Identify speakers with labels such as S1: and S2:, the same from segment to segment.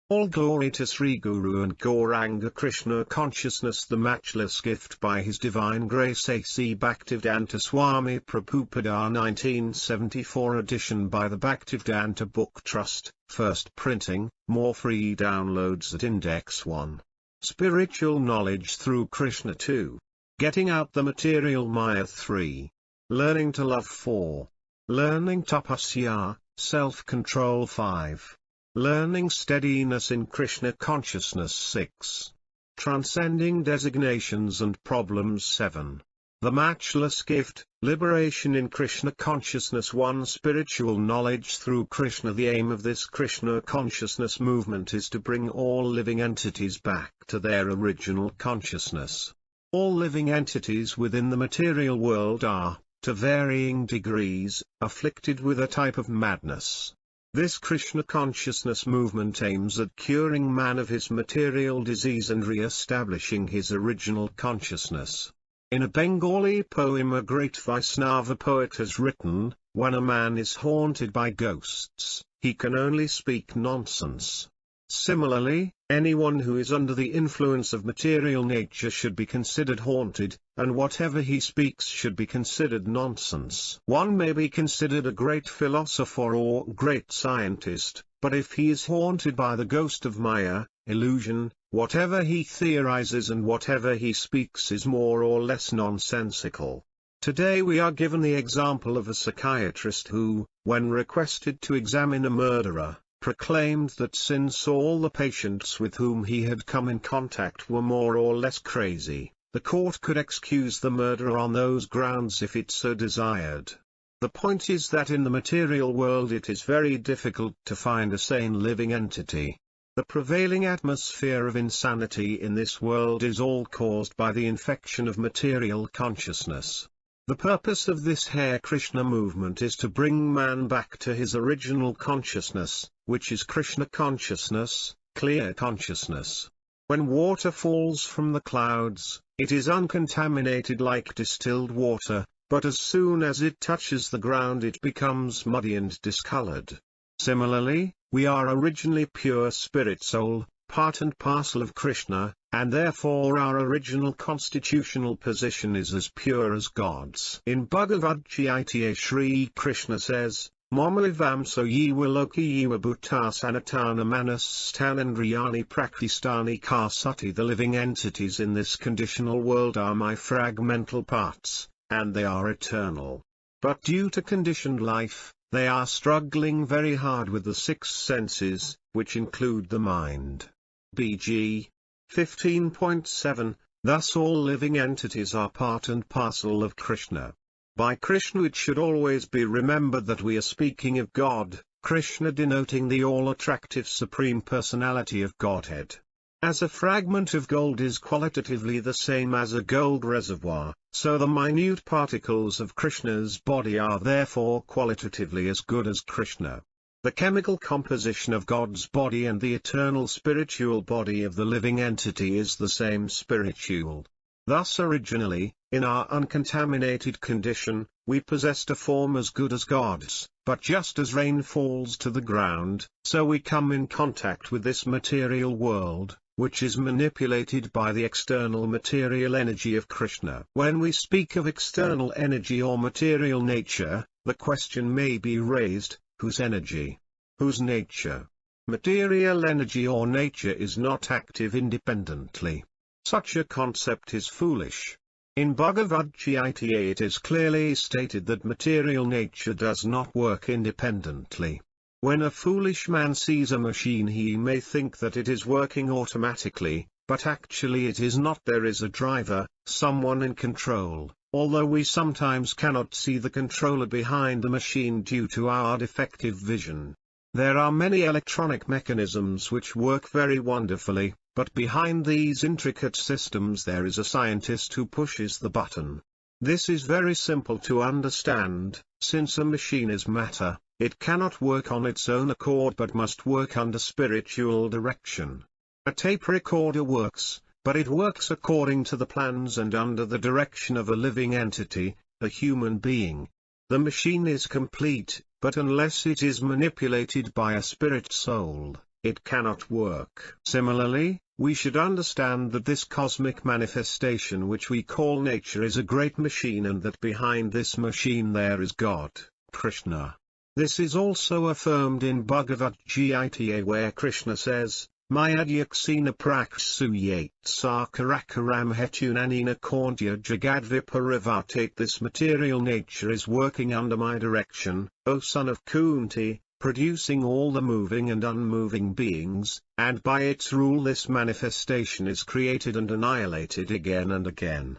S1: All glory to Sri Guru and Gauranga Krishna consciousness, the matchless gift by His Divine Grace A.C. Bhaktivedanta Swami Prabhupāda, 1974 edition by the Bhaktivedanta Book Trust, first printing, more free downloads at Index 1. Spiritual knowledge through Krishna 2. Getting out the material Maya 3. Learning to love 4. Learning tapasya, self-control 5. Learning steadiness in Krishna consciousness 6. Transcending designations and problems 7. The matchless gift, liberation in Krishna consciousness 1. Spiritual knowledge through Krishna. The aim of this Krishna consciousness movement is to bring all living entities back to their original consciousness. All living entities within the material world are, to varying degrees, afflicted with a type of madness. This Krishna consciousness movement aims at curing man of his material disease and re-establishing his original consciousness. In a Bengali poem a great Vaishnava poet has written, "When a man is haunted by ghosts, he can only speak nonsense." Similarly, anyone who is under the influence of material nature should be considered haunted, and whatever he speaks should be considered nonsense. One may be considered a great philosopher or great scientist, but if he is haunted by the ghost of Maya, illusion, whatever he theorizes and whatever he speaks is more or less nonsensical. Today we are given the example of a psychiatrist who, when requested to examine a murderer, proclaimed that since all the patients with whom he had come in contact were more or less crazy, the court could excuse the murderer on those grounds if it so desired. The point is that in the material world it is very difficult to find a sane living entity. The prevailing atmosphere of insanity in this world is all caused by the infection of material consciousness. The purpose of this Hare Krishna movement is to bring man back to his original consciousness, which is Krishna consciousness, clear consciousness. When water falls from the clouds, it is uncontaminated like distilled water, but as soon as it touches the ground it becomes muddy and discolored. Similarly, we are originally pure spirit soul, part and parcel of Krishna, and therefore our original constitutional position is as pure as God's. In Bhagavad Gita Sri Krishna says, Mamalivam so yewa loki yewa bhuta sanatana manasstanandriyani prakristani kasati. The living entities in this conditional world are my fragmental parts, and they are eternal. But due to conditioned life, they are struggling very hard with the six senses, which include the mind. BG 15.7. Thus all living entities are part and parcel of Krishna. By Krishna it should always be remembered that we are speaking of God, Krishna denoting the all-attractive Supreme Personality of Godhead. As a fragment of gold is qualitatively the same as a gold reservoir, so the minute particles of Krishna's body are therefore qualitatively as good as Krishna. The chemical composition of God's body and the eternal spiritual body of the living entity is the same spiritual. Thus originally, in our uncontaminated condition, we possessed a form as good as God's, but just as rain falls to the ground, so we come in contact with this material world, which is manipulated by the external material energy of Krishna. When we speak of external energy or material nature, the question may be raised, whose energy? Whose nature? Material energy or nature is not active independently. Such a concept is foolish. In Bhagavad Gita it is clearly stated that material nature does not work independently. When a foolish man sees a machine he may think that it is working automatically, but actually it is not. There is a driver, someone in control, although we sometimes cannot see the controller behind the machine due to our defective vision. There are many electronic mechanisms which work very wonderfully, but behind these intricate systems there is a scientist who pushes the button. This is very simple to understand. Since a machine is matter, it cannot work on its own accord but must work under spiritual direction. A tape recorder works, but it works according to the plans and under the direction of a living entity, a human being. The machine is complete, but unless it is manipulated by a spirit soul, it cannot work. Similarly, we should understand that this cosmic manifestation which we call nature is a great machine, and that behind this machine there is God, Krishna. This is also affirmed in Bhagavad-gita, where Krishna says, Mayadyaksena praksuyate sakarakaram hetunanina kondya jagadviparavate. This material nature is working under my direction, O son of Kunti, producing all the moving and unmoving beings, and by its rule this manifestation is created and annihilated again and again.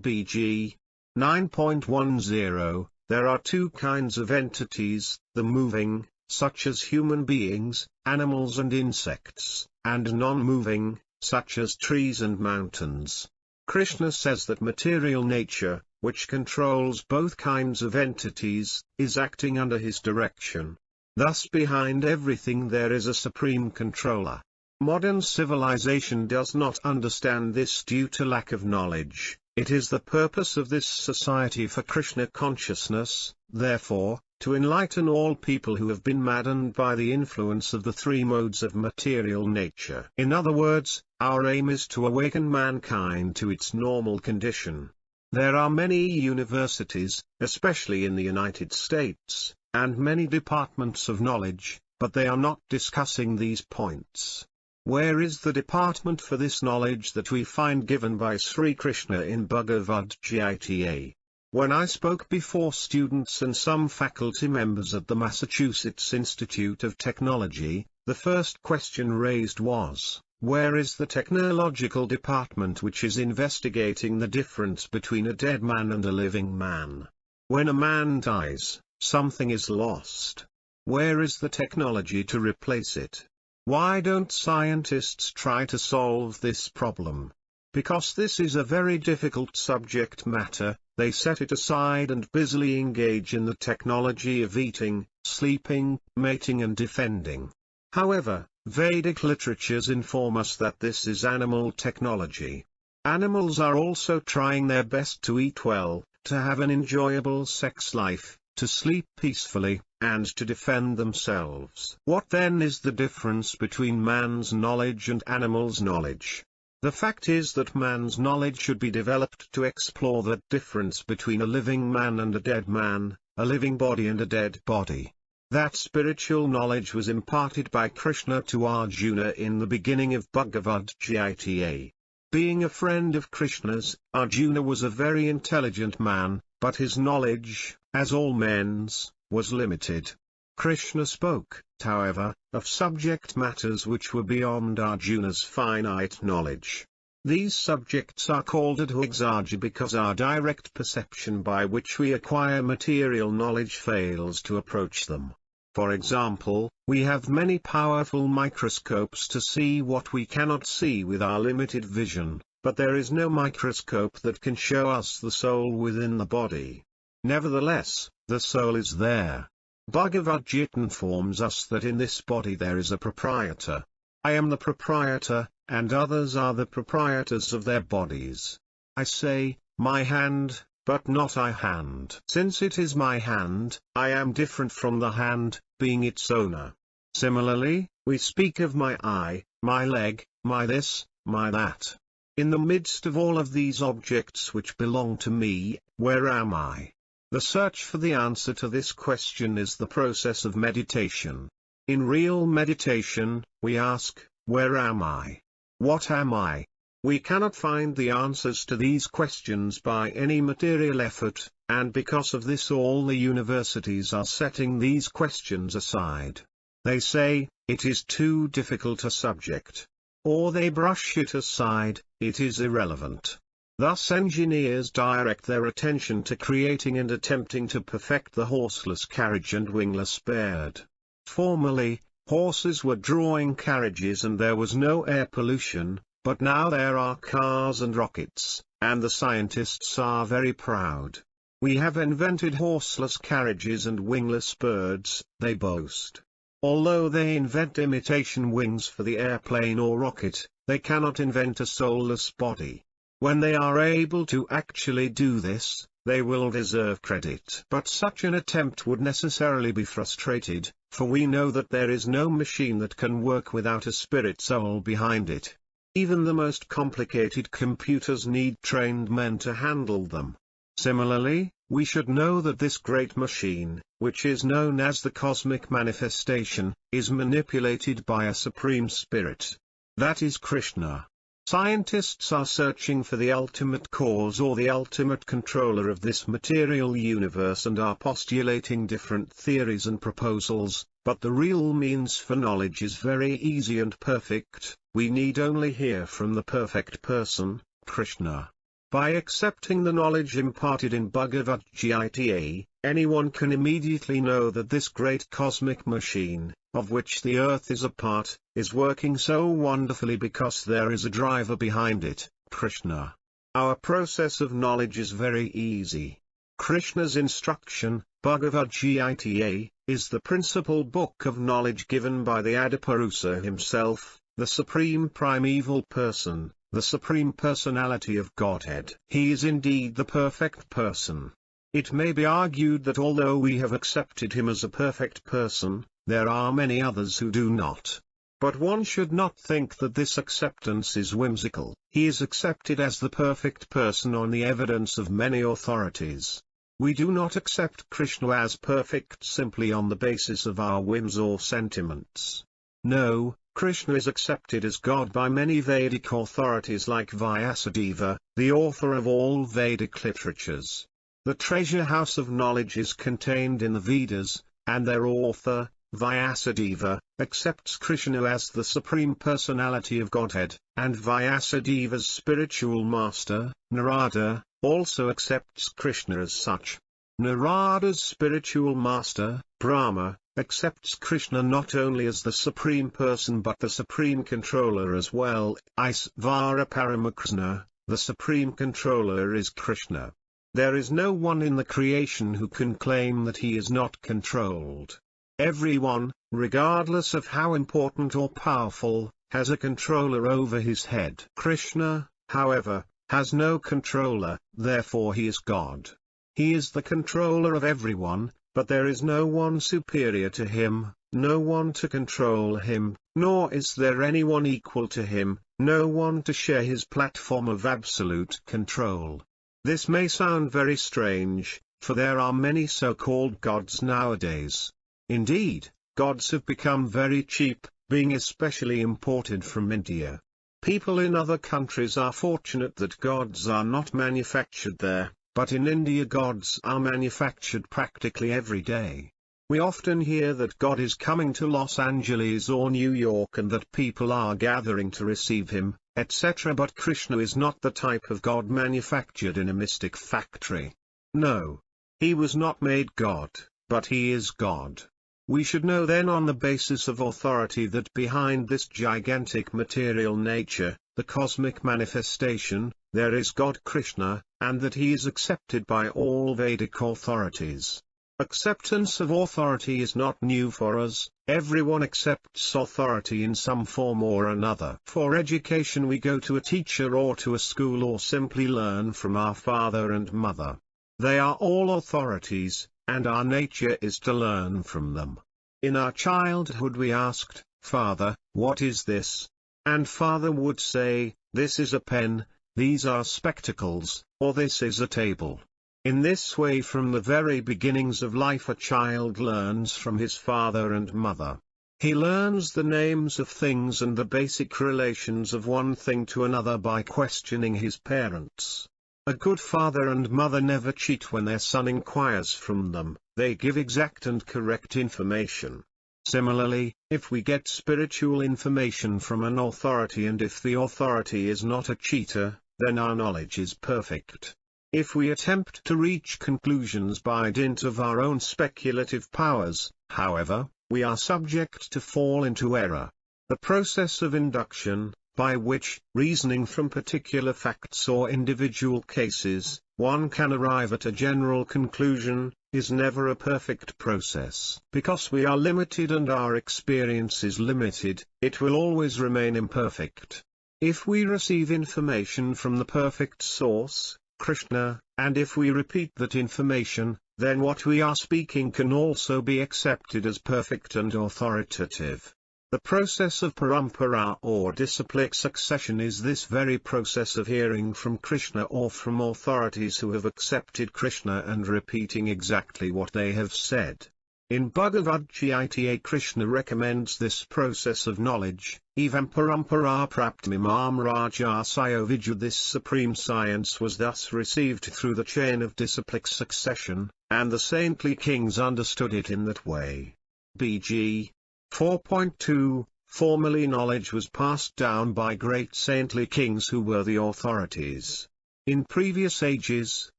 S1: BG 9.10. There are two kinds of entities, the moving, such as human beings, animals and insects, and non-moving, such as trees and mountains. Krishna says that material nature, which controls both kinds of entities, is acting under his direction. Thus behind everything there is a supreme controller. Modern civilization does not understand this due to lack of knowledge. It is the purpose of this society for Krishna consciousness, therefore, to enlighten all people who have been maddened by the influence of the three modes of material nature. In other words, our aim is to awaken mankind to its normal condition. There are many universities, especially in the United States, and many departments of knowledge, but they are not discussing these points. Where is the department for this knowledge that we find given by Sri Krishna in Bhagavad-gita? When I spoke before students and some faculty members at the Massachusetts Institute of Technology, the first question raised was, where is the technological department which is investigating the difference between a dead man and a living man? When a man dies, something is lost. Where is the technology to replace it? Why don't scientists try to solve this problem? Because this is a very difficult subject matter, they set it aside and busily engage in the technology of eating, sleeping, mating and defending. However, Vedic literatures inform us that this is animal technology. Animals are also trying their best to eat well, to have an enjoyable sex life, to sleep peacefully, and to defend themselves. What then is the difference between man's knowledge and animals' knowledge? The fact is that man's knowledge should be developed to explore that difference between a living man and a dead man, a living body and a dead body. That spiritual knowledge was imparted by Krishna to Arjuna in the beginning of Bhagavad-gita. Being a friend of Krishna's, Arjuna was a very intelligent man, but his knowledge, as all men's, was limited. Krishna spoke, however, of subject matters which were beyond Arjuna's finite knowledge. These subjects are called adhoexaja because our direct perception by which we acquire material knowledge fails to approach them. For example, we have many powerful microscopes to see what we cannot see with our limited vision, but there is no microscope that can show us the soul within the body. Nevertheless, the soul is there. Bhagavad-gita informs us that in this body there is a proprietor. I am the proprietor, and others are the proprietors of their bodies. I say, my hand, but not I hand. Since it is my hand, I am different from the hand, being its owner. Similarly, we speak of my eye, my leg, my this, my that. In the midst of all of these objects which belong to me, where am I? The search for the answer to this question is the process of meditation. In real meditation, we ask, where am I? What am I? We cannot find the answers to these questions by any material effort, and because of this all the universities are setting these questions aside. They say, it is too difficult a subject. Or they brush it aside, it is irrelevant. Thus engineers direct their attention to creating and attempting to perfect the horseless carriage and wingless bird. Formerly, horses were drawing carriages and there was no air pollution, but now there are cars and rockets, and the scientists are very proud. We have invented horseless carriages and wingless birds, they boast. Although they invent imitation wings for the airplane or rocket, they cannot invent a soulless body. When they are able to actually do this, they will deserve credit. But such an attempt would necessarily be frustrated, for we know that there is no machine that can work without a spirit soul behind it. Even the most complicated computers need trained men to handle them. Similarly, we should know that this great machine, which is known as the cosmic manifestation, is manipulated by a supreme spirit. That is Krishna. Scientists are searching for the ultimate cause or the ultimate controller of this material universe and are postulating different theories and proposals, but the real means for knowledge is very easy and perfect. We need only hear from the perfect person, Krishna. By accepting the knowledge imparted in Bhagavad Gita, anyone can immediately know that this great cosmic machine, of which the earth is a part, is working so wonderfully because there is a driver behind it, Krishna. Our process of knowledge is very easy. Krishna's instruction, Bhagavad Gita, is the principal book of knowledge given by the Adipurusa himself, the supreme primeval person, the supreme personality of Godhead. He is indeed the perfect person. It may be argued that although we have accepted him as a perfect person, there are many others who do not. But one should not think that this acceptance is whimsical. He is accepted as the perfect person on the evidence of many authorities. We do not accept Krishna as perfect simply on the basis of our whims or sentiments. No, Krishna is accepted as God by many Vedic authorities like Vyasadeva, the author of all Vedic literatures. The treasure house of knowledge is contained in the Vedas, and their author, Vyasadeva, accepts Krishna as the Supreme Personality of Godhead, and Vyasadeva's spiritual master, Narada, also accepts Krishna as such. Narada's spiritual master, Brahma, accepts Krishna not only as the Supreme Person but the Supreme Controller as well. Isvara Paramakrishna, the Supreme Controller is Krishna. There is no one in the creation who can claim that he is not controlled. Everyone, regardless of how important or powerful, has a controller over his head. Krishna, however, has no controller, therefore he is God. He is the controller of everyone, but there is no one superior to him, no one to control him, nor is there anyone equal to him, no one to share his platform of absolute control. This may sound very strange, for there are many so-called gods nowadays. Indeed, gods have become very cheap, being especially imported from India. People in other countries are fortunate that gods are not manufactured there, but in India gods are manufactured practically every day. We often hear that God is coming to Los Angeles or New York and that people are gathering to receive him, etc. But Krishna is not the type of God manufactured in a mystic factory. No. He was not made God, but he is God. We should know then on the basis of authority that behind this gigantic material nature, the cosmic manifestation, there is God Krishna, and that he is accepted by all Vedic authorities. Acceptance of authority is not new for us, everyone accepts authority in some form or another. For education we go to a teacher or to a school or simply learn from our father and mother. They are all authorities, and our nature is to learn from them. In our childhood we asked, "Father, what is this?" And father would say, "This is a pen, these are spectacles, or this is a table." In this way from the very beginnings of life a child learns from his father and mother. He learns the names of things and the basic relations of one thing to another by questioning his parents. A good father and mother never cheat when their son inquires from them, they give exact and correct information. Similarly, if we get spiritual information from an authority and if the authority is not a cheater, then our knowledge is perfect. If we attempt to reach conclusions by dint of our own speculative powers, however, we are subject to fall into error. The process of induction, by which, reasoning from particular facts or individual cases, one can arrive at a general conclusion, is never a perfect process. Because we are limited and our experience is limited, it will always remain imperfect. If we receive information from the perfect source, Krishna, and if we repeat that information, then what we are speaking can also be accepted as perfect and authoritative. The process of parampara or disciplic succession is this very process of hearing from Krishna or from authorities who have accepted Krishna and repeating exactly what they have said. In Bhagavad Gita, Krishna recommends this process of knowledge, evam parampara praptmimam rajasaya vidya. This supreme science was thus received through the chain of disciplic succession, and the saintly kings understood it in that way. BG 4.2 Formerly knowledge was passed down by great saintly kings who were the authorities. In previous ages,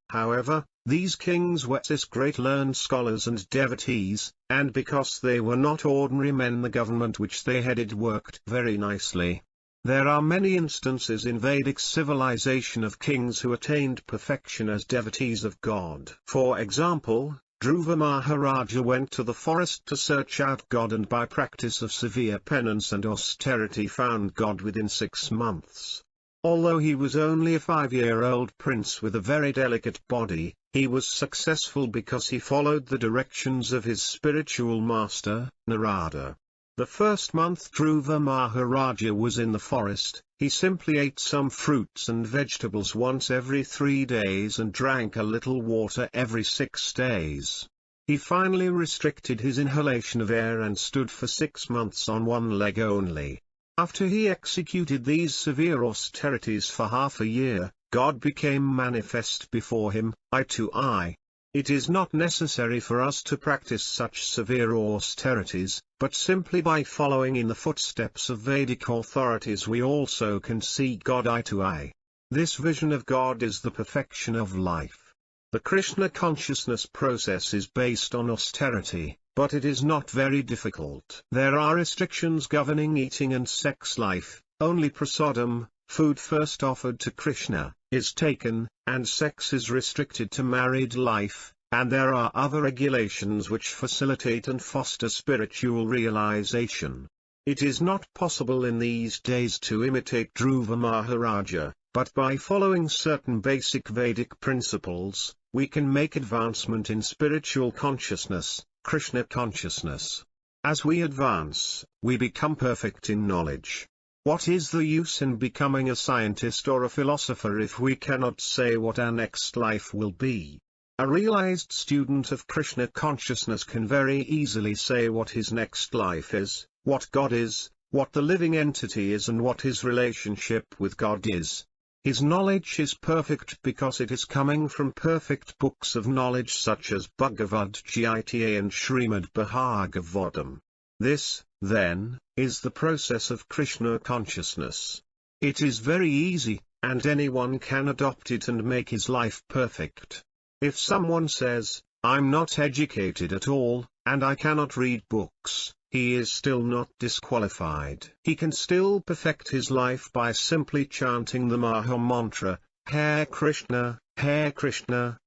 S1: however, these kings were great learned scholars and devotees, and because they were not ordinary men, the government which they headed worked very nicely. There are many instances in Vedic civilization of kings who attained perfection as devotees of God. For example, Dhruva Maharaja went to the forest to search out God, and by practice of severe penance and austerity found God within 6 months. Although he was only a 5-year-old prince with a very delicate body, he was successful because he followed the directions of his spiritual master, Narada. The first month Dhruva Maharaja was in the forest, he simply ate some fruits and vegetables once every 3 days and drank a little water every 6 days. He finally restricted his inhalation of air and stood for 6 months on one leg only. After he executed these severe austerities for half a year, God became manifest before him, eye to eye. It is not necessary for us to practice such severe austerities, but simply by following in the footsteps of Vedic authorities we also can see God eye to eye. This vision of God is the perfection of life. The Krishna consciousness process is based on austerity, but it is not very difficult. There are restrictions governing eating and sex life. Only prasadam, food first offered to Krishna, is taken, and sex is restricted to married life, and there are other regulations which facilitate and foster spiritual realization. It is not possible in these days to imitate Dhruva Maharaja, but by following certain basic Vedic principles, we can make advancement in spiritual consciousness, Krishna consciousness. As we advance, we become perfect in knowledge. What is the use in becoming a scientist or a philosopher if we cannot say what our next life will be? A realized student of Krishna consciousness can very easily say what his next life is, what God is, what the living entity is, and what his relationship with God is. His knowledge is perfect because it is coming from perfect books of knowledge such as Bhagavad Gita and Srimad Bhagavatam. This, then, is the process of Krishna consciousness. It is very easy, and anyone can adopt it and make his life perfect. If someone says, "I'm not educated at all, and I cannot read books," he is still not disqualified. He can still perfect his life by simply chanting the Maha Mantra, Hare Krishna, Krishna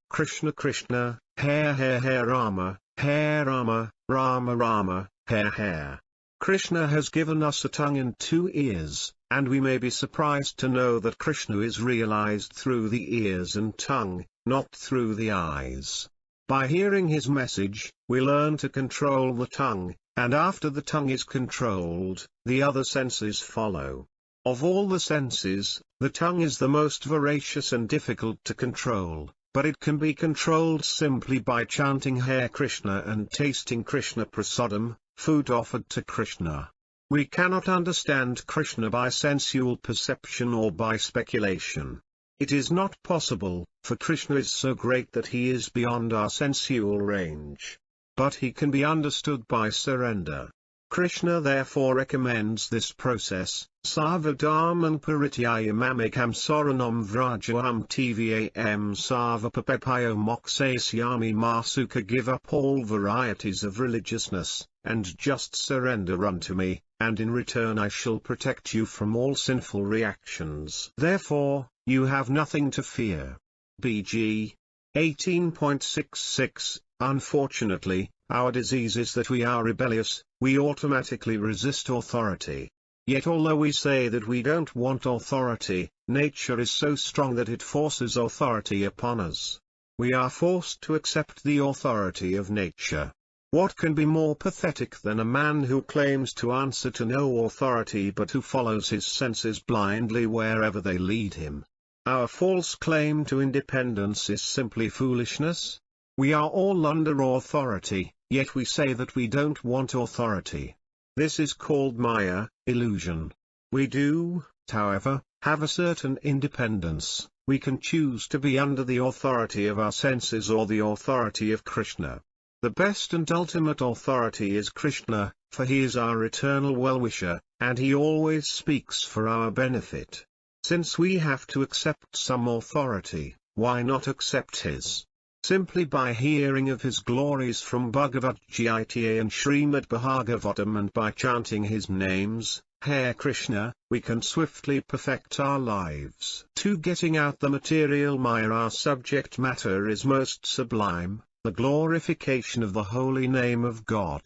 S1: Krishna, Hare Rama, Rama Rama, Hare. Krishna has given us a tongue and 2 ears, and we may be surprised to know that Krishna is realized through the ears and tongue, not through the eyes. By hearing his message, we learn to control the tongue, and after the tongue is controlled, the other senses follow. Of all the senses, the tongue is the most voracious and difficult to control, but it can be controlled simply by chanting Hare Krishna and tasting Krishna prasadam, food offered to Krishna. We cannot understand Krishna by sensual perception or by speculation. It is not possible, for Krishna is so great that he is beyond our sensual range. But he can be understood by surrender. Krishna therefore recommends this process, Sarvadharman parityayamamekam saranam vrajaham tvam sarvapapayo mokshasyami masuka. Give up all varieties of religiousness, and just surrender unto me, and in return I shall protect you from all sinful reactions. Therefore, you have nothing to fear. BG 18.66 Unfortunately, our disease is that we are rebellious, we automatically resist authority. Yet although we say that we don't want authority, nature is so strong that it forces authority upon us. We are forced to accept the authority of nature. What can be more pathetic than a man who claims to answer to no authority but who follows his senses blindly wherever they lead him? Our false claim to independence is simply foolishness. We are all under authority, yet we say that we don't want authority. This is called Maya, illusion. We do, however, have a certain independence. We can choose to be under the authority of our senses or the authority of Krishna. The best and ultimate authority is Krishna, for he is our eternal well-wisher, and he always speaks for our benefit. Since we have to accept some authority, why not accept his? Simply by hearing of his glories from Bhagavad Gita and Srimad Bhagavatam and by chanting his names, Hare Krishna, we can swiftly perfect our lives. To getting out the material Maya, our subject matter is most sublime, the glorification of the holy name of God.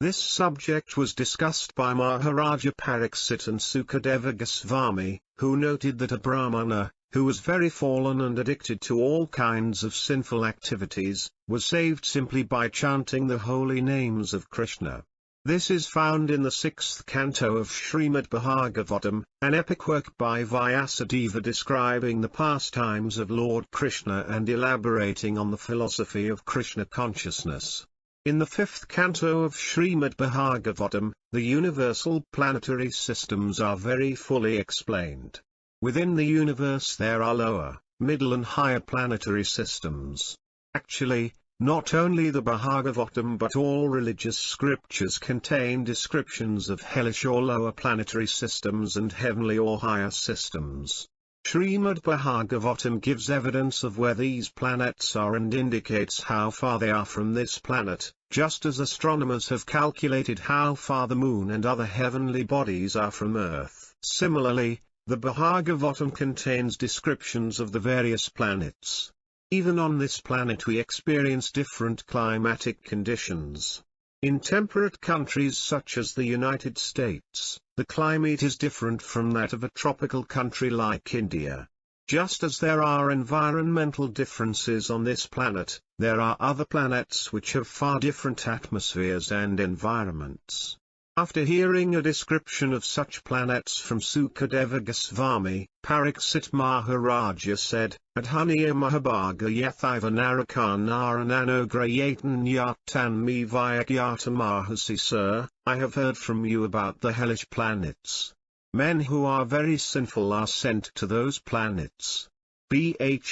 S1: This subject was discussed by Maharaja Pariksit and Sukadeva Goswami, who noted that a Brahmana, who was very fallen and addicted to all kinds of sinful activities, was saved simply by chanting the holy names of Krishna. This is found in the 6th canto of Srimad Bhagavatam, an epic work by Vyasadeva describing the pastimes of Lord Krishna and elaborating on the philosophy of Krishna consciousness. In the 5th canto of Srimad Bhagavatam, the universal planetary systems are very fully explained. Within the universe there are lower, middle and higher planetary systems. Actually, not only the Bhagavatam but all religious scriptures contain descriptions of hellish or lower planetary systems and heavenly or higher systems. Srimad Bhagavatam gives evidence of where these planets are and indicates how far they are from this planet, just as astronomers have calculated how far the moon and other heavenly bodies are from Earth. Similarly, the Bhagavatam contains descriptions of the various planets. Even on this planet we experience different climatic conditions. In temperate countries such as the United States, the climate is different from that of a tropical country like India. Just as there are environmental differences on this planet, there are other planets which have far different atmospheres and environments. After hearing a description of such planets from Sukadeva Goswami, Pariksit Maharaja said, Adhaniya Mahabhaga Yathiva Narakannarananograyatan Yatan me Vyagyata sir, I have heard from you about the hellish planets. Men who are very sinful are sent to those planets. Bhag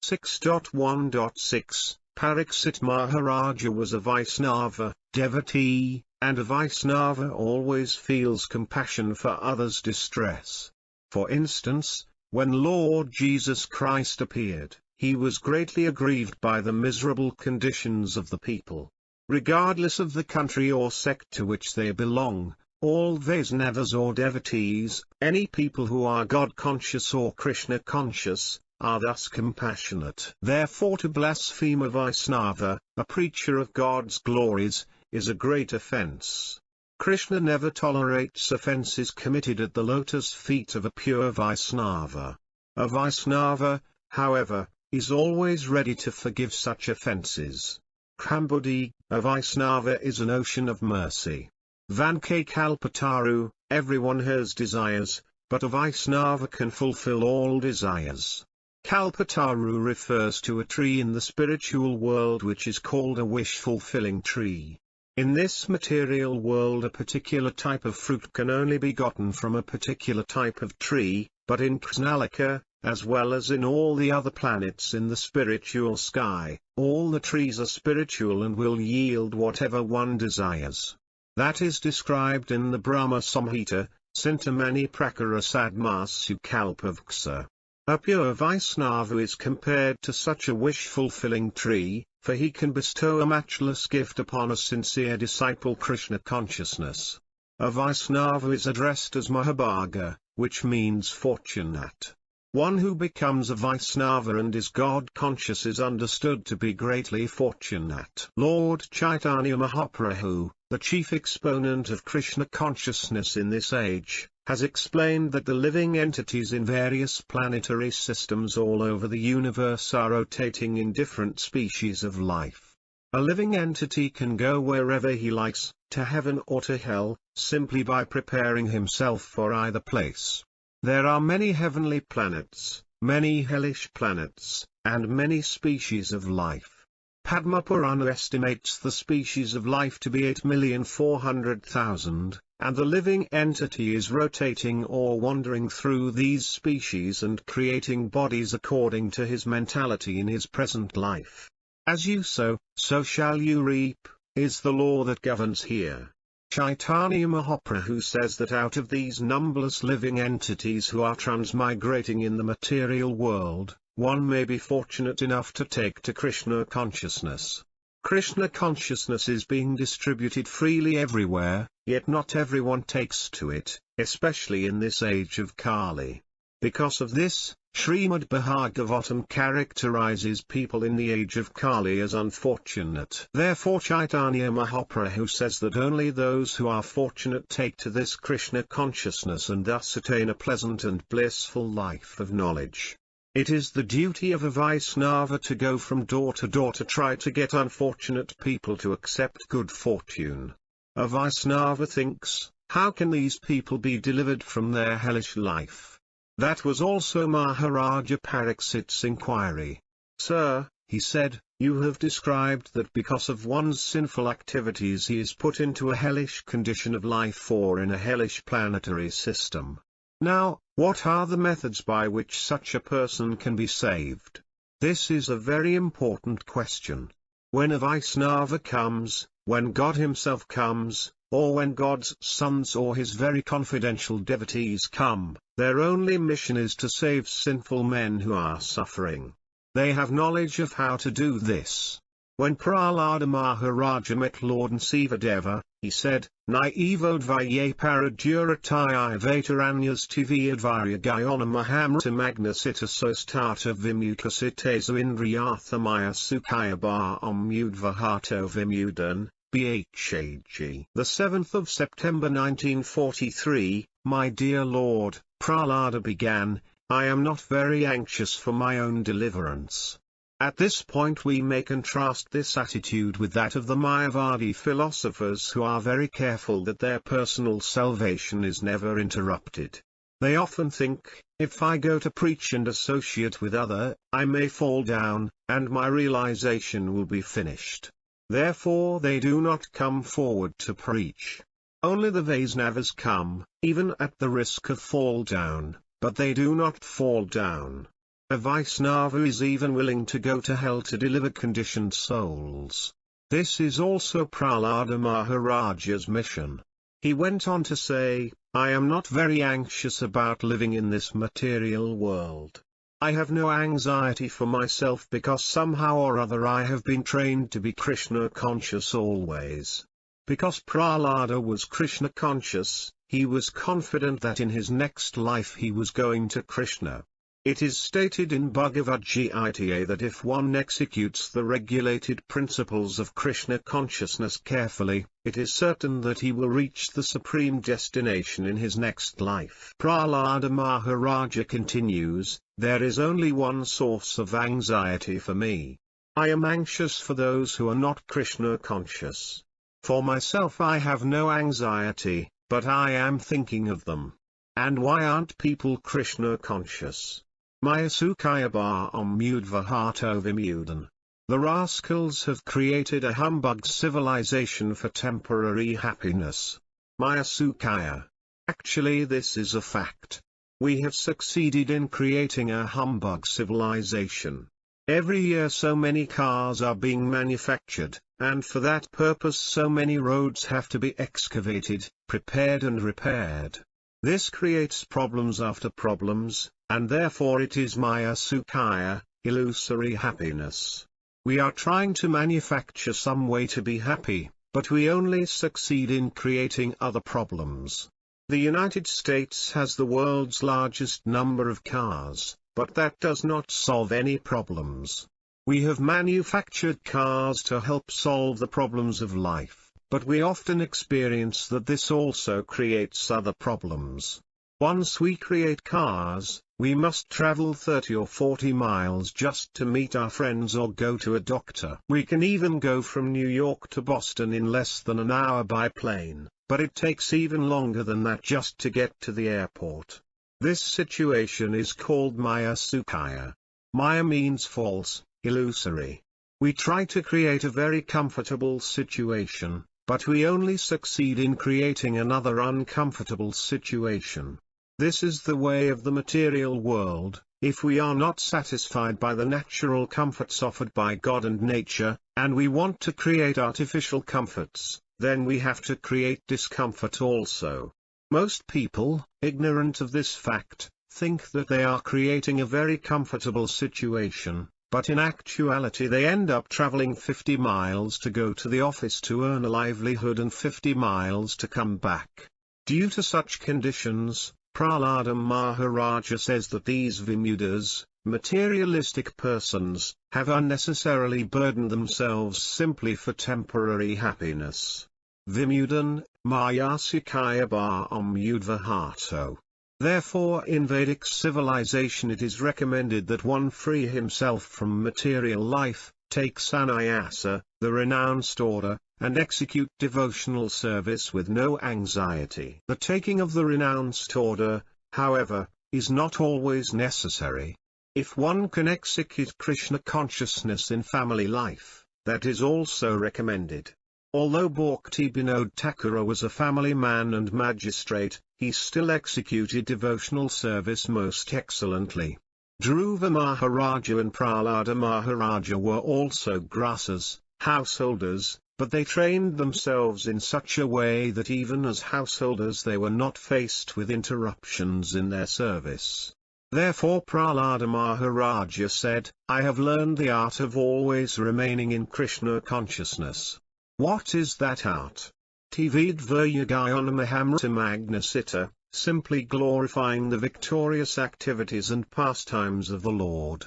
S1: 6.1.6, Pariksit Maharaja was a Vaisnava, devotee, and a Vaisnava always feels compassion for others' distress. For instance, when Lord Jesus Christ appeared, he was greatly aggrieved by the miserable conditions of the people. Regardless of the country or sect to which they belong, all Vaisnavas or devotees, any people who are God-conscious or Krishna-conscious, are thus compassionate. Therefore to blaspheme a Vaisnava, a preacher of God's glories, is a great offense. Krishna never tolerates offenses committed at the lotus feet of a pure Vaisnava. A Vaisnava, however, is always ready to forgive such offenses. Kambudi, a Vaisnava is an ocean of mercy. Vanke Kalpataru, everyone has desires, but a Vaisnava can fulfill all desires. Kalpataru refers to a tree in the spiritual world which is called a wish-fulfilling tree. In this material world a particular type of fruit can only be gotten from a particular type of tree, but in Krishnalika, as well as in all the other planets in the spiritual sky, all the trees are spiritual and will yield whatever one desires. That is described in the Brahma Samhita, Sintamani Prakara Sadmasu Kalpavaksa. A pure Vaisnava is compared to such a wish-fulfilling tree, for he can bestow a matchless gift upon a sincere disciple Krishna consciousness. A Vaisnava is addressed as Mahabhaga, which means fortunate. One who becomes a Vaisnava and is God-conscious is understood to be greatly fortunate. Lord Chaitanya Mahaprabhu, the chief exponent of Krishna consciousness in this age, has explained that the living entities in various planetary systems all over the universe are rotating in different species of life. A living entity can go wherever he likes, to heaven or to hell, simply by preparing himself for either place. There are many heavenly planets, many hellish planets, and many species of life. Padma Purana estimates the species of life to be 8,400,000, and the living entity is rotating or wandering through these species and creating bodies according to his mentality in his present life. As you sow, so shall you reap, is the law that governs here. Chaitanya Mahaprabhu says that out of these numberless living entities who are transmigrating in the material world, one may be fortunate enough to take to Krishna consciousness. Krishna consciousness is being distributed freely everywhere, yet not everyone takes to it, especially in this age of Kali. Because of this, Srimad Bhagavatam characterizes people in the age of Kali as unfortunate. Therefore Chaitanya Mahaprabhu says that only those who are fortunate take to this Krishna consciousness and thus attain a pleasant and blissful life of knowledge. It is the duty of a Vaishnava to go from door to try to get unfortunate people to accept good fortune. A Vaishnava thinks, how can these people be delivered from their hellish life? That was also Maharaja Parikshit's inquiry. Sir, he said, you have described that because of one's sinful activities he is put into a hellish condition of life or in a hellish planetary system. Now, what are the methods by which such a person can be saved? This is a very important question. When a Vaishnava comes, when God himself comes, or when God's sons or his very confidential devotees come, their only mission is to save sinful men who are suffering. They have knowledge of how to do this. When Prahlada Maharaja met Lord Sivadeva, he said, Naivodvaye paraduratayi vataranyas tviyadvarya gayana mahamrita magnasita sostata vimukasitesu indriyathamaya sukhaya bhamudvahato vimudan. Bhag. The 7th of September 1943, my dear Lord, Prahlada began, I am not very anxious for my own deliverance. At this point we may contrast this attitude with that of the Mayavadi philosophers who are very careful that their personal salvation is never interrupted. They often think, if I go to preach and associate with other, I may fall down, and my realization will be finished. Therefore they do not come forward to preach. Only the Vaisnavas come, even at the risk of fall down, but they do not fall down. A Vaisnava is even willing to go to hell to deliver conditioned souls. This is also Prahlada Maharaja's mission. He went on to say, I am not very anxious about living in this material world. I have no anxiety for myself because somehow or other I have been trained to be Krishna conscious always. Because Prahlada was Krishna conscious, he was confident that in his next life he was going to Krishna. It is stated in Bhagavad Gita that if one executes the regulated principles of Krishna consciousness carefully, it is certain that he will reach the supreme destination in his next life. Prahlada Maharaja continues, there is only one source of anxiety for me. I am anxious for those who are not Krishna conscious. For myself I have no anxiety, but I am thinking of them. And why aren't people Krishna conscious? Maya sukhaya bhamudvahato vimudan. The rascals have created a humbug civilization for temporary happiness. Maya sukhaya. Actually this is a fact. We have succeeded in creating a humbug civilization. Every year so many cars are being manufactured, and for that purpose so many roads have to be excavated, prepared and repaired. This creates problems after problems, and therefore it is Maya sukhaya, illusory happiness. We are trying to manufacture some way to be happy, but we only succeed in creating other problems. The United States has the world's largest number of cars, but that does not solve any problems. We have manufactured cars to help solve the problems of life, but we often experience that this also creates other problems. Once we create cars, we must travel 30 or 40 miles just to meet our friends or go to a doctor. We can even go from New York to Boston in less than an hour by plane, but it takes even longer than that just to get to the airport. This situation is called Maya Sukhaya. Maya means false, illusory. We try to create a very comfortable situation, but we only succeed in creating another uncomfortable situation. This is the way of the material world. If we are not satisfied by the natural comforts offered by God and nature, and we want to create artificial comforts, then we have to create discomfort also. Most people, ignorant of this fact, think that they are creating a very comfortable situation, but in actuality they end up traveling 50 miles to go to the office to earn a livelihood and 50 miles to come back. Due to such conditions, Prahlāda Maharaja says that these Vimudas, materialistic persons, have unnecessarily burdened themselves simply for temporary happiness. Vimudan, Mayasikaya Bham Yudvahato. Therefore in Vedic civilization it is recommended that one free himself from material life, take sannyasa, the renounced order, and execute devotional service with no anxiety. The taking of the renounced order, however, is not always necessary. If one can execute Krishna consciousness in family life, that is also recommended. Although Bhaktivedanta Thakura was a family man and magistrate, he still executed devotional service most excellently. Dhruva Maharaja and Prahlāda Maharaja were also grasas, householders, but they trained themselves in such a way that even as householders they were not faced with interruptions in their service. Therefore Prahlāda Maharaja said, I have learned the art of always remaining in Krishna consciousness. What is that art? Tvidvayaganamahamritamagnesita, simply glorifying the victorious activities and pastimes of the Lord.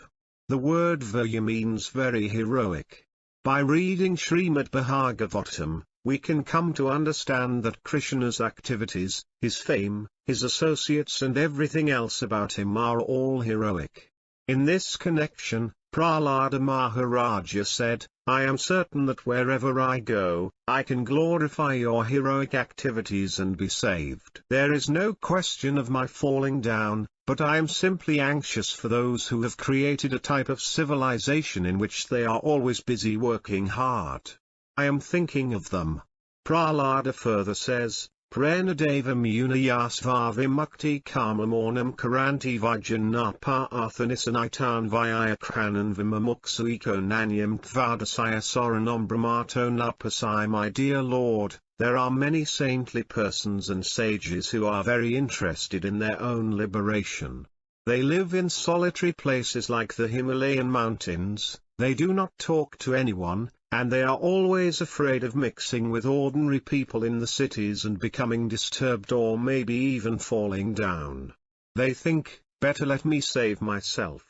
S1: The word Vaya means very heroic. By reading Srimad Bhagavatam, we can come to understand that Krishna's activities, his fame, his associates and everything else about him are all heroic. In this connection, Prahlāda Maharaja said, I am certain that wherever I go, I can glorify your heroic activities and be saved. There is no question of my falling down, but I am simply anxious for those who have created a type of civilization in which they are always busy working hard. I am thinking of them. Prahlāda further says, Pranadeva Munayasvavimukti Kamamornam Karanti Vijanapa Arthanisanitan Vyayakhanan Vimamuksuiko Nanyam Kvadasaya Soranam Brahmato Napasai. My dear Lord, there are many saintly persons and sages who are very interested in their own liberation. They live in solitary places like the Himalayan mountains, they do not talk to anyone, and they are always afraid of mixing with ordinary people in the cities and becoming disturbed or maybe even falling down. They think, better let me save myself.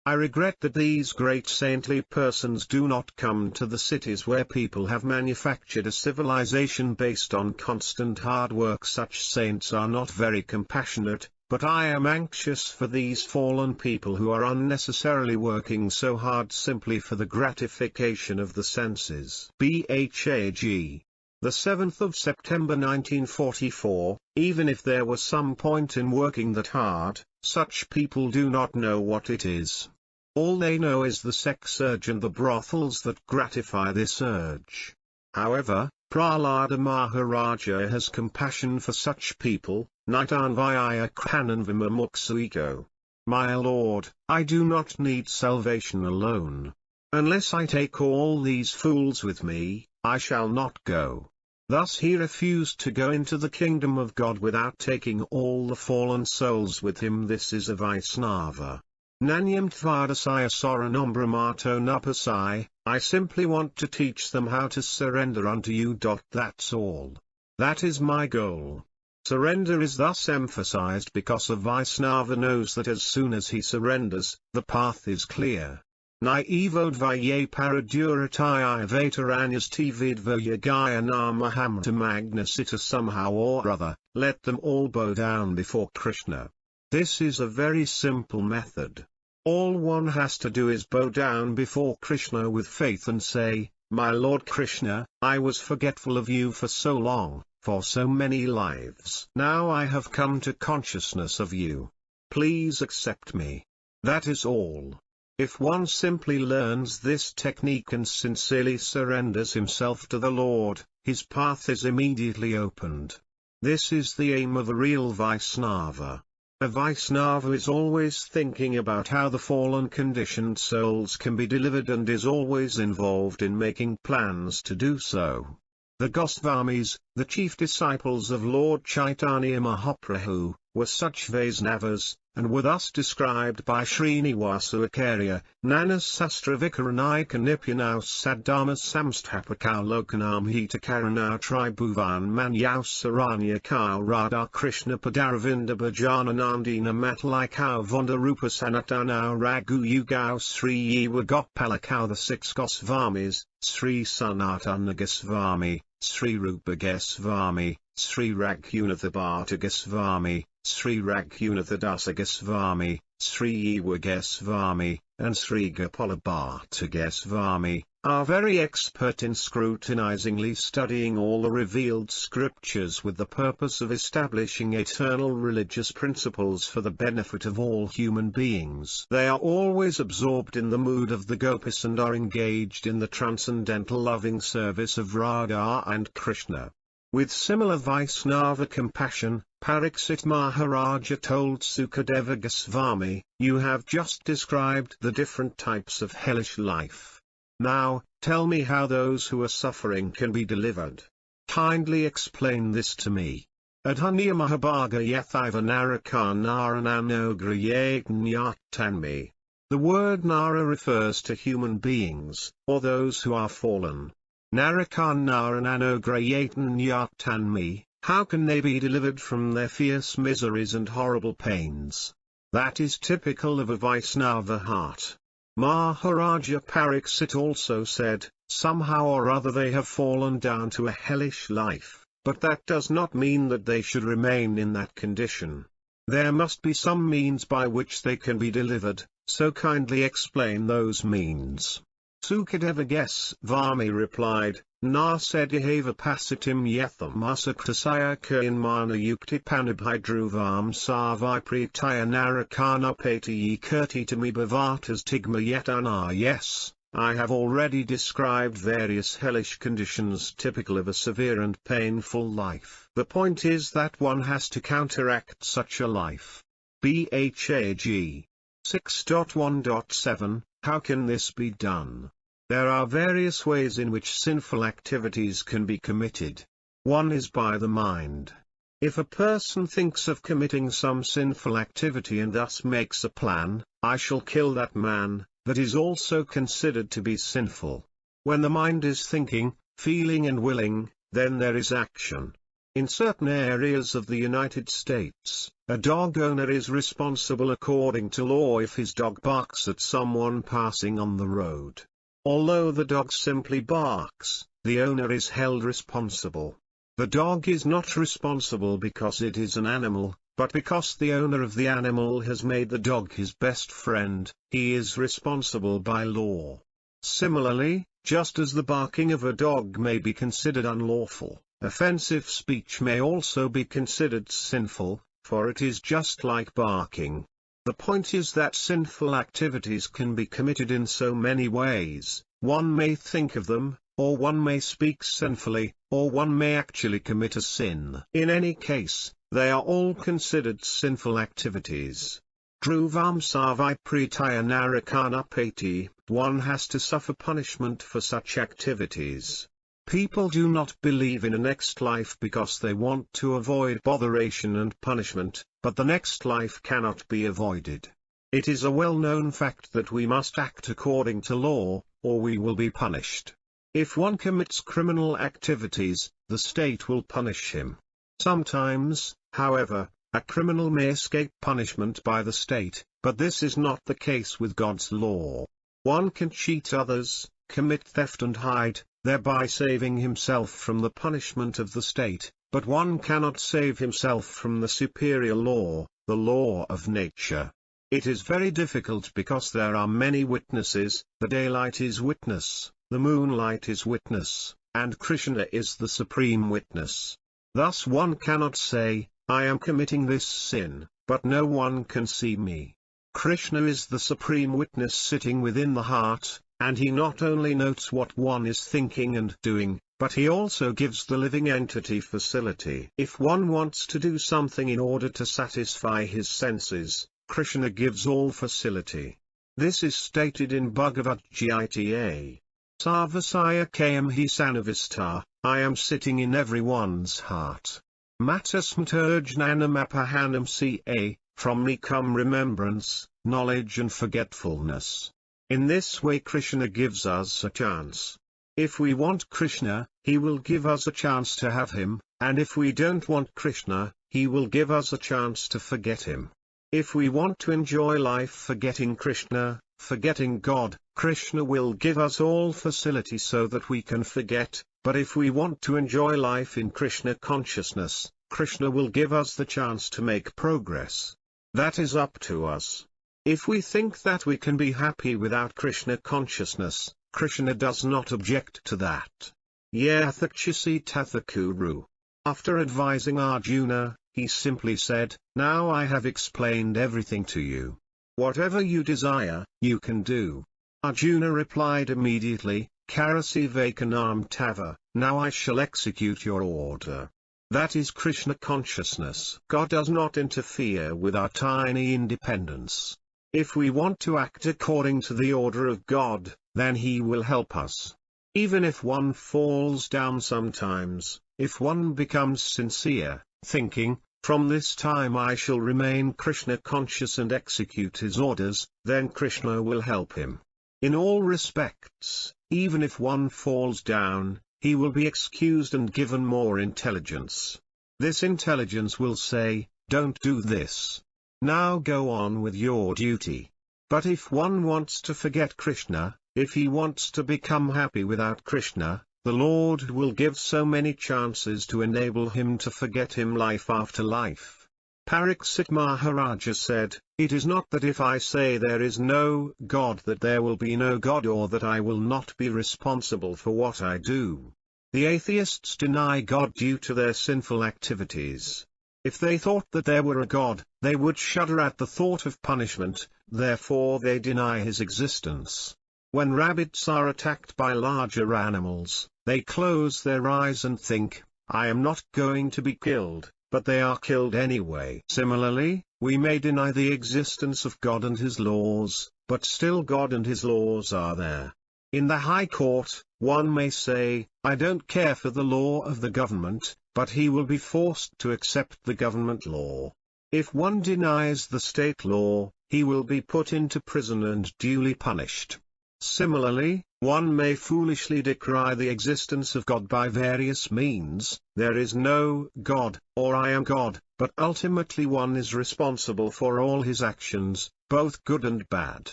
S1: I regret that these great saintly persons do not come to the cities where people have manufactured a civilization based on constant hard work. Such saints are not very compassionate, but I am anxious for these fallen people who are unnecessarily working so hard simply for the gratification of the senses. Bhag. The 7th of September 1944, even if there was some point in working that hard, such people do not know what it is. All they know is the sex urge and the brothels that gratify this urge. However, Prahlāda Maharaja has compassion for such people. Nitan Vyayakhanan Vimamuksuiko. My Lord, I do not need salvation alone. Unless I take all these fools with me, I shall not go. Thus he refused to go into the kingdom of God without taking all the fallen souls with him. This is a Vaisnava. Nanyam Tvadasaya Soranam Brahmato Napasai. I simply want to teach them how to surrender unto you. That's all. That is my goal. Surrender is thus emphasized because a Vaisnava knows that as soon as he surrenders, the path is clear. Naivodvaye paradurati vataranyas vidvayagaya namahamta magnasita somehow or other, let them all bow down before Krishna. This is a very simple method. All one has to do is bow down before Krishna with faith and say, "My Lord Krishna, I was forgetful of you for so long, for so many lives. Now I have come to consciousness of you. Please accept me." That is all. If one simply learns this technique and sincerely surrenders himself to the Lord, his path is immediately opened. This is the aim of a real Vaishnava. A Vaishnava is always thinking about how the fallen conditioned souls can be delivered and is always involved in making plans to do so. The Gosvamis, the chief disciples of Lord Chaitanya Mahaprabhu, were such Vaisnavas, and were thus described by Srinivasa Acharya, Nanas Sastra Vikaranayaka Nipyanaus Saddharma Samsthapakau Lokanam Hitakarana Tribhuvan Manyaus Saranyakau Radha Krishna Padaravinda Bhajananandina Matlikau Vonda Rupa Sanatanau Raghu Yugau Sri Ewa Gopalakau. The six Gosvamis, Sri Sanatana Gosvami, Sri Rupa Gosvami, Sri Raghunatha Bhatta Gosvami, Sri Raghunatha Dasa Gosvami, Sri Ewa Gosvami, and Sri Gopala Bhatta Gosvami, are very expert in scrutinizingly studying all the revealed scriptures with the purpose of establishing eternal religious principles for the benefit of all human beings. They are always absorbed in the mood of the gopis and are engaged in the transcendental loving service of Radha and Krishna. With similar Vaishnava compassion, Pariksit Maharaja told Sukadeva Gosvami, "You have just described the different types of hellish life. Now, tell me how those who are suffering can be delivered. Kindly explain this to me." Adhanya Mahabhaga Yathiva Naraka Narananograyatanmi. The word Nara refers to human beings, or those who are fallen. Narakan Narananograyatanmi, how can they be delivered from their fierce miseries and horrible pains? That is typical of a Vaishnava heart. Maharaja Pariksit also said, somehow or other they have fallen down to a hellish life, but that does not mean that they should remain in that condition. There must be some means by which they can be delivered, so kindly explain those means. Sukadeva Gosvami replied, "Na sedihava pasitim yatham asaktasayaka in mana yukti panabhydruvam savai pritaya narakanapati kirtitami bhavatas tigma yetana." Yes, I have already described various hellish conditions typical of a severe and painful life. The point is that one has to counteract such a life. Bhag 6.1.7, how can this be done? There are various ways in which sinful activities can be committed. One is by the mind. If a person thinks of committing some sinful activity and thus makes a plan, "I shall kill that man," that is also considered to be sinful. When the mind is thinking, feeling and willing, then there is action. In certain areas of the United States, a dog owner is responsible according to law if his dog barks at someone passing on the road. Although the dog simply barks, the owner is held responsible. The dog is not responsible because it is an animal, but because the owner of the animal has made the dog his best friend, he is responsible by law. Similarly, just as the barking of a dog may be considered unlawful, offensive speech may also be considered sinful, for it is just like barking. The point is that sinful activities can be committed in so many ways. One may think of them, or one may speak sinfully, or one may actually commit a sin. In any case, they are all considered sinful activities. Dhruvam savai pritaya narakanapati, one has to suffer punishment for such activities. People do not believe in a next life because they want to avoid botheration and punishment, but the next life cannot be avoided. It is a well-known fact that we must act according to law, or we will be punished. If one commits criminal activities, the state will punish him. Sometimes, however, a criminal may escape punishment by the state, but this is not the case with God's law. One can cheat others, commit theft and hide, thereby saving himself from the punishment of the state, but one cannot save himself from the superior law, the law of nature. It is very difficult because there are many witnesses, the daylight is witness, the moonlight is witness, and Krishna is the supreme witness. Thus one cannot say, I am committing this sin, but no one can see me. Krishna is the supreme witness sitting within the heart, and he not only notes what one is thinking and doing, but he also gives the living entity facility. If one wants to do something in order to satisfy his senses, Krishna gives all facility. This is stated in Bhagavad Gita. Sarvasaya kayam hi sanavista, I am sitting in everyone's heart. Matasmaturjnanam apahanam ca, from me come remembrance, knowledge and forgetfulness. In this way Krishna gives us a chance. If we want Krishna, he will give us a chance to have him, and if we don't want Krishna, he will give us a chance to forget him. If we want to enjoy life forgetting Krishna, forgetting God, Krishna will give us all facility so that we can forget, but if we want to enjoy life in Krishna consciousness, Krishna will give us the chance to make progress. That is up to us. If we think that we can be happy without Krishna consciousness, Krishna does not object to that. Yathakshasi tathakuru. After advising Arjuna, he simply said, Now I have explained everything to you. Whatever you desire, you can do. Arjuna replied immediately, Karasi Vakanam Tava, now I shall execute your order. That is Krishna consciousness. God does not interfere with our tiny independence. If we want to act according to the order of God, then he will help us. Even if one falls down sometimes, if one becomes sincere, thinking, from this time I shall remain Krishna conscious and execute his orders, then Krishna will help him. In all respects, even if one falls down, he will be excused and given more intelligence. This intelligence will say, don't do this. Now go on with your duty. But if one wants to forget Krishna, if he wants to become happy without Krishna, the Lord will give so many chances to enable him to forget him life after life. Pariksit Maharaja said, It is not that if I say there is no God that there will be no God or that I will not be responsible for what I do. The atheists deny God due to their sinful activities. If they thought that there were a God, they would shudder at the thought of punishment, therefore they deny his existence. When rabbits are attacked by larger animals, they close their eyes and think, I am not going to be killed, but they are killed anyway. Similarly, we may deny the existence of God and his laws, but still God and his laws are there. In the High Court, one may say, I don't care for the law of the government, but he will be forced to accept the government law. If one denies the state law, he will be put into prison and duly punished. Similarly, one may foolishly decry the existence of God by various means, there is no God, or I am God, but ultimately one is responsible for all his actions, both good and bad.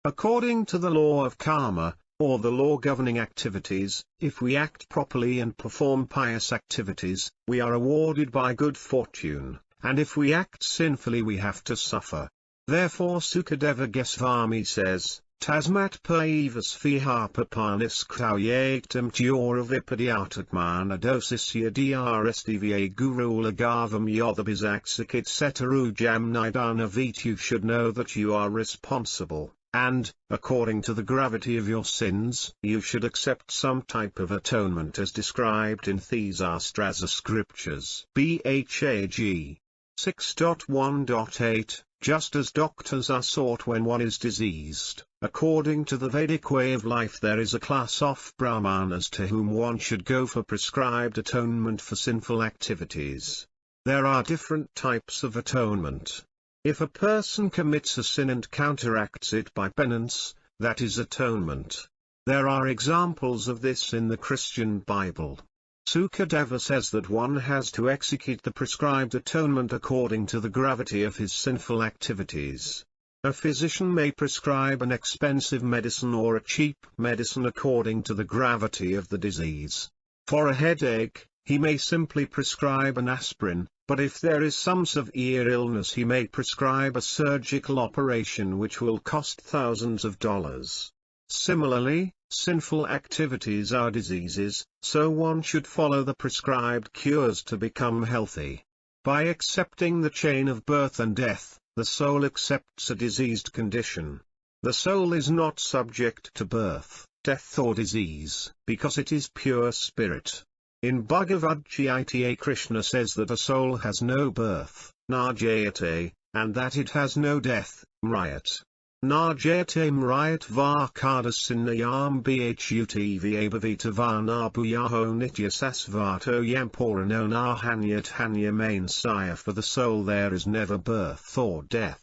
S1: According to the law of karma, or the law governing activities, if we act properly and perform pious activities, we are awarded by good fortune, and if we act sinfully we have to suffer. Therefore Sukadeva Goswami says, Tasmat paivas viharpapanis ktauyaktam tyoravipadiautatmana dosisya drstva gurulagavam yodhabizaksikit setarujam nidana vit. You should know that you are responsible, and, according to the gravity of your sins, you should accept some type of atonement as described in Thesastrasa scriptures. Bhag 6.1.8, just as doctors are sought when one is diseased, according to the Vedic way of life there is a class of brahmanas to whom one should go for prescribed atonement for sinful activities. There are different types of atonement. If a person commits a sin and counteracts it by penance, that is atonement. There are examples of this in the Christian Bible. Sukadeva says that one has to execute the prescribed atonement according to the gravity of his sinful activities. A physician may prescribe an expensive medicine or a cheap medicine according to the gravity of the disease. For a headache, he may simply prescribe an aspirin, but if there is some severe illness he may prescribe a surgical operation which will cost thousands of dollars. Similarly, sinful activities are diseases, so one should follow the prescribed cures to become healthy. By accepting the chain of birth and death, the soul accepts a diseased condition. The soul is not subject to birth, death or disease, because it is pure spirit. In Bhagavad Gita Krishna says that a soul has no birth, Najayate, and that it has no death, Mrayat. Najayate Mrayat Varkadasinayam Bhutva Bhavita Bhuyaho Nityasasvato Yampurano Nahanyat Hanya Main Sire. For the soul there is never birth or death.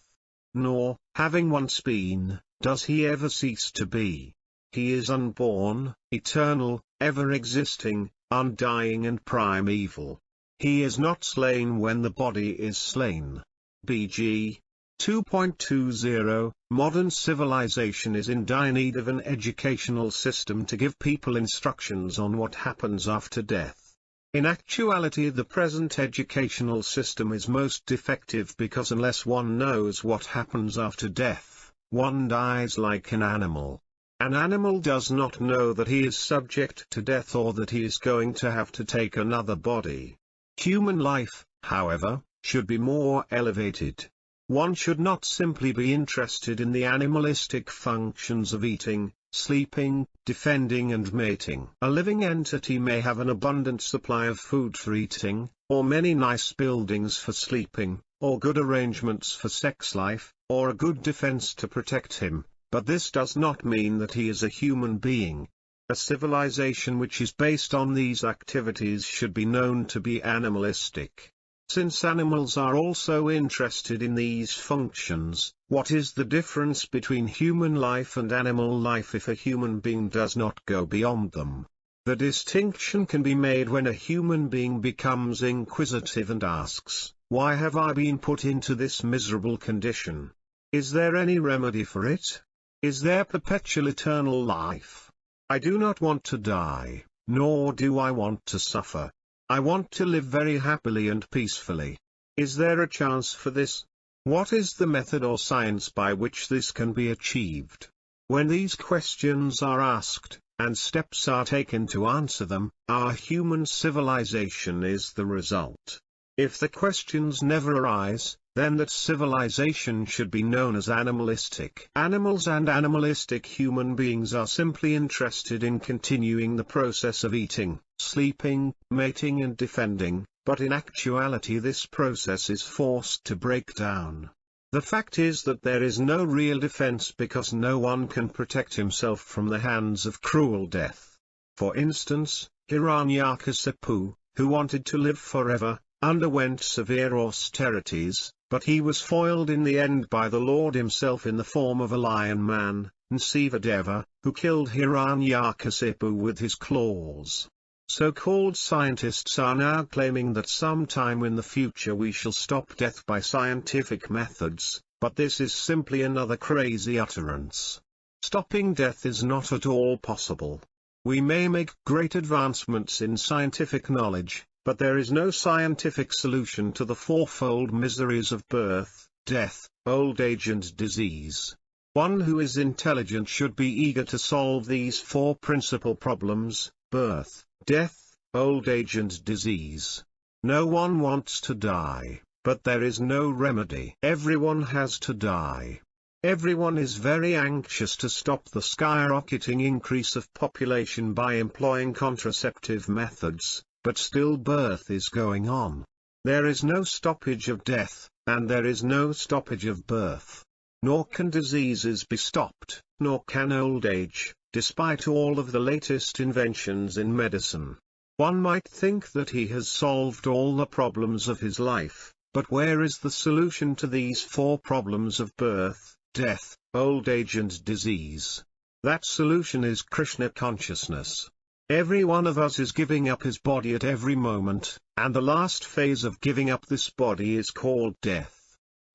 S1: Nor, having once been, does he ever cease to be. He is unborn, eternal, ever-existing, undying and primeval. He is not slain when the body is slain. BG 2.20 Modern civilization is in dire need of an educational system to give people instructions on what happens after death. In actuality, the present educational system is most defective because unless one knows what happens after death, one dies like an animal. An animal does not know that he is subject to death or that he is going to have to take another body. Human life, however, should be more elevated. One should not simply be interested in the animalistic functions of eating, sleeping, defending and mating. A living entity may have an abundant supply of food for eating, or many nice buildings for sleeping, or good arrangements for sex life, or a good defense to protect him, but this does not mean that he is a human being. A civilization which is based on these activities should be known to be animalistic. Since animals are also interested in these functions, what is the difference between human life and animal life if a human being does not go beyond them? The distinction can be made when a human being becomes inquisitive and asks, "Why have I been put into this miserable condition? Is there any remedy for it? Is there perpetual eternal life? I do not want to die, nor do I want to suffer. I want to live very happily and peacefully. Is there a chance for this? What is the method or science by which this can be achieved?" When these questions are asked, and steps are taken to answer them, our human civilization is the result. If the questions never arise, then that civilization should be known as animalistic. Animals and animalistic human beings are simply interested in continuing the process of eating, sleeping, mating and defending, but in actuality this process is forced to break down. The fact is that there is no real defense because no one can protect himself from the hands of cruel death. For instance, Hiranyakasipu, who wanted to live forever, underwent severe austerities, but he was foiled in the end by the Lord himself in the form of a lion man, Nsivadeva, who killed Hiranyakasipu with his claws. So-called scientists are now claiming that sometime in the future we shall stop death by scientific methods, but this is simply another crazy utterance. Stopping death is not at all possible. We may make great advancements in scientific knowledge, but there is no scientific solution to the fourfold miseries of birth, death, old age and disease. One who is intelligent should be eager to solve these four principal problems: birth, death, old age and disease. No one wants to die, but there is no remedy. Everyone has to die. Everyone is very anxious to stop the skyrocketing increase of population by employing contraceptive methods, but still birth is going on. There is no stoppage of death, and there is no stoppage of birth. Nor can diseases be stopped, nor can old age, despite all of the latest inventions in medicine. One might think that he has solved all the problems of his life, but where is the solution to these four problems of birth, death, old age and disease? That solution is Krishna consciousness. Every one of us is giving up his body at every moment, and the last phase of giving up this body is called death.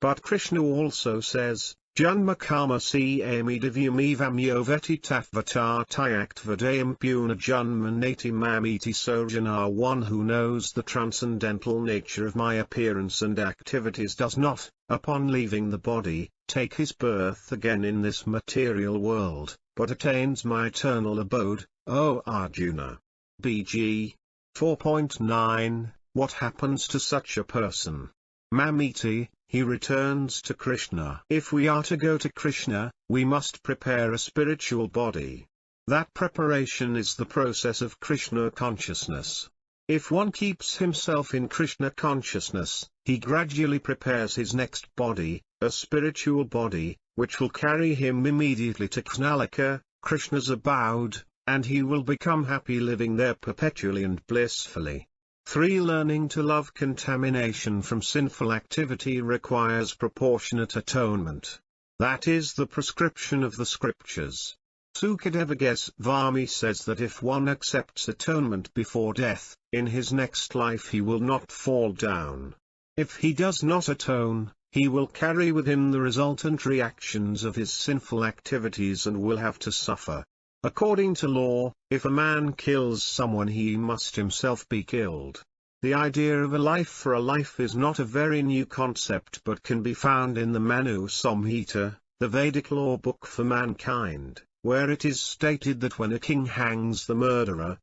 S1: But Krishna also says, Janmakama Ami Divyam Yoveti Tafvatar Tyaktva Puna Janmanati Mamiti Sojana. One who knows the transcendental nature of my appearance and activities does not, upon leaving the body, take his birth again in this material world, but attains my eternal abode, O Arjuna. BG 4.9 What happens to such a person? Mamiti, he returns to Krishna. If we are to go to Krishna, we must prepare a spiritual body. That preparation is the process of Krishna consciousness. If one keeps himself in Krishna consciousness, he gradually prepares his next body, a spiritual body, which will carry him immediately to Knalika, Krishna's abode, and he will become happy living there perpetually and blissfully. 3. Learning to love contamination from sinful activity requires proportionate atonement. That is the prescription of the scriptures. Sukadeva Goswami says that if one accepts atonement before death, in his next life he will not fall down. If he does not atone, he will carry with him the resultant reactions of his sinful activities and will have to suffer. According to law, if a man kills someone he must himself be killed. The idea of a life for a life is not a very new concept but can be found in the Manu Samhita, the Vedic law book for mankind, where it is stated that when a king hangs the murderer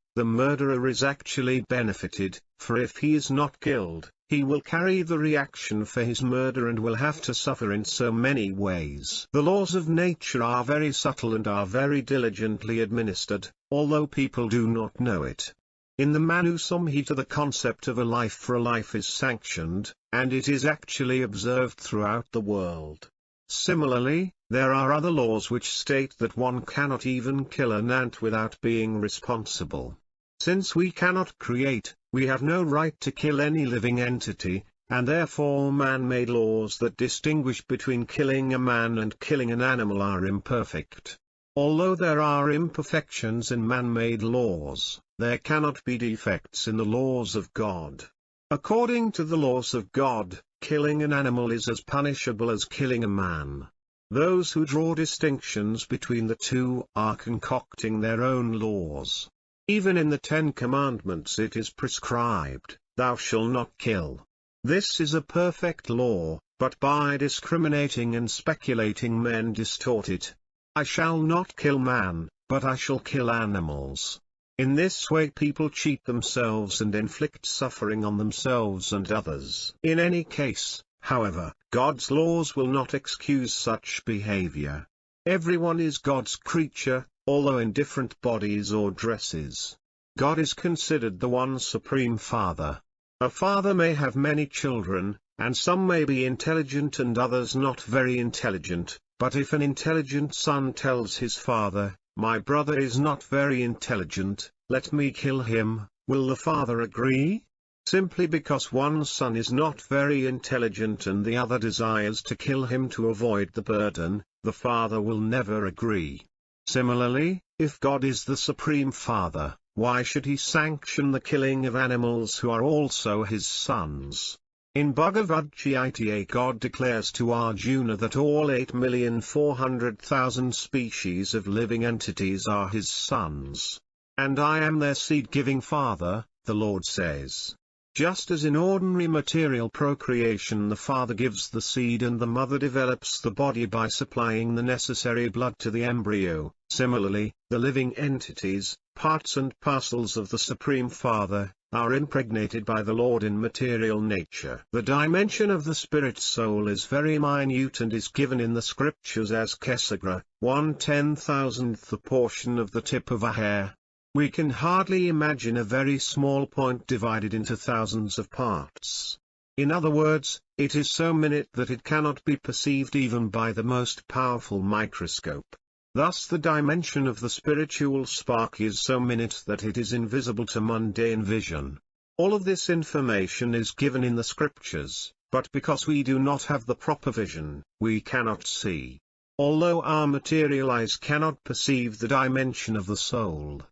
S1: is actually benefited, for if he is not killed, he will carry the reaction for his murder and will have to suffer in so many ways. The laws of nature are very subtle and are very diligently administered, although people do not know it. In the Manu Samhita the concept of a life for a life is sanctioned, and it is actually observed throughout the world. Similarly, there are other laws which state that one cannot even kill an ant without being responsible. Since we cannot create, we have no right to kill any living entity, and therefore man-made laws that distinguish between killing a man and killing an animal are imperfect. Although there are imperfections in man-made laws, there cannot be defects in the laws of God. According to the laws of God, killing an animal is as punishable as killing a man. Those who draw distinctions between the two are concocting their own laws. Even in the 10 Commandments it is prescribed, "Thou shalt not kill." This is a perfect law, but by discriminating and speculating men distort it. "I shall not kill man, but I shall kill animals." In this way people cheat themselves and inflict suffering on themselves and others. In any case, however, God's laws will not excuse such behavior. Everyone is God's creature, although in different bodies or dresses. God is considered the one supreme Father. A father may have many children, and some may be intelligent and others not very intelligent, but if an intelligent son tells his father, "My brother is not very intelligent, let me kill him," will the father agree? Simply because one son is not very intelligent and the other desires to kill him to avoid the burden, the father will never agree. Similarly, if God is the Supreme Father, why should he sanction the killing of animals who are also his sons? In Bhagavad Gita God declares to Arjuna that all 8,400,000 species of living entities are his sons. "And I am their seed-giving father," the Lord says. Just as in ordinary material procreation the father gives the seed and the mother develops the body by supplying the necessary blood to the embryo, similarly, the living entities, parts and parcels of the Supreme Father, are impregnated by the Lord in material nature. The dimension of the spirit soul is very minute and is given in the scriptures as Kesagra, 1/10,000th the portion of the tip of a hair. We can hardly imagine a very small point divided into thousands of parts. In other words, it is so minute that it cannot be perceived even by the most powerful microscope. Thus the dimension of the spiritual spark is so minute that it is invisible to mundane vision. All of this information is given in the scriptures, but because we do not have the proper vision, we cannot see. Although our material eyes cannot perceive the dimension of the soul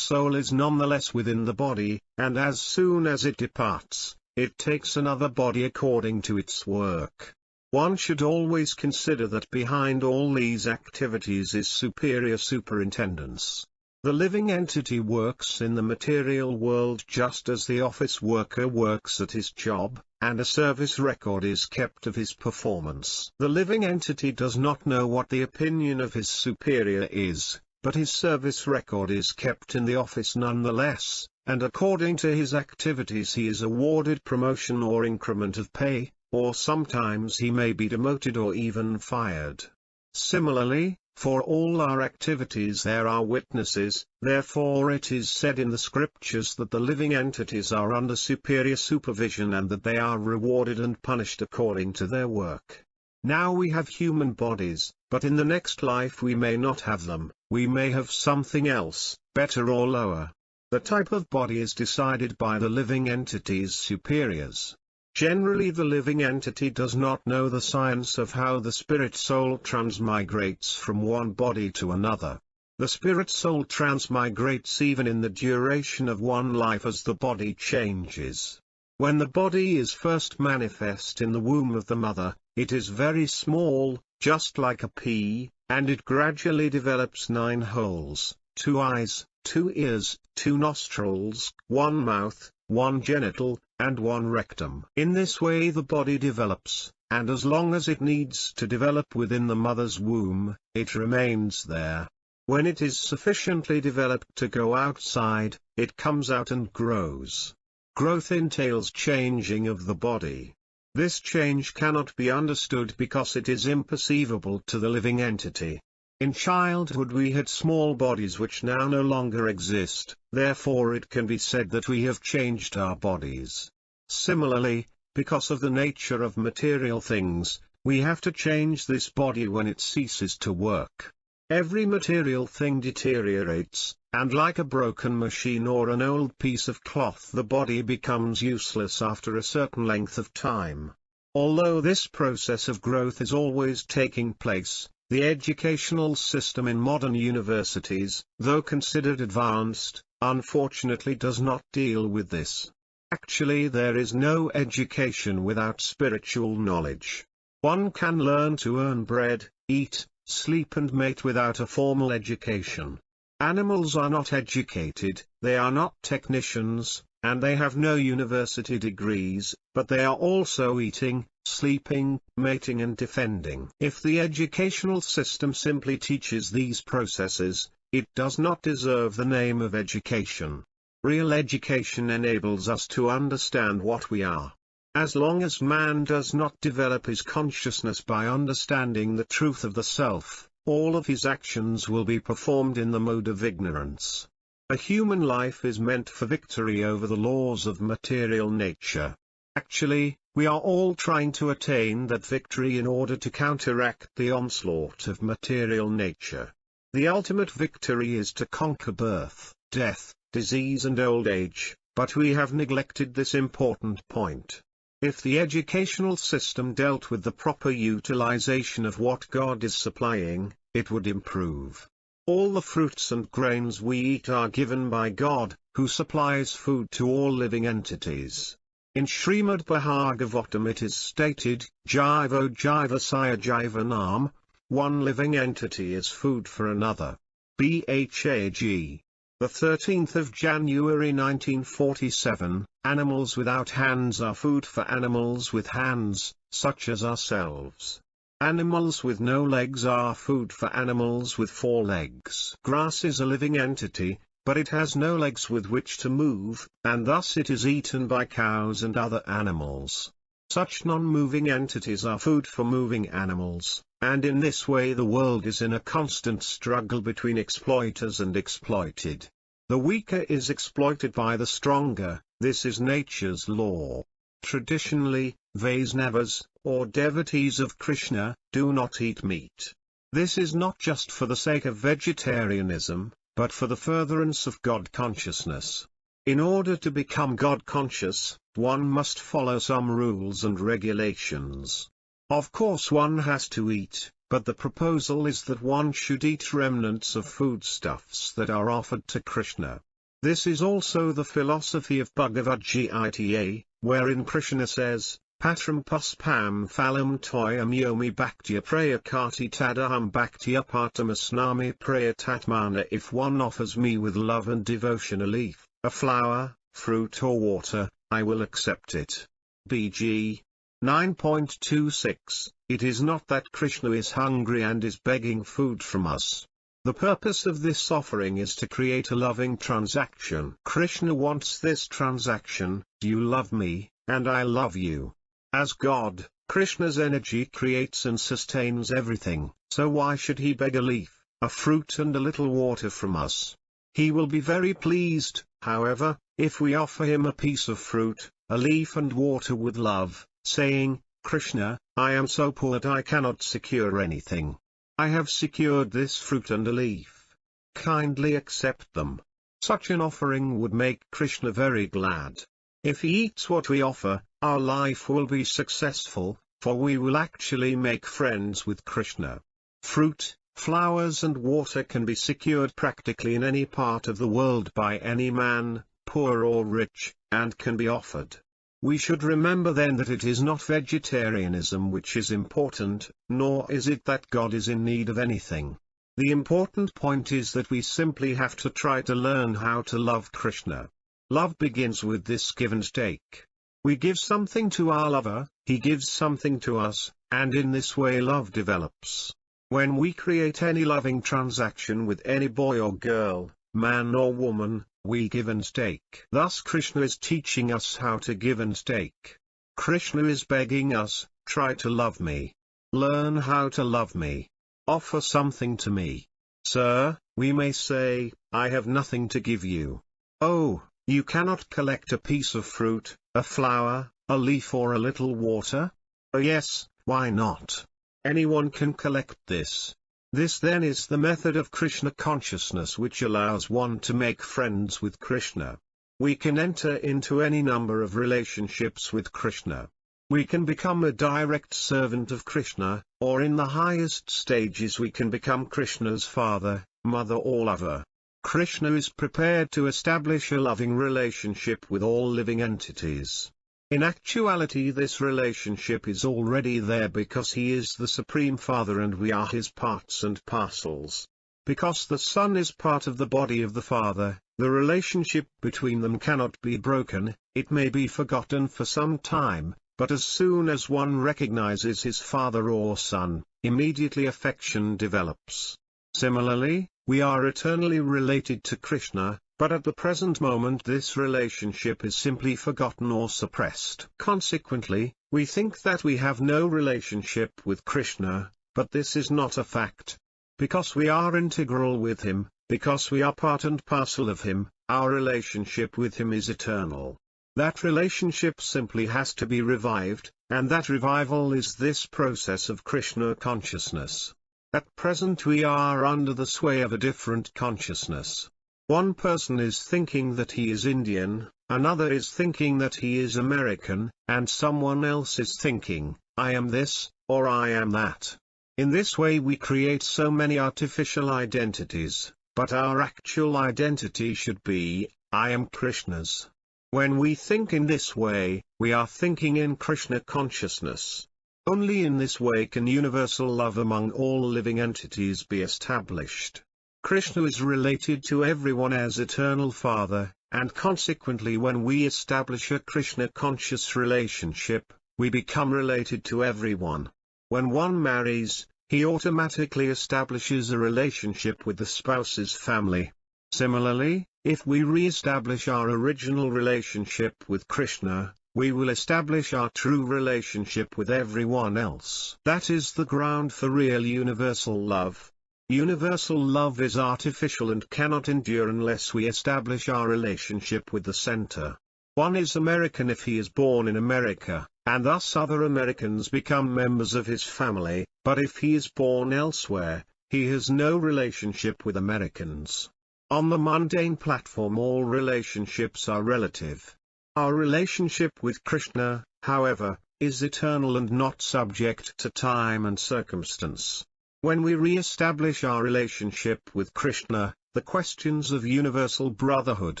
S1: is nonetheless within the body, and as soon as it departs, it takes another body according to its work. One should always consider that behind all these activities is superior superintendence. The living entity works in the material world just as the office worker works at his job, and a service record is kept of his performance. The living entity does not know what the opinion of his superior is, but his service record is kept in the office nonetheless, and according to his activities he is awarded promotion or increment of pay, or sometimes he may be demoted or even fired. Similarly, for all our activities there are witnesses, therefore it is said in the scriptures that the living entities are under superior supervision and that they are rewarded and punished according to their work. Now we have human bodies, but in the next life we may not have them, we may have something else, better or lower. The type of body is decided by the living entity's superiors. Generally the living entity does not know the science of how the spirit soul transmigrates from one body to another. The spirit soul transmigrates even in the duration of one life as the body changes. When the body is first manifest in the womb of the mother, it is very small, just like a pea, and it gradually develops 9 holes, 2 eyes, 2 ears, 2 nostrils, 1 mouth, 1 genital, and 1 rectum. In this way the body develops, and as long as it needs to develop within the mother's womb, it remains there. When it is sufficiently developed to go outside, it comes out and grows. Growth entails changing of the body. This change cannot be understood because it is imperceivable to the living entity. In childhood we had small bodies which now no longer exist, therefore it can be said that we have changed our bodies. Similarly, because of the nature of material things, we have to change this body when it ceases to work. Every material thing deteriorates, and like a broken machine or an old piece of cloth the body becomes useless after a certain length of time. Although this process of growth is always taking place, the educational system in modern universities, though considered advanced, unfortunately does not deal with this. Actually there is no education without spiritual knowledge. One can learn to earn bread, eat, sleep and mate without a formal education. Animals are not educated, they are not technicians, and they have no university degrees, but they are also eating, sleeping, mating and defending. If the educational system simply teaches these processes, it does not deserve the name of education. Real education enables us to understand what we are. As long as man does not develop his consciousness by understanding the truth of the self, all of his actions will be performed in the mode of ignorance. A human life is meant for victory over the laws of material nature. Actually, we are all trying to attain that victory in order to counteract the onslaught of material nature. The ultimate victory is to conquer birth, death, disease and old age, but we have neglected this important point. If the educational system dealt with the proper utilization of what God is supplying, it would improve. All the fruits and grains we eat are given by God, who supplies food to all living entities. In Srimad Bhagavatam it is stated, Jivo Jivasaya Jivanam, one living entity is food for another. Bhag. The 13th of January 1947, animals without hands are food for animals with hands, such as ourselves. Animals with no legs are food for animals with 4 legs. Grass is a living entity, but it has no legs with which to move, and thus it is eaten by cows and other animals. Such non-moving entities are food for moving animals, and in this way the world is in a constant struggle between exploiters and exploited. The weaker is exploited by the stronger, this is nature's law. Traditionally, Vaisnavas, or devotees of Krishna, do not eat meat. This is not just for the sake of vegetarianism, but for the furtherance of God consciousness. In order to become God conscious, one must follow some rules and regulations. Of course one has to eat, but the proposal is that one should eat remnants of foodstuffs that are offered to Krishna. This is also the philosophy of Bhagavad Gita, wherein Krishna says, Patram puspam phalam toyam yomi bhaktya praya karti tadaham bhaktya partamasnami praya tatmana. If one offers me with love and devotion a leaf, a flower, fruit or water, I will accept it. BG 9.26. It is not that Krishna is hungry and is begging food from us. The purpose of this offering is to create a loving transaction. Krishna wants this transaction: you love me, and I love you. As God, Krishna's energy creates and sustains everything, so why should he beg a leaf, a fruit and a little water from us? He will be very pleased, however, if we offer him a piece of fruit, a leaf and water with love, saying, Krishna, I am so poor that I cannot secure anything. I have secured this fruit and a leaf. Kindly accept them. Such an offering would make Krishna very glad. If he eats what we offer, our life will be successful, for we will actually make friends with Krishna. Fruit, flowers and water can be secured practically in any part of the world by any man, poor or rich, and can be offered. We should remember then that it is not vegetarianism which is important, nor is it that God is in need of anything. The important point is that we simply have to try to learn how to love Krishna. Love begins with this give and take. We give something to our lover, he gives something to us, and in this way love develops. When we create any loving transaction with any boy or girl, man or woman, we give and take. Thus Krishna is teaching us how to give and take. Krishna is begging us, try to love me. Learn how to love me. Offer something to me. Sir, we may say, I have nothing to give you. Oh, you cannot collect a piece of fruit, a flower, a leaf or a little water? Oh yes, why not? Anyone can collect this. This then is the method of Krishna consciousness which allows one to make friends with Krishna. We can enter into any number of relationships with Krishna. We can become a direct servant of Krishna, or in the highest stages we can become Krishna's father, mother or lover. Krishna is prepared to establish a loving relationship with all living entities. In actuality this relationship is already there because he is the Supreme Father and we are his parts and parcels. Because the Son is part of the body of the Father, the relationship between them cannot be broken. It may be forgotten for some time, but as soon as one recognizes his father or son, immediately affection develops. Similarly, we are eternally related to Krishna, but at the present moment this relationship is simply forgotten or suppressed. Consequently, we think that we have no relationship with Krishna, but this is not a fact. Because we are integral with him, because we are part and parcel of him, our relationship with him is eternal. That relationship simply has to be revived, and that revival is this process of Krishna consciousness. At present we are under the sway of a different consciousness. One person is thinking that he is Indian, another is thinking that he is American, and someone else is thinking, I am this, or I am that. In this way we create so many artificial identities, but our actual identity should be, I am Krishna's. When we think in this way, we are thinking in Krishna consciousness. Only in this way can universal love among all living entities be established. Krishna is related to everyone as Eternal Father, and consequently when we establish a Krishna-conscious relationship, we become related to everyone. When one marries, he automatically establishes a relationship with the spouse's family. Similarly, if we re-establish our original relationship with Krishna, we will establish our true relationship with everyone else. That is the ground for real universal love. Universal love is artificial and cannot endure unless we establish our relationship with the center. One is American if he is born in America, and thus other Americans become members of his family, but if he is born elsewhere, he has no relationship with Americans. On the mundane platform all relationships are relative. Our relationship with Krishna, however, is eternal and not subject to time and circumstance. When we re-establish our relationship with Krishna, the questions of universal brotherhood,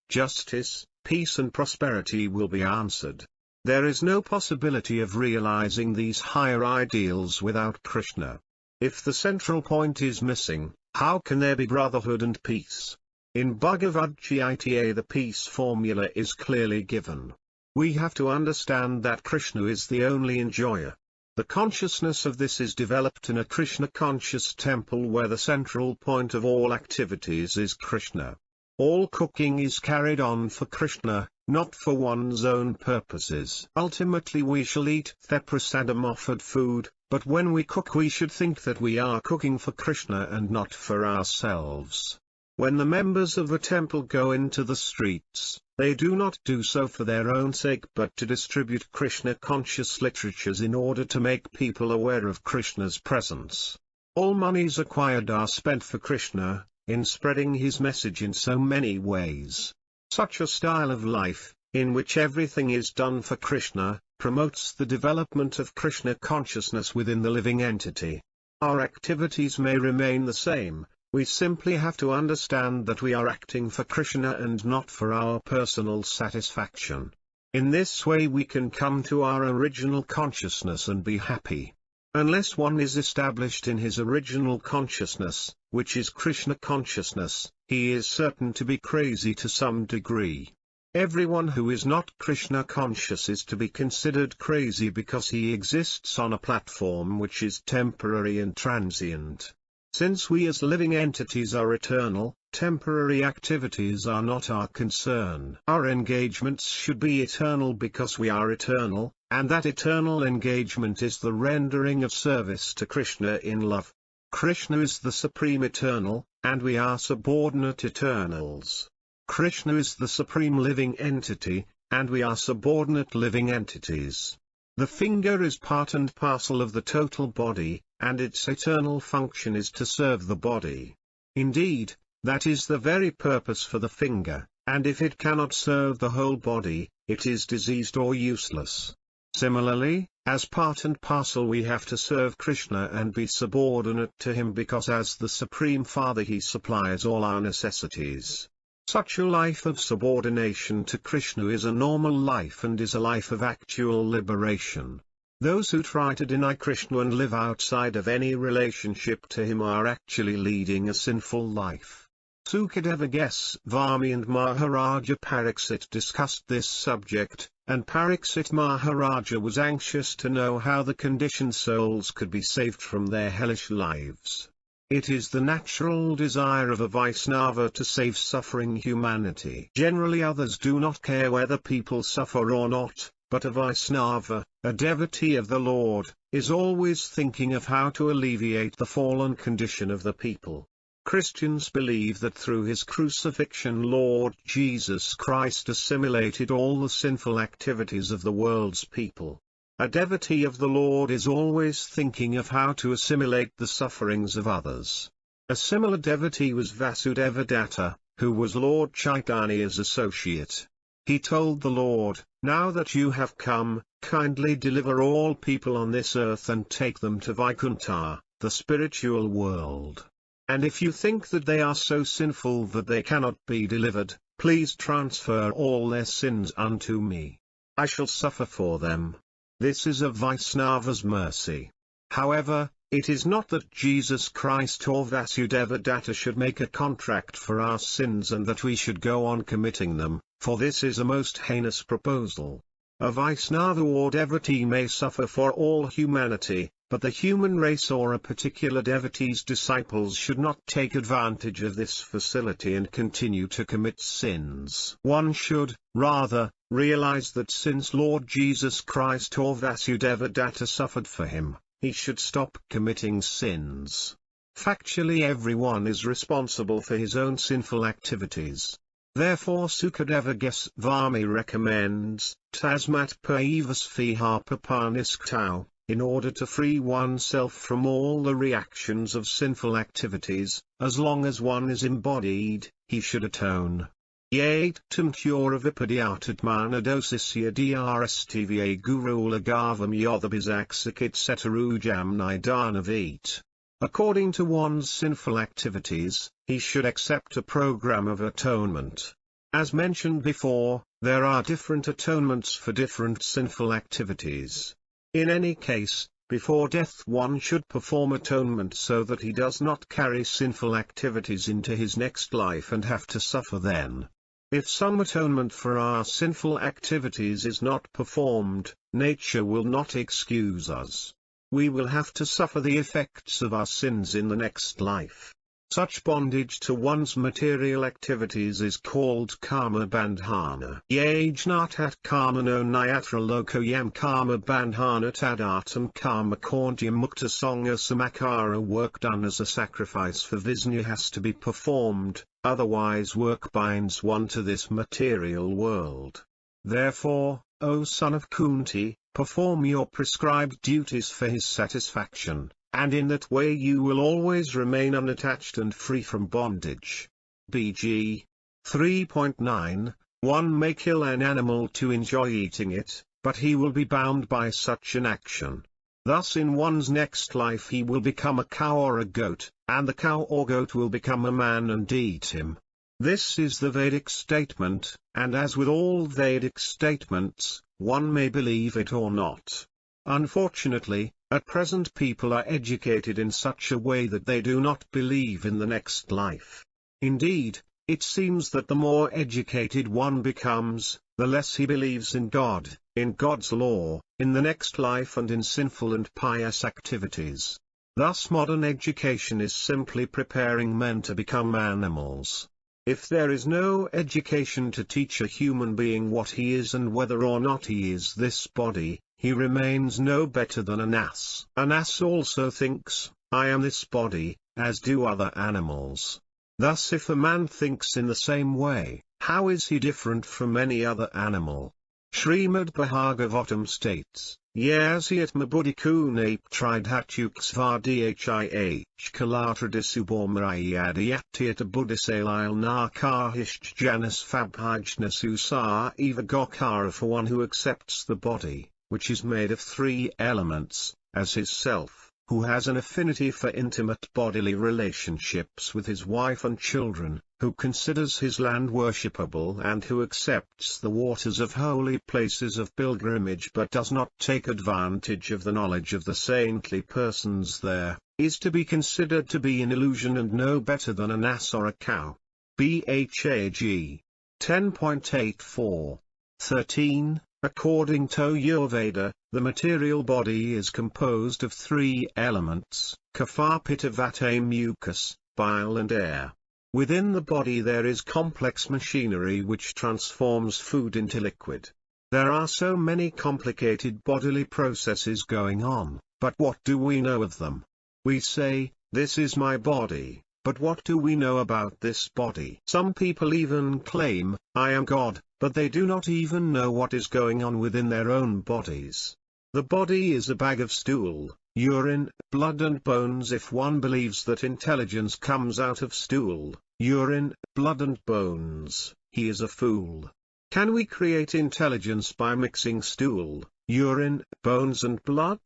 S1: justice, peace and prosperity will be answered. There is no possibility of realizing these higher ideals without Krishna. If the central point is missing, how can there be brotherhood and peace? In Bhagavad Gita the peace formula is clearly given. We have to understand that Krishna is the only enjoyer. The consciousness of this is developed in a Krishna-conscious temple where the central point of all activities is Krishna. All cooking is carried on for Krishna, not for one's own purposes. Ultimately we shall eat the prasadam offered food, but when we cook we should think that we are cooking for Krishna and not for ourselves. When the members of a temple go into the streets, they do not do so for their own sake but to distribute Krishna-conscious literatures in order to make people aware of Krishna's presence. All monies acquired are spent for Krishna, in spreading his message in so many ways. Such a style of life, in which everything is done for Krishna, promotes the development of Krishna consciousness within the living entity. Our activities may remain the same, we simply have to understand that we are acting for Krishna and not for our personal satisfaction. In this way we can come to our original consciousness and be happy. Unless one is established in his original consciousness, which is Krishna consciousness, he is certain to be crazy to some degree. Everyone who is not Krishna conscious is to be considered crazy because he exists on a platform which is temporary and transient. Since we as living entities are eternal, temporary activities are not our concern. Our engagements should be eternal because we are eternal, and that eternal engagement is the rendering of service to Krishna in love. Krishna is the supreme eternal, and we are subordinate eternals. Krishna is the supreme living entity, and we are subordinate living entities. The finger is part and parcel of the total body, and its eternal function is to serve the body. Indeed, that is the very purpose for the finger, and if it cannot serve the whole body, it is diseased or useless. Similarly, as part and parcel we have to serve Krishna and be subordinate to him because as the Supreme Father he supplies all our necessities. Such a life of subordination to Krishna is a normal life and is a life of actual liberation. Those who try to deny Krishna and live outside of any relationship to him are actually leading a sinful life. Sukadeva Goswami and Maharaja Pariksit discussed this subject, and Pariksit Maharaja was anxious to know how the conditioned souls could be saved from their hellish lives. It is the natural desire of a Vaishnava to save suffering humanity. Generally others do not care whether people suffer or not, but a Vaishnava, a devotee of the Lord, is always thinking of how to alleviate the fallen condition of the people. Christians believe that through his crucifixion Lord Jesus Christ assimilated all the sinful activities of the world's people. A devotee of the Lord is always thinking of how to assimilate the sufferings of others. A similar devotee was Vasudevadatta, who was Lord Chaitanya's associate. He told the Lord, "Now that you have come, kindly deliver all people on this earth and take them to Vaikuntha, the spiritual world. And if you think that they are so sinful that they cannot be delivered, please transfer all their sins unto me. I shall suffer for them." This is a Vaishnava's mercy. However, it is not that Jesus Christ or Vasudevadatta should make a contract for our sins and that we should go on committing them, for this is a most heinous proposal. A Vaishnava or devotee may suffer for all humanity, but the human race or a particular devotee's disciples should not take advantage of this facility and continue to commit sins. One should, rather, realize that since Lord Jesus Christ or Vasudevadatta suffered for him, he should stop committing sins. Factually everyone is responsible for his own sinful activities. Therefore Sukadeva Goswami recommends, Tasmat Paivasviha Papaniskau, in order to free oneself from all the reactions of sinful activities, as long as one is embodied, he should atone. Yatam cura vipadyatatmana dosisya drstva guru lagavam yodhabizaksikit setarujam nidanavit. According to one's sinful activities, he should accept a program of atonement. As mentioned before, there are different atonements for different sinful activities. In any case, before death one should perform atonement so that he does not carry sinful activities into his next life and have to suffer then. If some atonement for our sinful activities is not performed, nature will not excuse us. We will have to suffer the effects of our sins in the next life. Such bondage to one's material activities is called karma bandhana. Yajnatat karmano nyatra lokoyam karma bandhana tadartam karma kondya mukta songa samakara. Work done as a sacrifice for Vishnu has to be performed, otherwise work binds one to this material world. Therefore, O son of Kunti, perform your prescribed duties for his satisfaction, and in that way you will always remain unattached and free from bondage. BG 3.9 One may kill an animal to enjoy eating it, but he will be bound by such an action. Thus in one's next life he will become a cow or a goat, and the cow or goat will become a man and eat him. This is the Vedic statement, and as with all Vedic statements, one may believe it or not. Unfortunately, at present people are educated in such a way that they do not believe in the next life. Indeed, it seems that the more educated one becomes, the less he believes in God, in God's law, in the next life and in sinful and pious activities. Thus modern education is simply preparing men to become animals. If there is no education to teach a human being what he is and whether or not he is this body, he remains no better than an ass. An ass also thinks, I am this body, as do other animals. Thus if a man thinks in the same way, how is he different from any other animal? Srimad Bhagavatam states, Yasyat mabuddhikun aptridhatyuksvadhih kalatradisubormarayadyatyata buddhisalil narkahisht janas fabhajnasusar eva gokara. For one who accepts the body, which is made of three elements, as his self, who has an affinity for intimate bodily relationships with his wife and children, who considers his land worshipable and who accepts the waters of holy places of pilgrimage but does not take advantage of the knowledge of the saintly persons there, is to be considered to be in illusion and no better than an ass or a cow. Bhag 10.84. 13. According to Ayurveda, the material body is composed of three elements, kapha pitta vata mucus, bile and air. Within the body there is complex machinery which transforms food into liquid. There are so many complicated bodily processes going on, but what do we know of them? We say, this is my body, but what do we know about this body? Some people even claim, I am God, but they do not even know what is going on within their own bodies. The body is a bag of stool, urine, blood and bones. If one believes that intelligence comes out of stool, urine, blood and bones, he is a fool. Can we create intelligence by mixing stool, urine, bones and blood?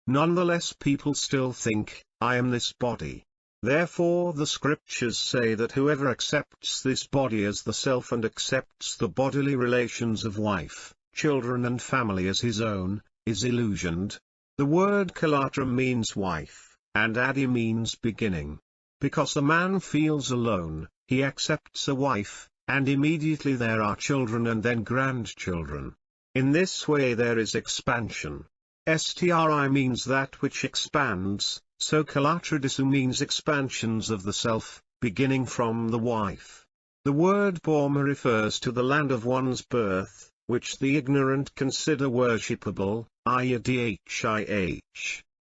S1: Nonetheless people still think, I am this body. Therefore the scriptures say that whoever accepts this body as the self and accepts the bodily relations of wife, children and family as his own, is illusioned. The word kalatra means wife, and adi means beginning. Because a man feels alone, he accepts a wife, and immediately there are children and then grandchildren. In this way there is expansion. Stri means that which expands, so kalatradisu means expansions of the self, beginning from the wife. The word Burma refers to the land of one's birth, which the ignorant consider worshipable, Ayadhih.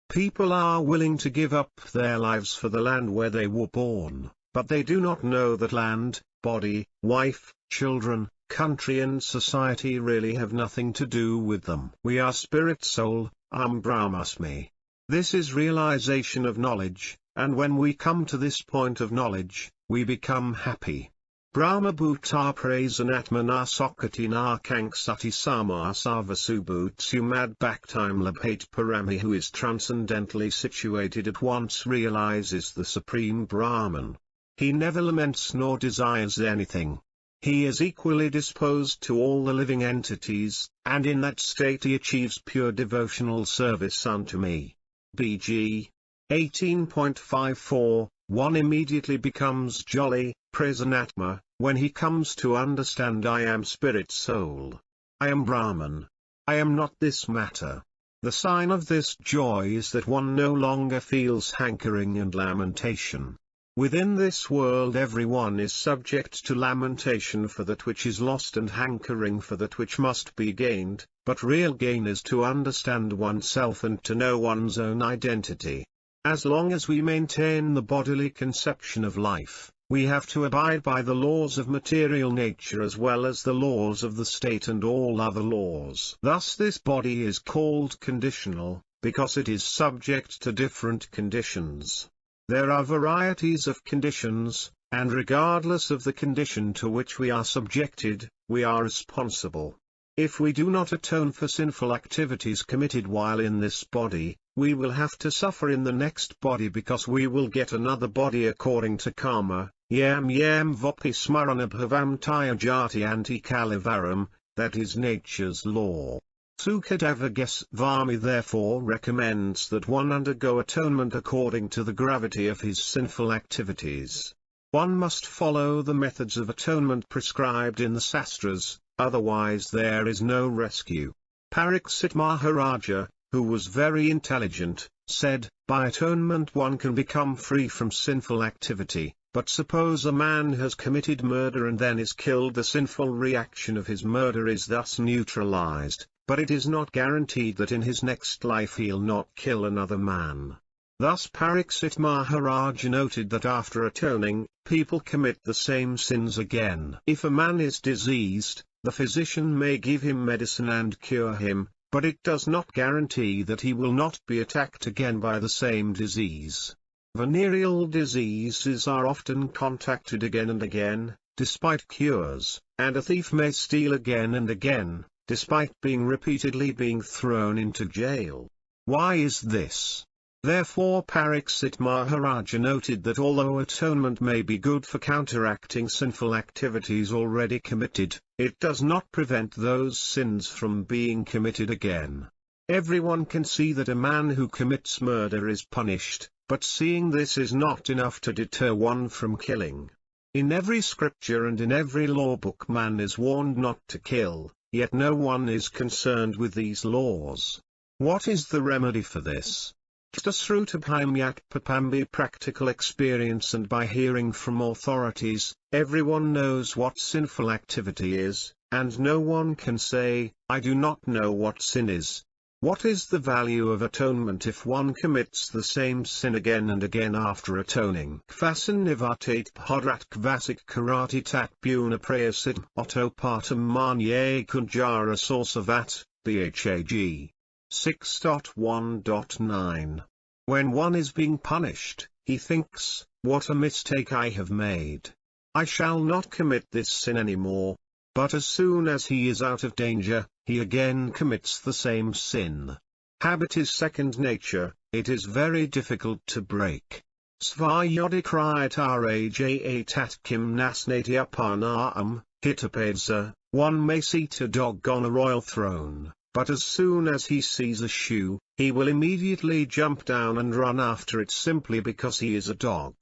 S1: People are willing to give up their lives for the land where they were born, but they do not know that land, body, wife, children, country and society really have nothing to do with them. We are spirit soul, Brahmasmi. This is realization of knowledge, and when we come to this point of knowledge, we become happy. Brahma bhuta prasanatmana sokati narkanksati sama sarvasubhutsumad bhaktim labhate parami. Who is transcendently situated at once realizes the Supreme Brahman. He never laments nor desires anything. he is equally disposed to all the living entities, and in that state he achieves pure devotional service unto me. BG 18.54. One immediately becomes jolly, Prasanatma, when he comes to understand I am spirit soul. I am Brahman. I am not this matter. The sign of this joy is that one no longer feels hankering and lamentation. Within this world everyone is subject to lamentation for that which is lost and hankering for that which must be gained, but real gain is to understand oneself and to know one's own identity. As long as we maintain the bodily conception of life, we have to abide by the laws of material nature as well as the laws of the state and all other laws. Thus this body is called conditional, because it is subject to different conditions. There are varieties of conditions, and regardless of the condition to which we are subjected, we are responsible. If we do not atone for sinful activities committed while in this body, we will have to suffer in the next body because we will get another body according to karma, yam vopi smarana bhavam tyajati anti kalivaram, that is nature's law. Sukadeva Goswami therefore recommends that one undergo atonement according to the gravity of his sinful activities. One must follow the methods of atonement prescribed in the sastras, otherwise there is no rescue. Pariksit Maharaja, who was very intelligent, said, by atonement one can become free from sinful activity, but suppose a man has committed murder and then is killed, the sinful reaction of his murder is thus neutralized, but it is not guaranteed that in his next life he'll not kill another man. Thus Pariksit Maharaj noted that after atoning, people commit the same sins again. If a man is diseased, the physician may give him medicine and cure him, but it does not guarantee that he will not be attacked again by the same disease. Venereal diseases are often contacted again and again, despite cures, and a thief may steal again and again, despite repeatedly being thrown into jail. Why is this? Therefore Pariksit Maharaja noted that although atonement may be good for counteracting sinful activities already committed, it does not prevent those sins from being committed again. Everyone can see that a man who commits murder is punished, but seeing this is not enough to deter one from killing. In every scripture and in every law book man is warned not to kill, yet no one is concerned with these laws. What is the remedy for this? Srutabhimyak Papambi, practical experience, and by hearing from authorities, everyone knows what sinful activity is, and no one can say, I do not know what sin is. What is the value of atonement if one commits the same sin again and again after atoning? Kvasan nivatate podrat kvasik karati tat puna prayasid autopatam manye kunjara sorsavat, Bhag 6.1.9. When one is being punished, he thinks, what a mistake I have made. I shall not commit this sin anymore. But as soon as he is out of danger, he again commits the same sin. Habit is second nature, it is very difficult to break. Svayodikriyataraja tat kim nasnatyaparnaam, hitapedza, one may seat a dog on a royal throne. But as soon as he sees a shoe, he will immediately jump down and run after it simply because he is a dog.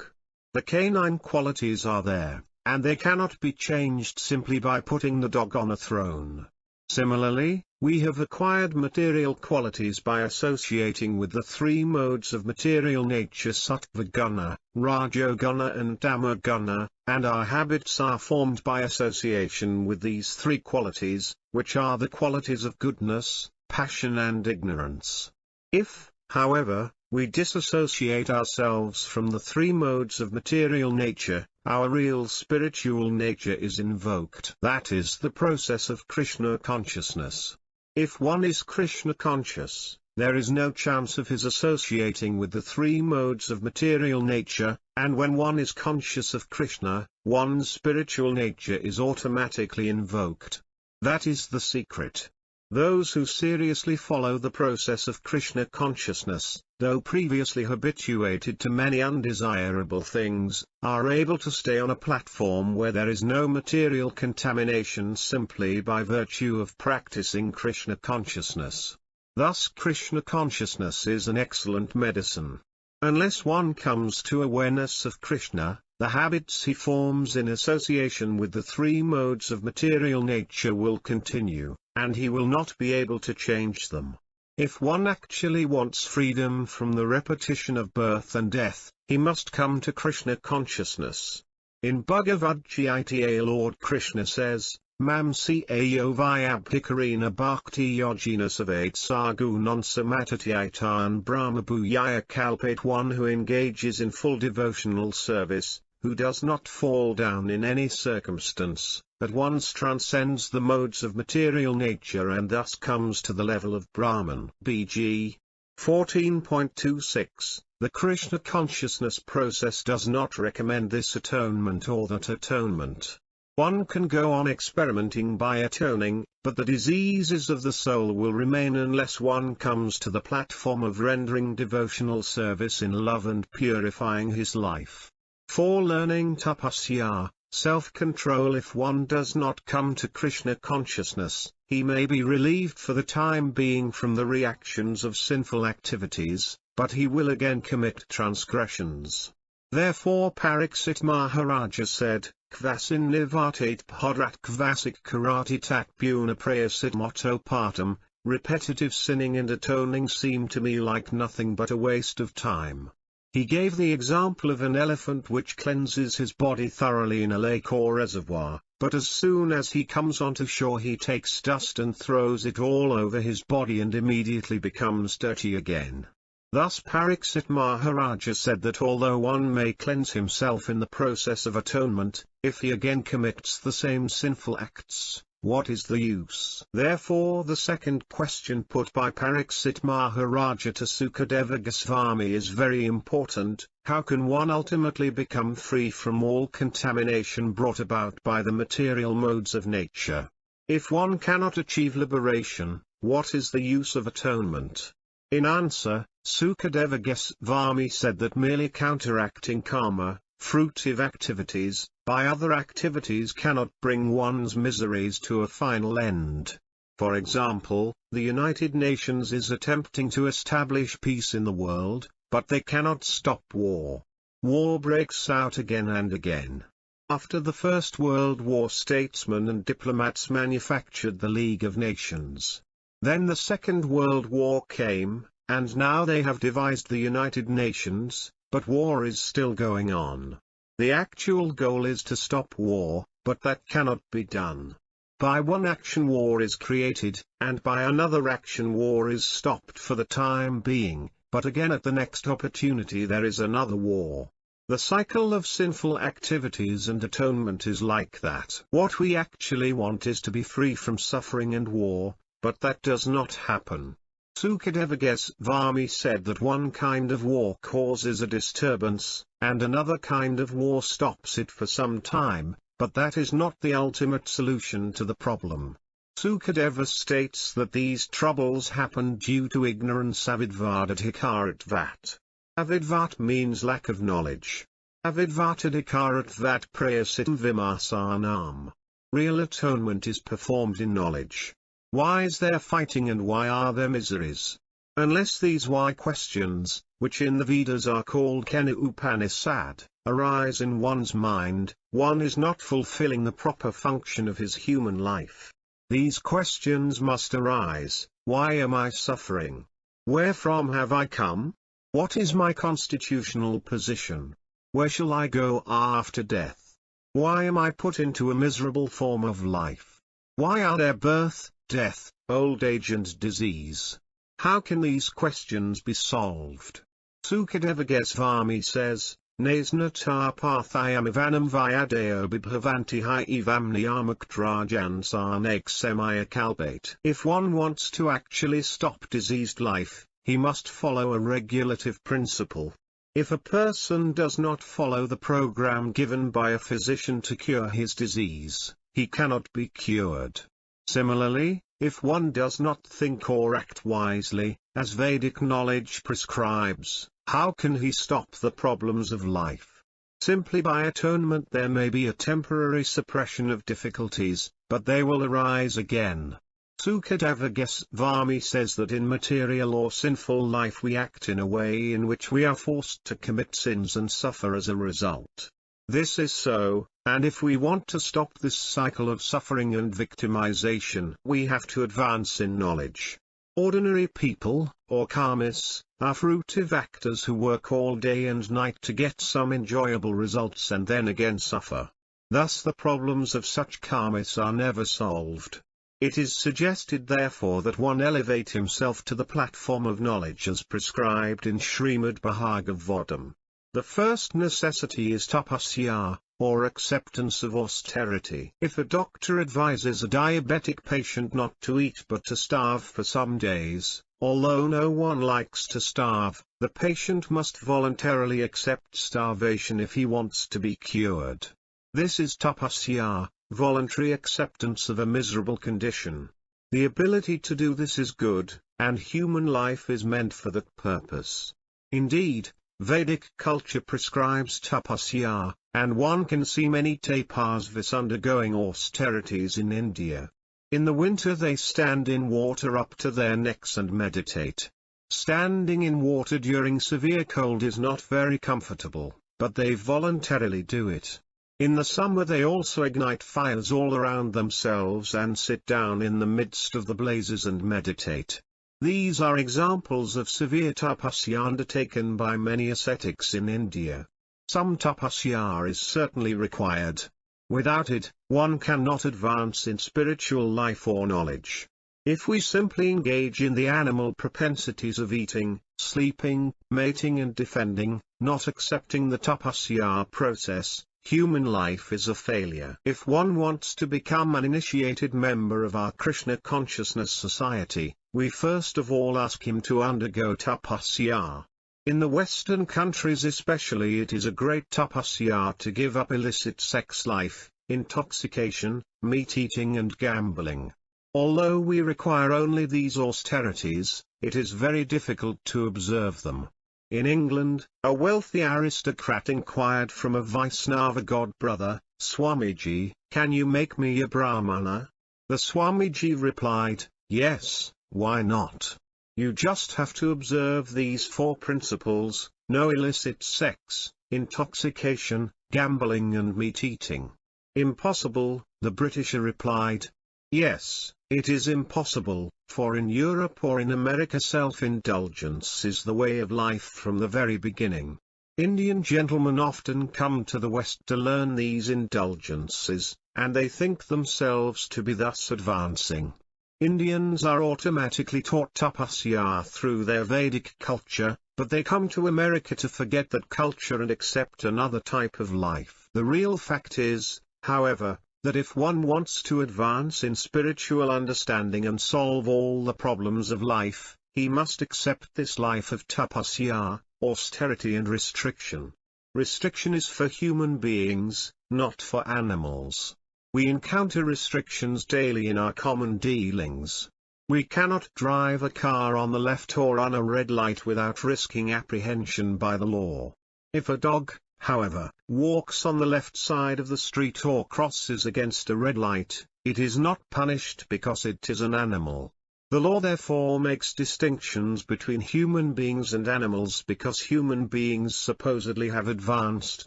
S1: The canine qualities are there, and they cannot be changed simply by putting the dog on a throne. Similarly, we have acquired material qualities by associating with the three modes of material nature, Sattva Guna, Rajoguna and Tamaguna, and our habits are formed by association with these three qualities, which are the qualities of goodness, passion and ignorance. If, however, we disassociate ourselves from the three modes of material nature, our real spiritual nature is invoked. That is the process of Krishna consciousness. If one is Krishna conscious, there is no chance of his associating with the three modes of material nature, and when one is conscious of Krishna, one's spiritual nature is automatically invoked. That is the secret. Those who seriously follow the process of Krishna consciousness, though previously habituated to many undesirable things, are able to stay on a platform where there is no material contamination simply by virtue of practicing Krishna consciousness. Thus Krishna consciousness is an excellent medicine. Unless one comes to awareness of Krishna, the habits he forms in association with the three modes of material nature will continue, and he will not be able to change them. If one actually wants freedom from the repetition of birth and death, he must come to Krishna consciousness. In Bhagavad Gita, Lord Krishna says, Mam Cao Vyabhikarina Bhakti Yogina Savate Sagu Non Samatatiaitan Brahma Bhuyaya Kalpate. One who engages in full devotional service, who does not fall down in any circumstance, at once transcends the modes of material nature and thus comes to the level of Brahman. BG 14.26. The Krishna consciousness process does not recommend this atonement or that atonement. One can go on experimenting by atoning, but the diseases of the soul will remain unless one comes to the platform of rendering devotional service in love and purifying his life. For learning tapasya, self-control, if one does not come to Krishna consciousness, he may be relieved for the time being from the reactions of sinful activities, but he will again commit transgressions. Therefore Pariksit Maharaja said, Kvasin nivatate bharat kvasik karati takpuna prayasit motto partam. Repetitive sinning and atoning seem to me like nothing but a waste of time. He gave the example of an elephant which cleanses his body thoroughly in a lake or reservoir, but as soon as he comes onto shore he takes dust and throws it all over his body and immediately becomes dirty again. Thus Pariksit Maharaja said that although one may cleanse himself in the process of atonement, if he again commits the same sinful acts, what is the use? Therefore the second question put by Pariksit Maharaja to Sukadeva Goswami is very important: how can one ultimately become free from all contamination brought about by the material modes of nature? If one cannot achieve liberation, what is the use of atonement? In answer, Sukadeva Goswami said that merely counteracting karma, fruitive activities, by other activities cannot bring one's miseries to a final end. For example, the United Nations is attempting to establish peace in the world, but they cannot stop war. War breaks out again and again. After the First World War, statesmen and diplomats manufactured the League of Nations. Then the Second World War came, and now they have devised the United Nations, but war is still going on. The actual goal is to stop war, but that cannot be done. By one action war is created, and by another action war is stopped for the time being, but again at the next opportunity there is another war. The cycle of sinful activities and atonement is like that. What we actually want is to be free from suffering and war, but that does not happen. Sukadeva Goswami said that one kind of war causes a disturbance, and another kind of war stops it for some time, but that is not the ultimate solution to the problem. Sukadeva states that these troubles happen due to ignorance. Avidvadadhikaratvat. Avidvat means lack of knowledge. Avidvatadhikaratvat prayasitam vimasanam. Real atonement is performed in knowledge. Why is there fighting and why are there miseries? Unless these why questions, which in the Vedas are called Kena Upanishad, arise in one's mind, one is not fulfilling the proper function of his human life. These questions must arise: why am I suffering? Where from have I come? What is my constitutional position? Where shall I go after death? Why am I put into a miserable form of life? Why are there birth, death, old age and disease? How can these questions be solved? Sukadeva Goswami says, Nasnata pathayamivanam vyadeo bibhavanti hi evam niyamaktrajan sarneksemaya kalpate. If one wants to actually stop diseased life, he must follow a regulative principle. If a person does not follow the program given by a physician to cure his disease, he cannot be cured. Similarly, If one does not think or act wisely, as Vedic knowledge prescribes, how can he stop the problems of life? Simply by atonement there may be a temporary suppression of difficulties, but they will arise again. Sukadeva Goswami says that in material or sinful life we act in a way in which we are forced to commit sins and suffer as a result. This is so, and if we want to stop this cycle of suffering and victimization, we have to advance in knowledge. Ordinary people, or karmis, are fruitive actors who work all day and night to get some enjoyable results and then again suffer. Thus the problems of such karmis are never solved. It is suggested therefore that one elevate himself to the platform of knowledge as prescribed in Srimad Bhagavatam. The first necessity is tapasya, or acceptance of austerity. If a doctor advises a diabetic patient not to eat but to starve for some days, although no one likes to starve, the patient must voluntarily accept starvation if he wants to be cured. This is tapasya, voluntary acceptance of a miserable condition. The ability to do this is good, and human life is meant for that purpose. Indeed, Vedic culture prescribes tapasya, and one can see many tapasvis undergoing austerities in India. In the winter they stand in water up to their necks and meditate. Standing in water during severe cold is not very comfortable, but they voluntarily do it. In the summer they also ignite fires all around themselves and sit down in the midst of the blazes and meditate. These are examples of severe tapasya undertaken by many ascetics in India. Some tapasya is certainly required. Without it, one cannot advance in spiritual life or knowledge. If we simply engage in the animal propensities of eating, sleeping, mating and defending, not accepting the tapasya process, human life is a failure. If one wants to become an initiated member of our Krishna Consciousness Society, we first of all ask him to undergo tapasya. In the Western countries especially it is a great tapasya to give up illicit sex life, intoxication, meat-eating and gambling. Although we require only these austerities, it is very difficult to observe them. In England, a wealthy aristocrat inquired from a Vaisnava god-brother, Swamiji, "Can you make me a Brahmana?" The Swamiji replied, "Yes, why not? You just have to observe these 4 principles, no illicit sex, intoxication, gambling and meat-eating." "Impossible," the Britisher replied. "Yes, it is impossible, for in Europe or in America self-indulgence is the way of life from the very beginning. Indian gentlemen often come to the West to learn these indulgences, and they think themselves to be thus advancing. Indians are automatically taught tapasya through their Vedic culture, but they come to America to forget that culture and accept another type of life. The real fact is, however, that if one wants to advance in spiritual understanding and solve all the problems of life, he must accept this life of tapasya, austerity and restriction. Restriction is for human beings, not for animals. We encounter restrictions daily in our common dealings. We cannot drive a car on the left or on a red light without risking apprehension by the law. If a dog, however, walks on the left side of the street or crosses against a red light, it is not punished because it is an animal. The law therefore makes distinctions between human beings and animals because human beings supposedly have advanced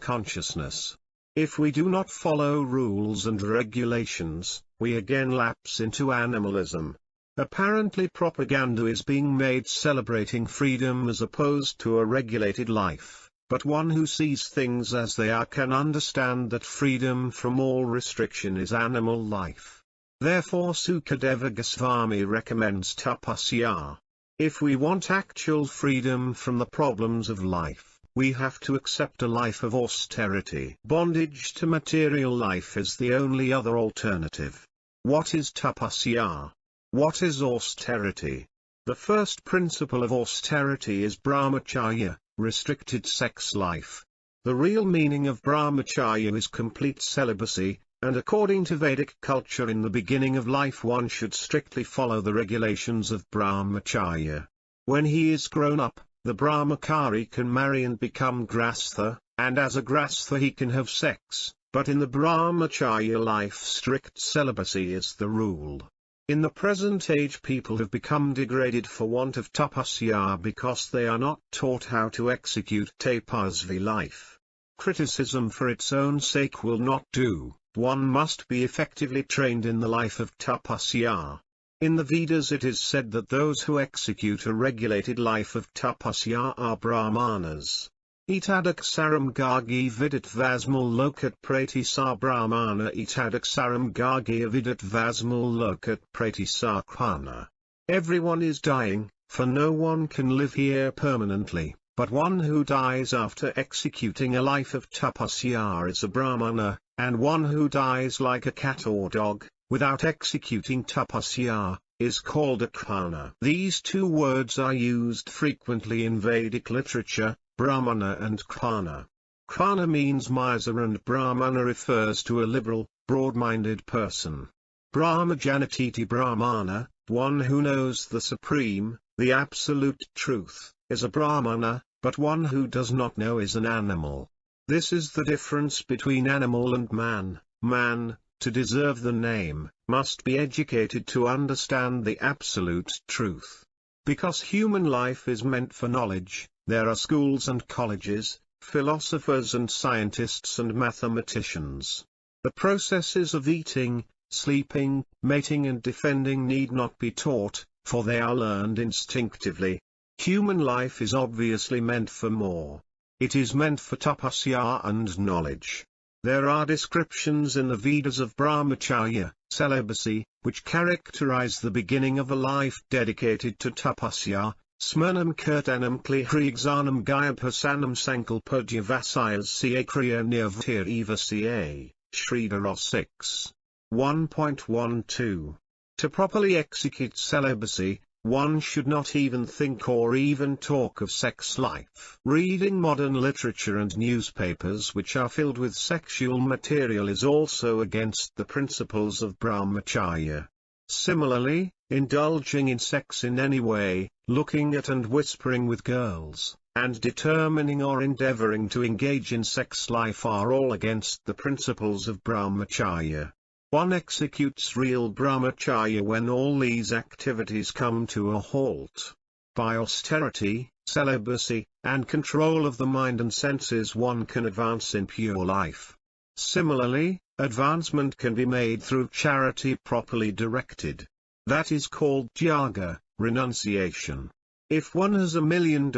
S1: consciousness. If we do not follow rules and regulations, we again lapse into animalism. Apparently propaganda is being made celebrating freedom as opposed to a regulated life, but one who sees things as they are can understand that freedom from all restriction is animal life. Therefore Sukadeva Goswami recommends tapasya. If we want actual freedom from the problems of life, we have to accept a life of austerity. Bondage to material life is the only other alternative. What is tapasya? What is austerity? The first principle of austerity is brahmacharya, restricted sex life. The real meaning of brahmacharya is complete celibacy, and according to Vedic culture in the beginning of life one should strictly follow the regulations of brahmacharya. When he is grown up, the brahmachari can marry and become grastha, and as a grastha he can have sex, but in the brahmacharya life strict celibacy is the rule. In the present age people have become degraded for want of tapasya because they are not taught how to execute tapasvi life. Criticism for its own sake will not do, one must be effectively trained in the life of tapasya. In the Vedas it is said that those who execute a regulated life of tapasya are brahmanas. Etadaksaram gargi vidat vasmal lokat pratisa brahmana etadaksaram gargi vidat vasmal lokat pratisa khana. Everyone is dying, for no one can live here permanently, but one who dies after executing a life of tapasya is a brahmana, and one who dies like a cat or dog, without executing tapasya, is called a khana. These two words are used frequently in Vedic literature, brahmana and khana. Khana means miser and brahmana refers to a liberal, broad-minded person. Brahmajanatiti brahmana, one who knows the supreme, the absolute truth, is a brahmana, but one who does not know is an animal. This is the difference between animal and man. Man, to deserve the name, must be educated to understand the absolute truth. Because human life is meant for knowledge, there are schools and colleges, philosophers and scientists and mathematicians. The processes of eating, sleeping, mating and defending need not be taught, for they are learned instinctively. Human life is obviously meant for more. It is meant for tapasya and knowledge. There are descriptions in the Vedas of brahmacharya, celibacy, which characterize the beginning of a life dedicated to tapasya. Smarnam kirtanam klihriexanam gayabhasanam sankalpadyavasayasya kriya nirvtir evasya, Sridhara 6. 1.12. To properly execute celibacy, one should not even think or even talk of sex life. Reading modern literature and newspapers which are filled with sexual material is also against the principles of brahmacharya. Similarly, indulging in sex in any way, looking at and whispering with girls, and determining or endeavoring to engage in sex life are all against the principles of brahmacharya. One executes real brahmacharya when all these activities come to a halt. By austerity, celibacy, and control of the mind and senses one can advance in pure life. Similarly, advancement can be made through charity properly directed. That is called tyaga, renunciation. If one has $1 million,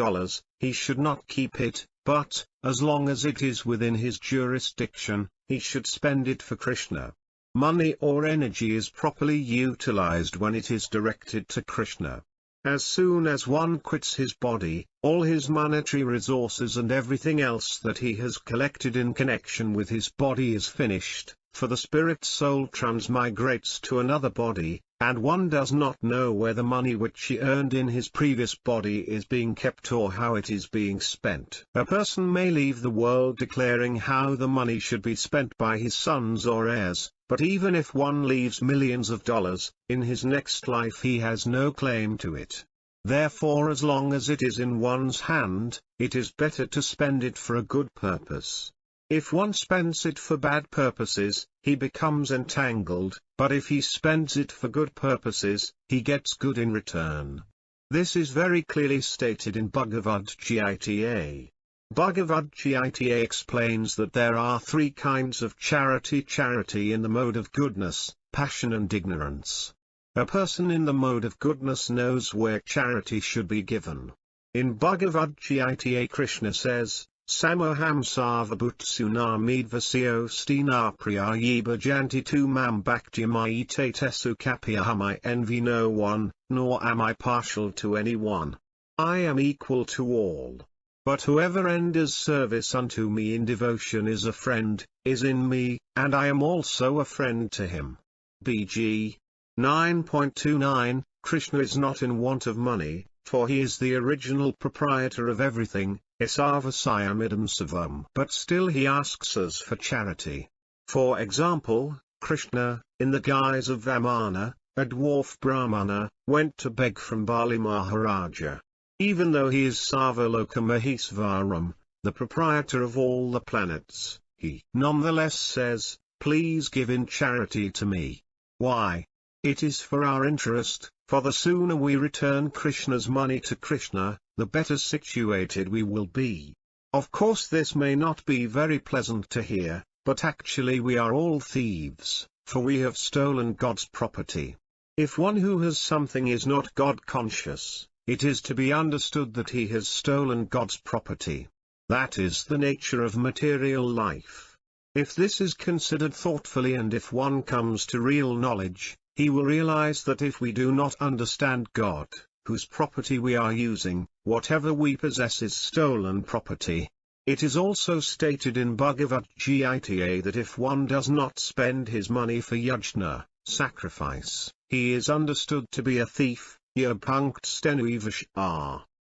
S1: he should not keep it, but, as long as it is within his jurisdiction, he should spend it for Krishna. Money or energy is properly utilized when it is directed to Krishna. As soon as one quits his body, all his monetary resources and everything else that he has collected in connection with his body is finished, for the spirit soul transmigrates to another body, and one does not know where the money which he earned in his previous body is being kept or how it is being spent. A person may leave the world declaring how the money should be spent by his sons or heirs, but even if one leaves millions of dollars, in his next life he has no claim to it. Therefore, as long as it is in one's hand, it is better to spend it for a good purpose. If one spends it for bad purposes, he becomes entangled, but if he spends it for good purposes, he gets good in return. This is very clearly stated in Bhagavad Gita. Bhagavad Gita explains that there are three kinds of charity: charity in the mode of goodness, passion and ignorance. A person in the mode of goodness knows where charity should be given. In Bhagavad Gita Krishna says, Samoham sarvabhutsunamidvasyo stina priyayi bhajanti tu mam bhaktyamai tetesu kapyaham. I envy no one, nor am I partial to anyone. I am equal to all. But whoever renders service unto me in devotion is a friend, is in me, and I am also a friend to him. BG 9.29 Krishna is not in want of money, for he is the original proprietor of everything, esavasayamidam savam. But still he asks us for charity. For example, Krishna, in the guise of Vamana, a dwarf Brahmana, went to beg from Bali Maharaja. Even though he is Sarvaloka Mahesvaram, the proprietor of all the planets, he nonetheless says, "Please give in charity to me." Why? It is for our interest, for the sooner we return Krishna's money to Krishna, the better situated we will be. Of course this may not be very pleasant to hear, but actually we are all thieves, for we have stolen God's property. If one who has something is not God-conscious, it is to be understood that he has stolen God's property. That is the nature of material life. If this is considered thoughtfully and if one comes to real knowledge, he will realize that if we do not understand God, whose property we are using, whatever we possess is stolen property. It is also stated in Bhagavad Gita that if one does not spend his money for yajna, sacrifice, he is understood to be a thief.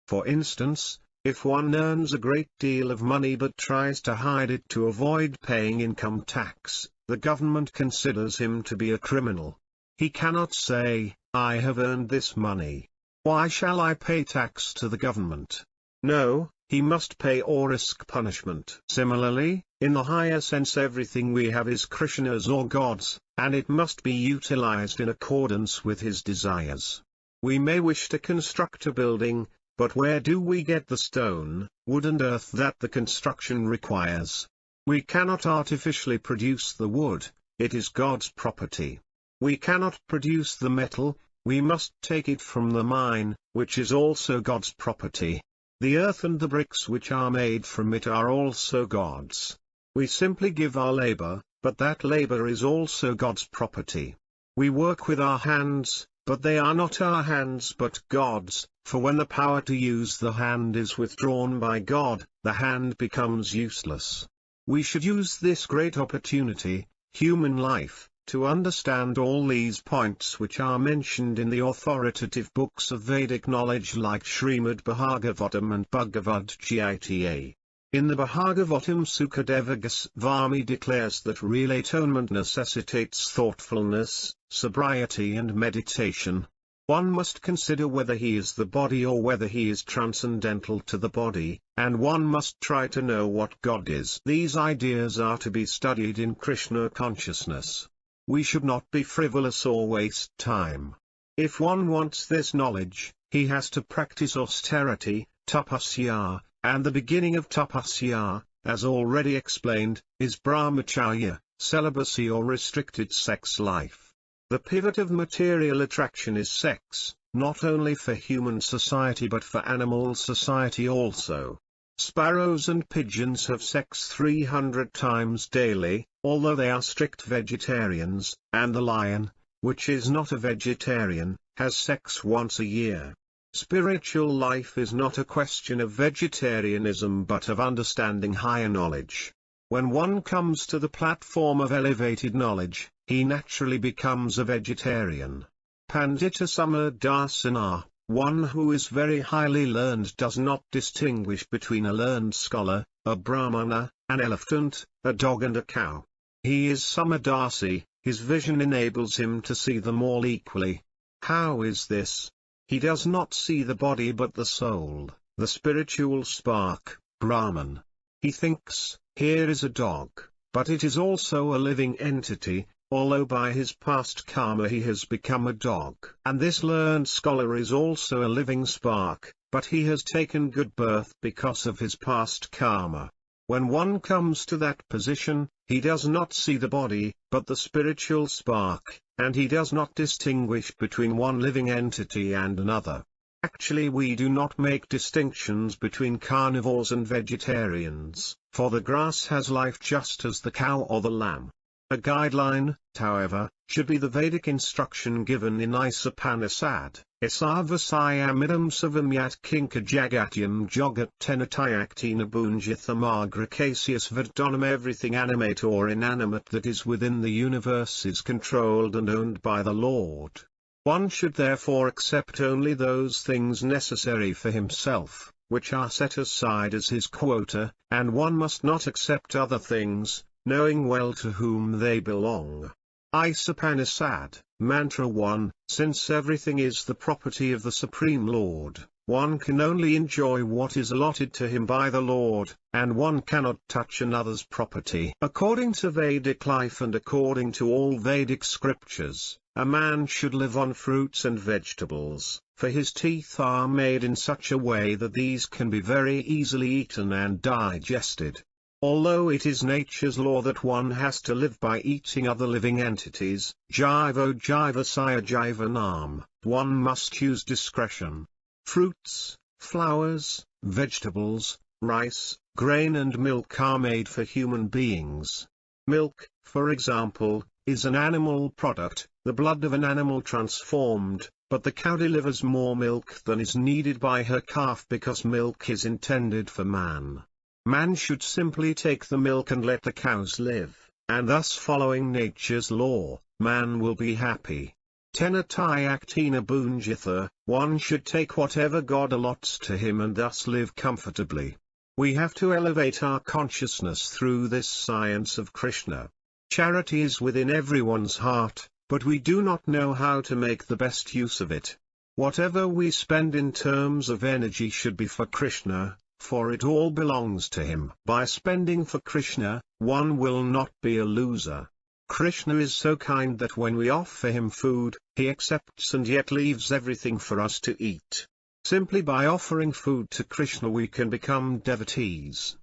S1: For instance, if one earns a great deal of money but tries to hide it to avoid paying income tax, the government considers him to be a criminal. He cannot say, "I have earned this money. Why shall I pay tax to the government?" No, he must pay or risk punishment. Similarly, in the higher sense everything we have is Krishna's or God's, and it must be utilized in accordance with his desires. We may wish to construct a building, but where do we get the stone, wood and earth that the construction requires? We cannot artificially produce the wood, it is God's property. We cannot produce the metal, we must take it from the mine, which is also God's property. The earth and the bricks which are made from it are also God's. We simply give our labor, but that labor is also God's property. We work with our hands, but they are not our hands but God's, for when the power to use the hand is withdrawn by God, the hand becomes useless. We should use this great opportunity, human life, to understand all these points which are mentioned in the authoritative books of Vedic knowledge like Srimad Bhagavatam and Bhagavad Gita. In the Bhagavatam Sukadeva Goswami declares that real atonement necessitates thoughtfulness, sobriety and meditation. One must consider whether he is the body or whether he is transcendental to the body, and one must try to know what God is. These ideas are to be studied in Krishna consciousness. We should not be frivolous or waste time. If one wants this knowledge, he has to practice austerity, tapasya, and the beginning of tapasya, as already explained, is brahmacharya, celibacy or restricted sex life. The pivot of material attraction is sex, not only for human society but for animal society also. Sparrows and pigeons have sex 300 times daily, although they are strict vegetarians, and the lion, which is not a vegetarian, has sex once a year. Spiritual life is not a question of vegetarianism but of understanding higher knowledge. When one comes to the platform of elevated knowledge, he naturally becomes a vegetarian. Pandita Samadasana, one who is very highly learned, does not distinguish between a learned scholar, a brahmana, an elephant, a dog and a cow. He is Samadasi, his vision enables him to see them all equally. How is this? He does not see the body but the soul, the spiritual spark, Brahman. He thinks, here is a dog, but it is also a living entity, although by his past karma he has become a dog. And this learned scholar is also a living spark, but he has taken good birth because of his past karma. When one comes to that position, he does not see the body, but the spiritual spark, and he does not distinguish between one living entity and another. Actually, we do not make distinctions between carnivores and vegetarians, for the grass has life just as the cow or the lamb. A guideline, however, should be the Vedic instruction given in Isopanisad, Isavasayamidam savamyat kinka jagatyam jogat tenatayaktina bunjithamagracasius verdonam. Everything animate or inanimate that is within the universe is controlled and owned by the Lord. One should therefore accept only those things necessary for himself, which are set aside as his quota, and one must not accept other things, knowing well to whom they belong. Isapanisad, Mantra 1. Since everything is the property of the Supreme Lord, one can only enjoy what is allotted to him by the Lord, and one cannot touch another's property. According to Vedic life and according to all Vedic scriptures, a man should live on fruits and vegetables, for his teeth are made in such a way that these can be very easily eaten and digested. Although it is nature's law that one has to live by eating other living entities, jivo jivasaya jivanam, one must use discretion. Fruits, flowers, vegetables, rice, grain and milk are made for human beings. Milk, for example, is an animal product, the blood of an animal transformed, but the cow delivers more milk than is needed by her calf because milk is intended for man. Man should simply take the milk and let the cows live, and thus following nature's law, man will be happy. Tenatayaktina Bunjitha, one should take whatever God allots to him and thus live comfortably. We have to elevate our consciousness through this science of Krishna. Charity is within everyone's heart, but we do not know how to make the best use of it. Whatever we spend in terms of energy should be for Krishna, for it all belongs to him. By spending for Krishna, one will not be a loser. Krishna is so kind that when we offer him food, he accepts and yet leaves everything for us to eat. Simply by offering food to Krishna we can become devotees.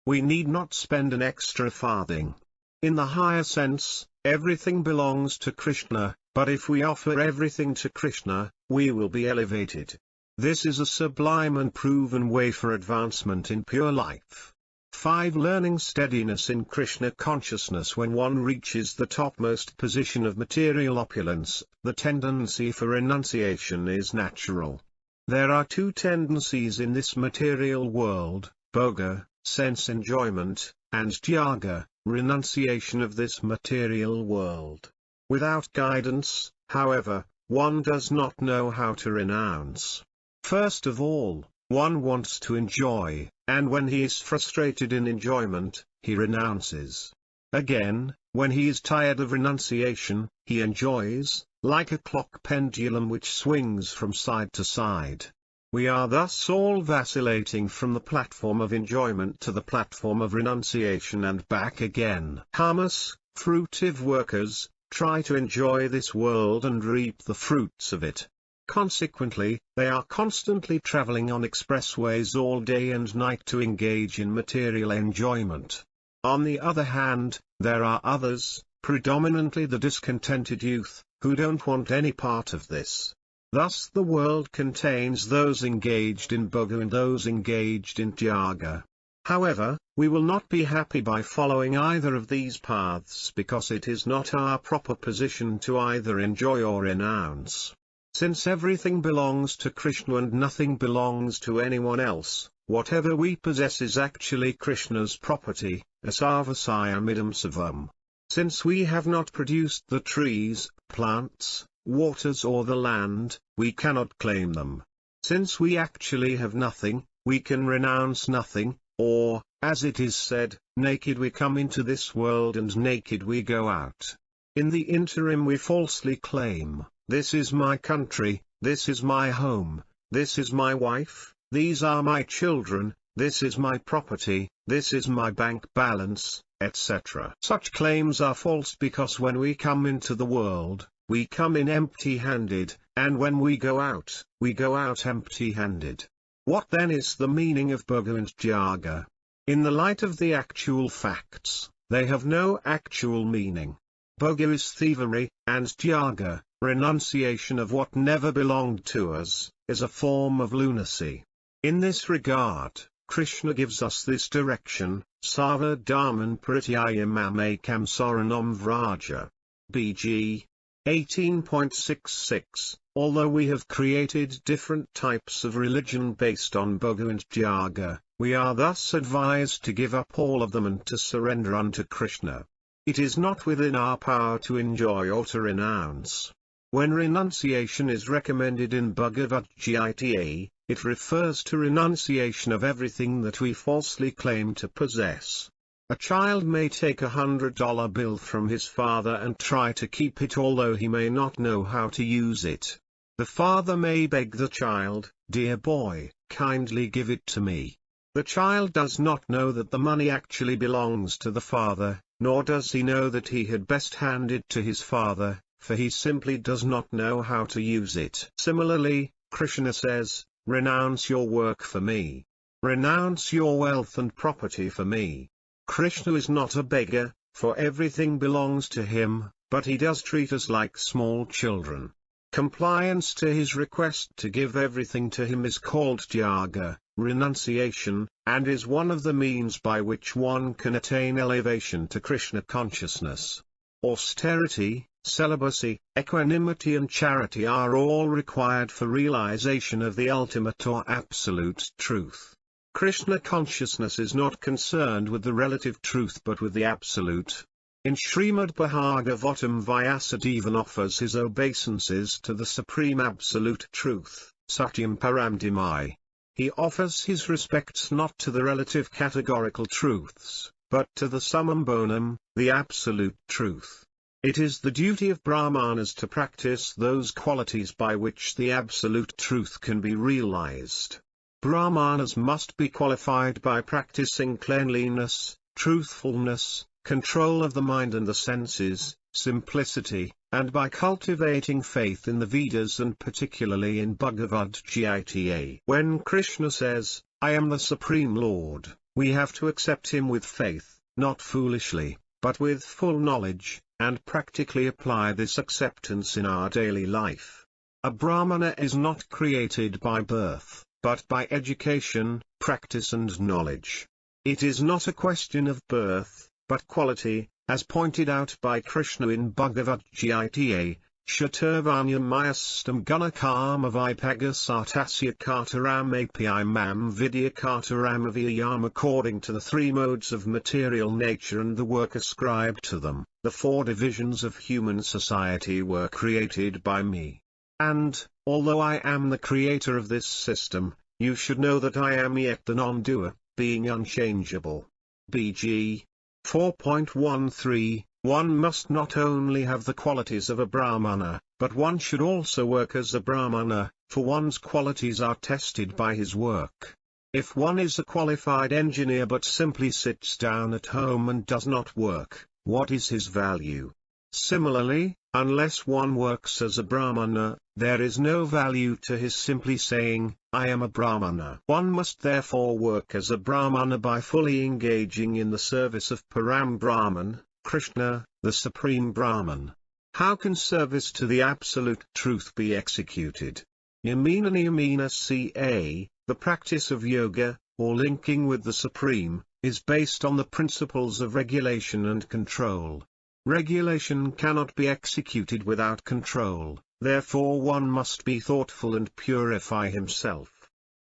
S1: We need not spend an extra farthing. In the higher sense, everything belongs to Krishna, but if we offer everything to Krishna, we will be elevated. This is a sublime and proven way for advancement in pure life. 5. Learning steadiness in Krishna consciousness. When one reaches the topmost position of material opulence, the tendency for renunciation is natural. There are two tendencies in this material world, bhoga, sense enjoyment, and tyaga, renunciation of this material world. Without guidance, however, one does not know how to renounce. First of all, one wants to enjoy, and when he is frustrated in enjoyment, he renounces. Again, when he is tired of renunciation, he enjoys, like a clock pendulum which swings from side to side. We are thus all vacillating from the platform of enjoyment to the platform of renunciation and back again. Karmas, fruitive workers, try to enjoy this world and reap the fruits of it. Consequently, they are constantly traveling on expressways all day and night to engage in material enjoyment. On the other hand, there are others, predominantly the discontented youth, who don't want any part of this. Thus the world contains those engaged in bhoga and those engaged in tyaga. However, we will not be happy by following either of these paths because it is not our proper position to either enjoy or renounce. Since everything belongs to Krishna and nothing belongs to anyone else, whatever we possess is actually Krishna's property, asavasaya midam savam. Since we have not produced the trees, plants, waters or the land, we cannot claim them. Since we actually have nothing, we can renounce nothing, or, as it is said, naked we come into this world and naked we go out. In the interim we falsely claim, this is my country, this is my home, this is my wife, these are my children, this is my property, this is my bank balance, etc. Such claims are false because when we come into the world, we come in empty-handed, and when we go out empty-handed. What then is the meaning of bhoga and tyaga? In the light of the actual facts, they have no actual meaning. Bhoga is thievery, and tyaga, renunciation of what never belonged to us, is a form of lunacy. In this regard, Krishna gives us this direction, Sava Dharman Pratyayam Amekam Saranam Vraja. BG 18.66. Although we have created different types of religion based on bhoga and tyaga, we are thus advised to give up all of them and to surrender unto Krishna. It is not within our power to enjoy or to renounce. When renunciation is recommended in Bhagavad Gita, it refers to renunciation of everything that we falsely claim to possess. A child may take $100 bill from his father and try to keep it although he may not know how to use it. The father may beg the child, "Dear boy, kindly give it to me." The child does not know that the money actually belongs to the father, nor does he know that he had best hand it to his father, for he simply does not know how to use it. Similarly, Krishna says, "Renounce your work for me. Renounce your wealth and property for me." Krishna is not a beggar, for everything belongs to him, but he does treat us like small children. Compliance to his request to give everything to him is called tyaga, renunciation, and is one of the means by which one can attain elevation to Krishna consciousness. Austerity, celibacy, equanimity and charity are all required for realization of the ultimate or absolute truth. Krishna consciousness is not concerned with the relative truth but with the absolute. In Srimad Bhagavatam Vyasadeva offers his obeisances to the Supreme Absolute Truth, Satyam Paramdhimai. He offers his respects not to the relative categorical truths, but to the Summum Bonum, the Absolute Truth. It is the duty of Brahmanas to practice those qualities by which the Absolute Truth can be realized. Brahmanas must be qualified by practicing cleanliness, truthfulness, control of the mind and the senses, simplicity, and by cultivating faith in the Vedas and particularly in Bhagavad Gita. When Krishna says, "I am the Supreme Lord," we have to accept him with faith, not foolishly, but with full knowledge, and practically apply this acceptance in our daily life. A Brahmana is not created by birth, but by education, practice and knowledge. It is not a question of birth, but quality, as pointed out by Krishna in Bhagavad Gita, Shaturvanyam mayastam gunakama vipagasartasya kartaram api mam vidya kartaram avyayam. According to the three modes of material nature and the work ascribed to them, the four divisions of human society were created by me. And, although I am the creator of this system, you should know that I am yet the non-doer, being unchangeable. BG 4.13 One must not only have the qualities of a Brahmana, but one should also work as a Brahmana, for one's qualities are tested by his work. If one is a qualified engineer but simply sits down at home and does not work, what is his value? Similarly, unless one works as a Brahmana, there is no value to his simply saying, "I am a Brahmana." One must therefore work as a Brahmana by fully engaging in the service of Param Brahman, Krishna, the Supreme Brahman. How can service to the Absolute Truth be executed? Yamina Niyamina ca. The practice of yoga, or linking with the Supreme, is based on the principles of regulation and control. Regulation cannot be executed without control, therefore one must be thoughtful and purify himself.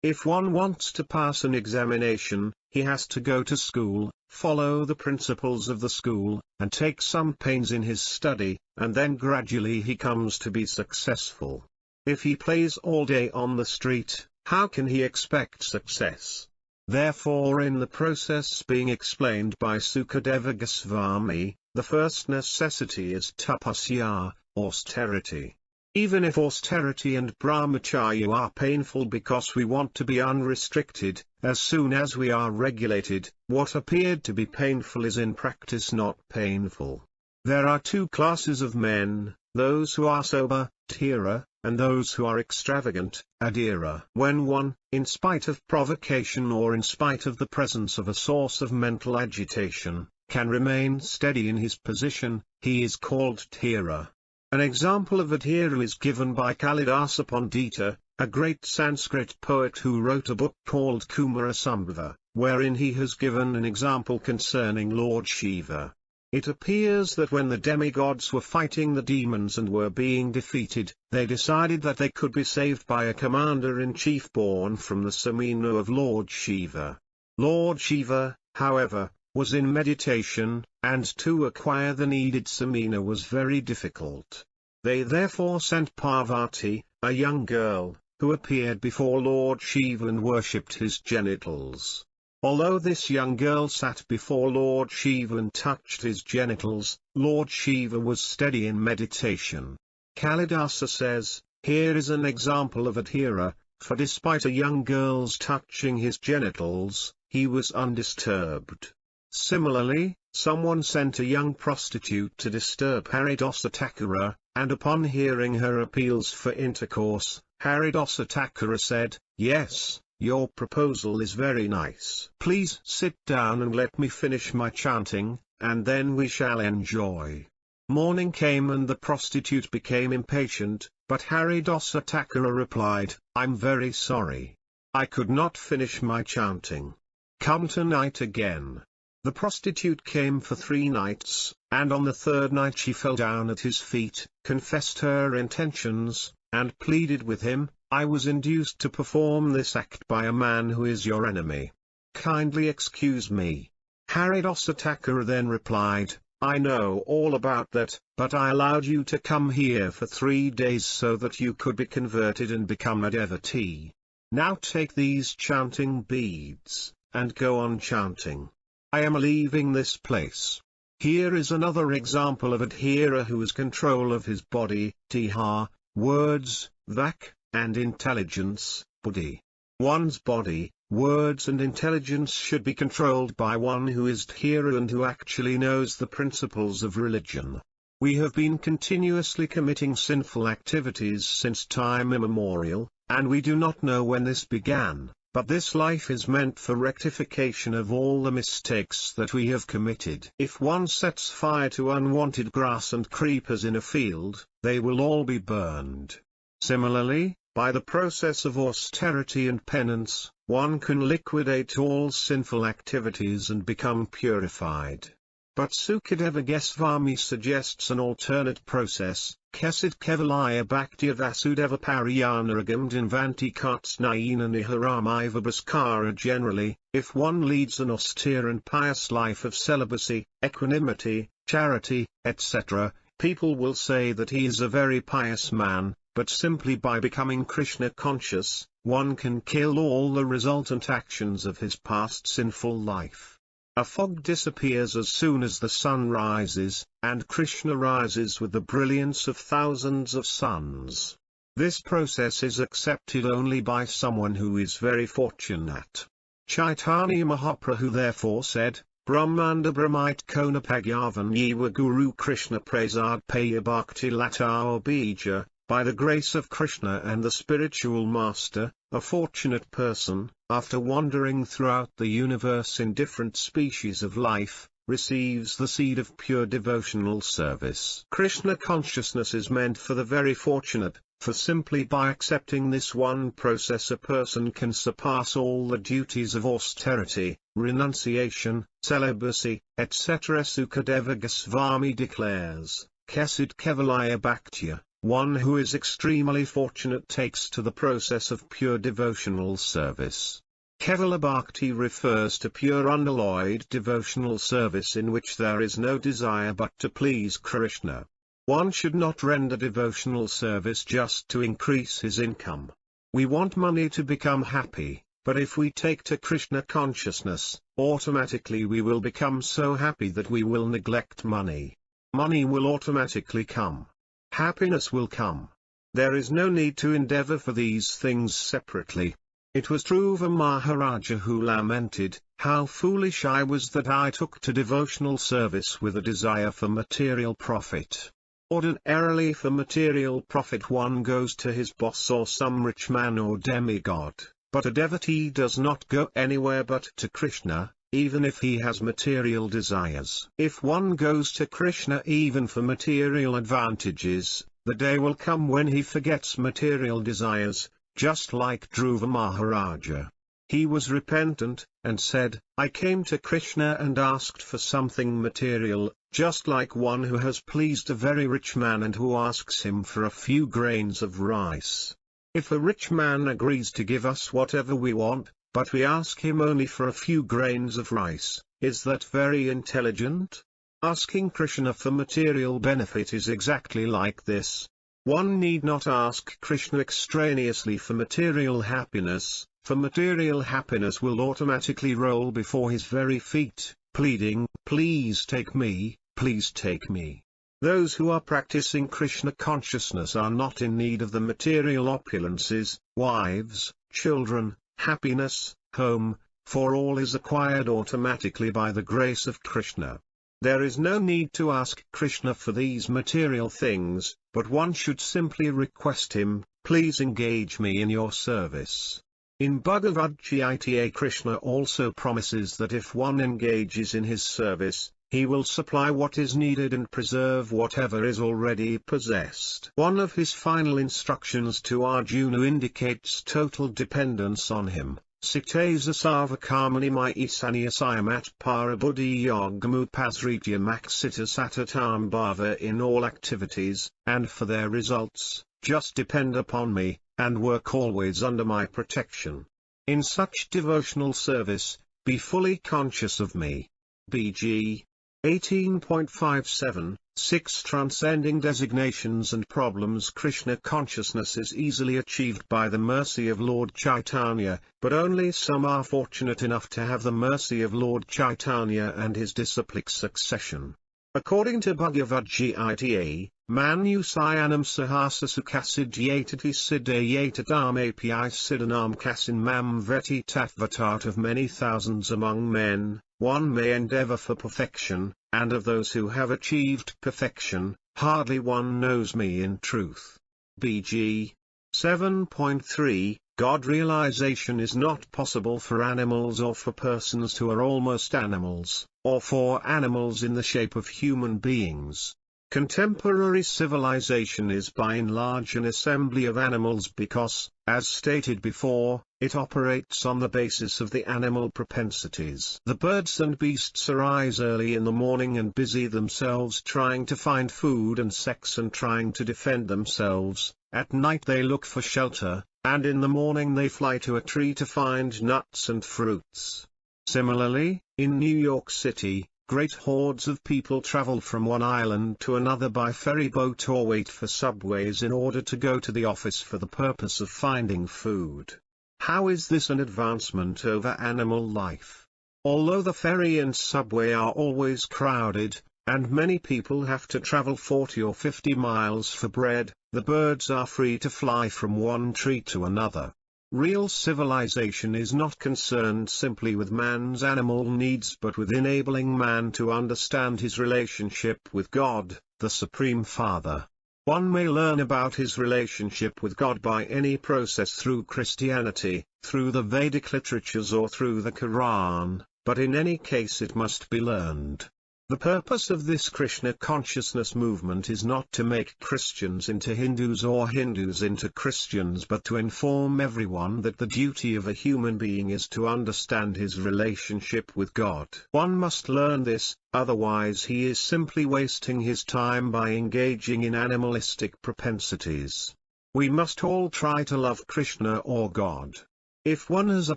S1: If one wants to pass an examination, he has to go to school, follow the principles of the school, and take some pains in his study, and then gradually he comes to be successful. If he plays all day on the street, how can he expect success? Therefore, in the process being explained by Sukadeva Goswami, the first necessity is tapasya, austerity. Even if austerity and brahmacharya are painful because we want to be unrestricted, as soon as we are regulated, what appeared to be painful is in practice not painful. There are two classes of men, those who are sober, dhira, and those who are extravagant, adhira. When one, in spite of provocation or in spite of the presence of a source of mental agitation, can remain steady in his position, he is called dhira. An example of adhira is given by Kalidasa Pandita, a great Sanskrit poet who wrote a book called Kumarasambhava, wherein he has given an example concerning Lord Shiva. It appears that when the demigods were fighting the demons and were being defeated, they decided that they could be saved by a commander-in-chief born from the Samina of Lord Shiva. Lord Shiva, however, was in meditation, and to acquire the needed Samina was very difficult. They therefore sent Parvati, a young girl, who appeared before Lord Shiva and worshipped his genitals. Although this young girl sat before Lord Shiva and touched his genitals, Lord Shiva was steady in meditation. Kalidasa says, here is an example of Adhira, for despite a young girl's touching his genitals, he was undisturbed. Similarly, someone sent a young prostitute to disturb Haridasa Thakura, and upon hearing her appeals for intercourse, Haridasa Thakura said, yes, your proposal is very nice. Please sit down and let me finish my chanting, and then we shall enjoy. Morning came and the prostitute became impatient, but Haridasa Thakura replied, I'm very sorry. I could not finish my chanting. Come tonight again. The prostitute came for 3 nights, and on the 3rd night she fell down at his feet, confessed her intentions, and pleaded with him, I was induced to perform this act by a man who is your enemy. Kindly excuse me. Haridasa Thakura then replied, I know all about that, but I allowed you to come here for 3 days so that you could be converted and become a devotee. Now take these chanting beads, and go on chanting. I am leaving this place. Here is another example of Adhira who has control of his body, Tiha, words, Vak, and intelligence, Buddhi. One's body, words and intelligence should be controlled by one who is Adhira and who actually knows the principles of religion. We have been continuously committing sinful activities since time immemorial, and we do not know when this began. But this life is meant for rectification of all the mistakes that we have committed. If one sets fire to unwanted grass and creepers in a field, they will all be burned. Similarly, by the process of austerity and penance, one can liquidate all sinful activities and become purified. But Sukadeva Goswami suggests an alternate process, Kesid Kevalaya Bhaktya Vasudeva Pariyanaragam Dinvanti Kartsnayina Niharamiva Bhaskara. Generally, if one leads an austere and pious life of celibacy, equanimity, charity, etc., people will say that he is a very pious man, but simply by becoming Krishna conscious, one can kill all the resultant actions of his past sinful life. A fog disappears as soon as the sun rises, and Krishna rises with the brilliance of thousands of suns. This process is accepted only by someone who is very fortunate. Chaitanya Mahaprabhu therefore said, Brahmanda Brahmite Kona Pagyavan Yewa Guru Krishna Prasad Paya Bhakti Lata Bija. By the grace of Krishna and the spiritual master, a fortunate person, after wandering throughout the universe in different species of life, receives the seed of pure devotional service. Krishna consciousness is meant for the very fortunate, for simply by accepting this one process a person can surpass all the duties of austerity, renunciation, celibacy, etc. Sukadeva Goswami declares, Kesid Kevalaya Bhaktya. One who is extremely fortunate takes to the process of pure devotional service. Kevala Bhakti refers to pure unalloyed devotional service in which there is no desire but to please Krishna. One should not render devotional service just to increase his income. We want money to become happy, but if we take to Krishna consciousness, automatically we will become so happy that we will neglect money. Money will automatically come. Happiness will come. There is no need to endeavor for these things separately. It was Dhruva Maharaja who lamented, how foolish I was that I took to devotional service with a desire for material profit. Ordinarily for material profit one goes to his boss or some rich man or demigod, but a devotee does not go anywhere but to Krishna, even if he has material desires. If one goes to Krishna even for material advantages, the day will come when he forgets material desires, just like Dhruva Maharaja. He was repentant, and said, I came to Krishna and asked for something material, just like one who has pleased a very rich man and who asks him for a few grains of rice. If a rich man agrees to give us whatever we want, but we ask him only for a few grains of rice, is that very intelligent? Asking Krishna for material benefit is exactly like this. One need not ask Krishna extraneously for material happiness, for material happiness will automatically roll before his very feet, pleading, "Please take me, please take me." Those who are practicing Krishna consciousness are not in need of the material opulences, wives, children, happiness, home, for all is acquired automatically by the grace of Krishna. There is no need to ask Krishna for these material things, but one should simply request him, "Please engage me in your service." In Bhagavad Gita, Krishna also promises that if one engages in his service, he will supply what is needed and preserve whatever is already possessed. One of his final instructions to Arjuna indicates total dependence on him. Sitesa sarvakamani mai isaniyasayamat parabuddhi yogamupasritya maxita satatam bhava. In all activities, and for their results, just depend upon me, and work always under my protection. In such devotional service, be fully conscious of me. BG 18.57, 6. Transcending designations and problems. Krishna consciousness is easily achieved by the mercy of Lord Chaitanya, but only some are fortunate enough to have the mercy of Lord Chaitanya and his disciplic succession. According to Bhagavad Gita, Manu Sayanam Sahasa Sukhasiddhyatati Siddhayatatam Api Siddhanam Kasin Mam Veti Tatvatat. Of many thousands among men, one may endeavor for perfection, and of those who have achieved perfection, hardly one knows me in truth. BG 7.3 God realization is not possible for animals or for persons who are almost animals, or for animals in the shape of human beings. Contemporary civilization is by and large an assembly of animals because, as stated before, it operates on the basis of the animal propensities. The birds and beasts arise early in the morning and busy themselves trying to find food and sex and trying to defend themselves. At night they look for shelter, and in the morning they fly to a tree to find nuts and fruits. Similarly, in New York City, great hordes of people travel from one island to another by ferry boat or wait for subways in order to go to the office for the purpose of finding food. How is this an advancement over animal life? Although the ferry and subway are always crowded, and many people have to travel 40 or 50 miles for bread, the birds are free to fly from one tree to another. Real civilization is not concerned simply with man's animal needs but with enabling man to understand his relationship with God, the Supreme Father. One may learn about his relationship with God by any process through Christianity, through the Vedic literatures or through the Quran, but in any case it must be learned. The purpose of this Krishna consciousness movement is not to make Christians into Hindus or Hindus into Christians but to inform everyone that the duty of a human being is to understand his relationship with God. One must learn this, otherwise he is simply wasting his time by engaging in animalistic propensities. We must all try to love Krishna or God. If one has a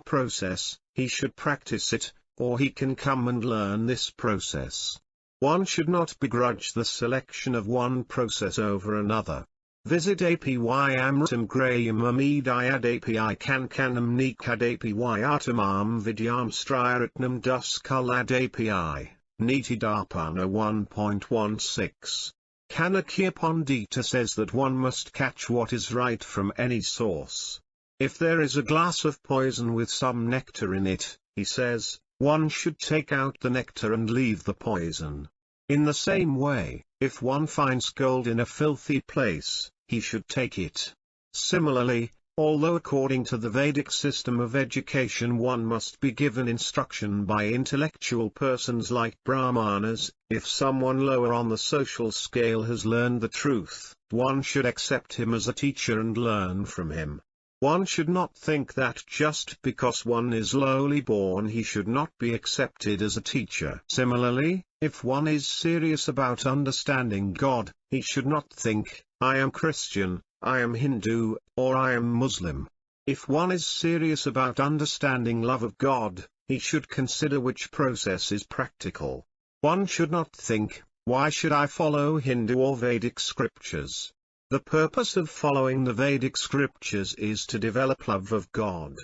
S1: process, he should practice it, or he can come and learn this process. One should not begrudge the selection of one process over another. Visit APY Amritam Graham Amidayad API Kankanam Nikad APY Atamam Vidyam Striyaratnam Duskulad API, Nitidapana 1.16. Kanakya Pandita says that one must catch what is right from any source. If there is a glass of poison with some nectar in it, he says, one should take out the nectar and leave the poison. In the same way, if one finds gold in a filthy place, he should take it. Similarly, although according to the Vedic system of education one must be given instruction by intellectual persons like Brahmanas, if someone lower on the social scale has learned the truth, one should accept him as a teacher and learn from him. One should not think that just because one is lowly born he should not be accepted as a teacher. Similarly, if one is serious about understanding God, he should not think, I am Christian, I am Hindu, or I am Muslim. If one is serious about understanding love of God, he should consider which process is practical. One should not think, why should I follow Hindu or Vedic scriptures? The purpose of following the Vedic scriptures is to develop love of God.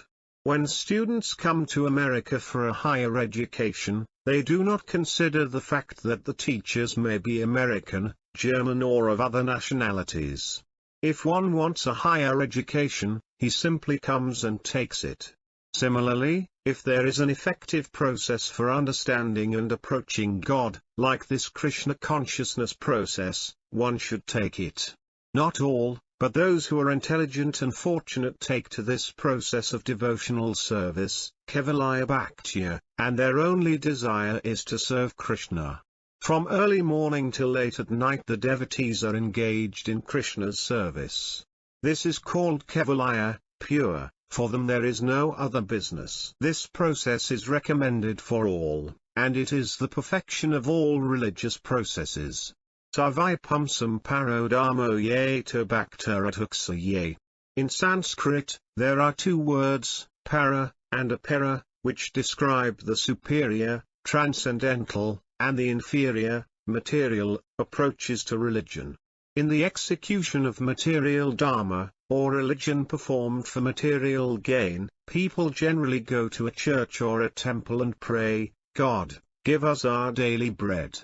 S1: When students come to America for a higher education, they do not consider the fact that the teachers may be American, German or of other nationalities. If one wants a higher education, he simply comes and takes it. Similarly, if there is an effective process for understanding and approaching God, like this Krishna consciousness process, one should take it. Not all, but those who are intelligent and fortunate take to this process of devotional service, Kevalaya Bhaktya, and their only desire is to serve Krishna. From early morning till late at night the devotees are engaged in Krishna's service. This is called Kevalaya, pure, for them there is no other business. This process is recommended for all, and it is the perfection of all religious processes. Savipumsam parodamo yeto bhaktaratuksaye. In Sanskrit, there are two words, para, and apara, which describe the superior, transcendental, and the inferior, material, approaches to religion. In the execution of material dharma, or religion performed for material gain, people generally go to a church or a temple and pray, God, give us our daily bread.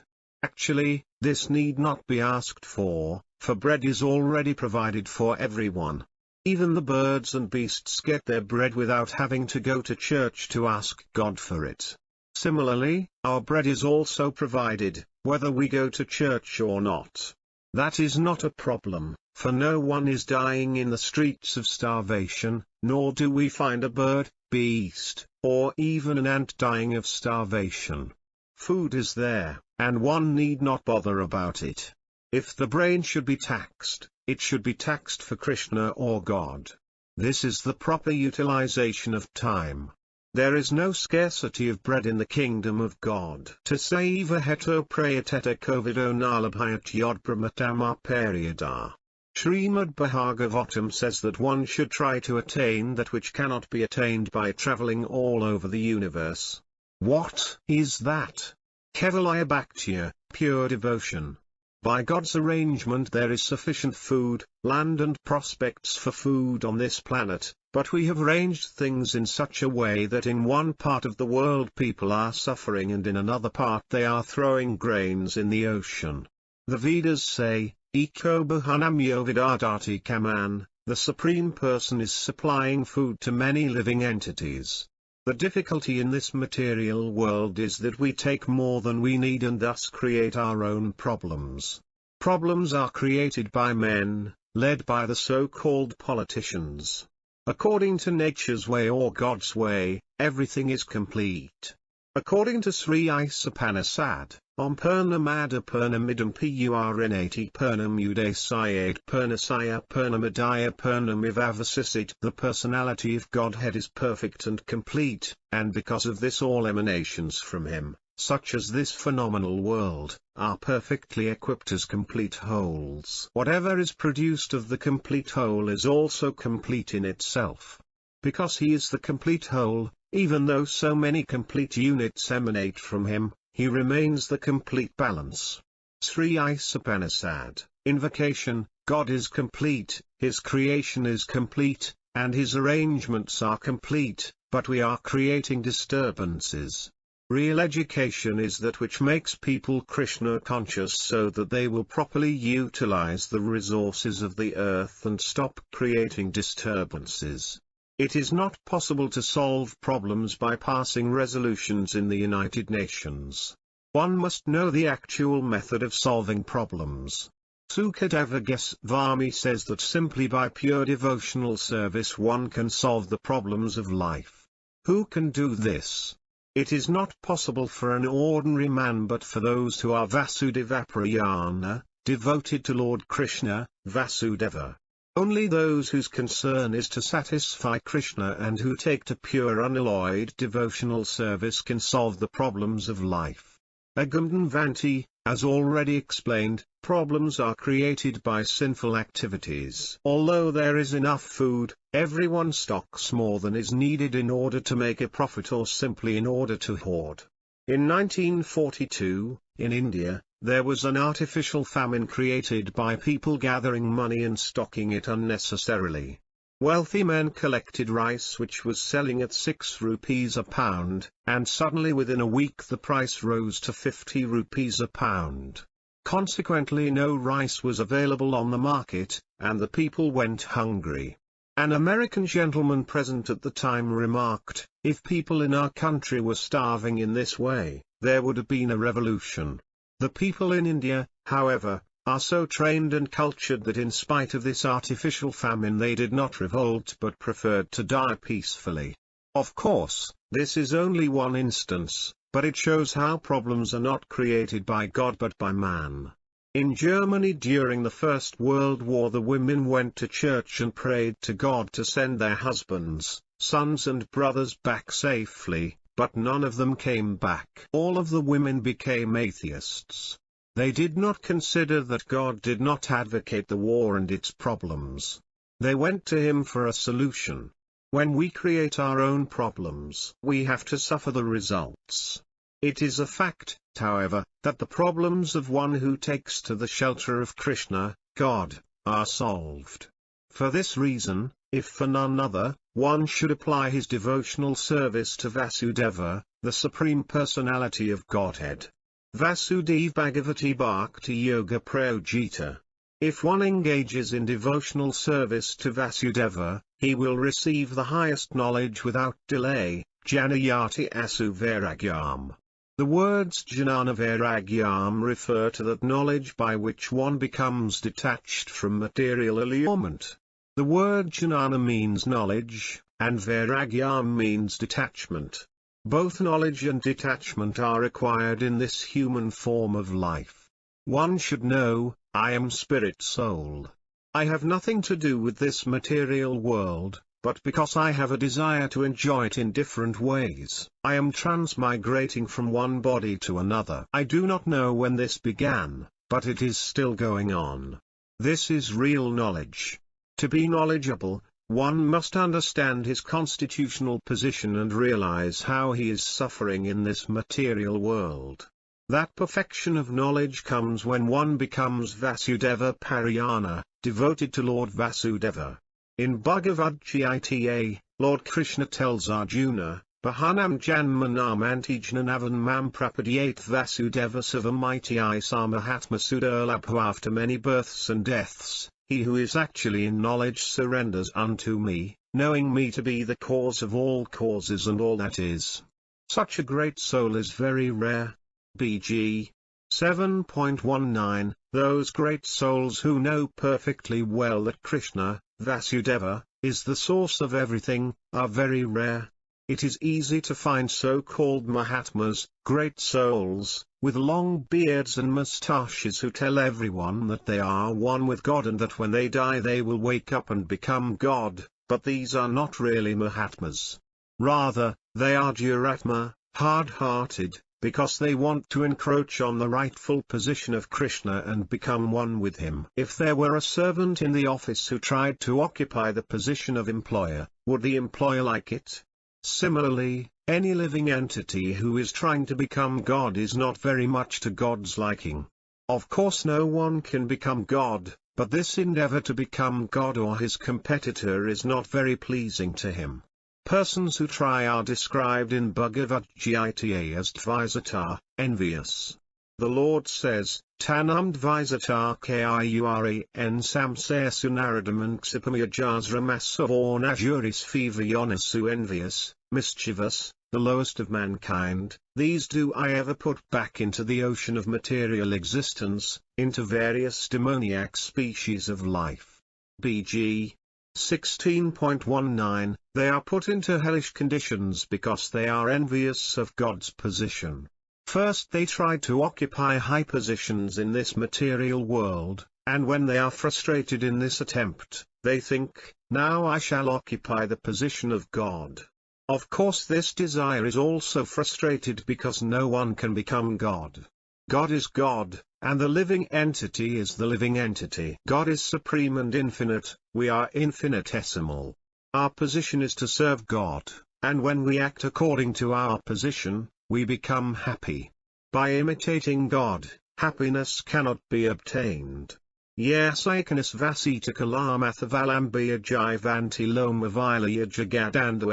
S1: Actually, this need not be asked for bread is already provided for everyone. Even the birds and beasts get their bread without having to go to church to ask God for it. Similarly, our bread is also provided, whether we go to church or not. That is not a problem, for no one is dying in the streets of starvation, nor do we find a bird, beast, or even an ant dying of starvation. Food is there, and one need not bother about it. If the brain should be taxed, it should be taxed for Krishna or God. This is the proper utilization of time. There is no scarcity of bread in the kingdom of God. Tasaiva heto prayateta covido nalabhyat yod brahmatama periada. Srimad Bhagavatam says that one should try to attain that which cannot be attained by traveling all over the universe. What is that? Kevalaya Bhaktya, pure devotion. By God's arrangement there is sufficient food, land and prospects for food on this planet, but we have arranged things in such a way that in one part of the world people are suffering and in another part they are throwing grains in the ocean. The Vedas say, Eko Bhahanamyo Vidadati Kaman, the Supreme Person is supplying food to many living entities. The difficulty in this material world is that we take more than we need and thus create our own problems. Problems are created by men, led by the so-called politicians. According to nature's way or God's way, everything is complete. According to Sri Isapanasad, Om Purnamada Purnamidam Purnati Purnam Udasayat Purnasaya Purnamadaya Purnamivavasisit. The personality of Godhead is perfect and complete, and because of this all emanations from Him, such as this phenomenal world, are perfectly equipped as complete wholes. Whatever is produced of the complete whole is also complete in itself. Because He is the complete whole, even though so many complete units emanate from Him, He remains the complete balance. Sri Isapanasad, invocation, God is complete, His creation is complete, and His arrangements are complete, but we are creating disturbances. Real education is that which makes people Krishna conscious so that they will properly utilize the resources of the earth and stop creating disturbances. It is not possible to solve problems by passing resolutions in the United Nations. One must know the actual method of solving problems. Sukadeva Goswami says that simply by pure devotional service one can solve the problems of life. Who can do this? It is not possible for an ordinary man but for those who are Vasudevaprayana, devoted to Lord Krishna, Vasudeva. Only those whose concern is to satisfy Krishna and who take to pure unalloyed devotional service can solve the problems of life. Agamdanvanti, as already explained, problems are created by sinful activities. Although there is enough food, everyone stocks more than is needed in order to make a profit or simply in order to hoard. In 1942, in India, There was an artificial famine created by people gathering money and stocking it unnecessarily. Wealthy men collected rice which was selling at 6 rupees a pound, and suddenly within a week the price rose to 50 rupees a pound. Consequently no rice was available on the market, and the people went hungry. An American gentleman present at the time remarked, "If people in our country were starving in this way, there would have been a revolution." The people in India, however, are so trained and cultured that in spite of this artificial famine they did not revolt but preferred to die peacefully. Of course, this is only one instance, but it shows how problems are not created by God but by man. In Germany during the First World War the women went to church and prayed to God to send their husbands, sons and brothers back safely, but none of them came back. All of the women became atheists. They did not consider that God did not advocate the war and its problems. They went to him for a solution. When we create our own problems, we have to suffer the results. It is a fact, however, that the problems of one who takes to the shelter of Krishna, God, are solved. For this reason, if for none other, one should apply his devotional service to Vasudeva, the Supreme Personality of Godhead. Vasudeva Bhagavati Bhakti Yoga Prayojita. If one engages in devotional service to Vasudeva, he will receive the highest knowledge without delay, Janayati Asu Vairagyam. The words Jnana Vairagyam refer to that knowledge by which one becomes detached from material allurement. The word Jnana means knowledge, and Vairagyam means detachment. Both knowledge and detachment are required in this human form of life. One should know, I am spirit soul. I have nothing to do with this material world, but because I have a desire to enjoy it in different ways, I am transmigrating from one body to another. I do not know when this began, but it is still going on. This is real knowledge. To be knowledgeable, one must understand his constitutional position and realize how he is suffering in this material world. That perfection of knowledge comes when one becomes Vasudeva Parayana, devoted to Lord Vasudeva. In Bhagavad Gita, Lord Krishna tells Arjuna, Bahanam Janmanam Antijnanavan Mam Prapadyate Vasudeva Savamiti Samahatma Sudurlabhu. After many births and deaths, he who is actually in knowledge surrenders unto me, knowing me to be the cause of all causes and all that is. Such a great soul is very rare. BG 7.19 Those great souls who know perfectly well that Krishna, Vasudeva, is the source of everything, are very rare. It is easy to find so-called Mahatmas, great souls, with long beards and moustaches who tell everyone that they are one with God and that when they die they will wake up and become God, but these are not really Mahatmas. Rather, they are Duratma, hard-hearted, because they want to encroach on the rightful position of Krishna and become one with him. If there were a servant in the office who tried to occupy the position of employer, would the employer like it? Similarly, any living entity who is trying to become God is not very much to God's liking. Of course no one can become God, but this endeavor to become God or his competitor is not very pleasing to him. Persons who try are described in Bhagavad Gita as Dvaisata, envious. The Lord says, Tanam Dvaisata Kiuran Samsaya Sunaradam Ksipamyajasramassavorn Ajuris Fivayonasu envious, mischievous, the lowest of mankind, these do I ever put back into the ocean of material existence, into various demoniac species of life. BG 16.19 They are put into hellish conditions because they are envious of God's position. First they try to occupy high positions in this material world, and when they are frustrated in this attempt, they think, now I shall occupy the position of God. Of course this desire is also frustrated because no one can become God. God is God, and the living entity is the living entity. God is supreme and infinite, we are infinitesimal. Our position is to serve God, and when we act according to our position, we become happy. By imitating God, happiness cannot be obtained. Yes ikanis vasita kalamatha valambia jivanti loma vilaya jagadandu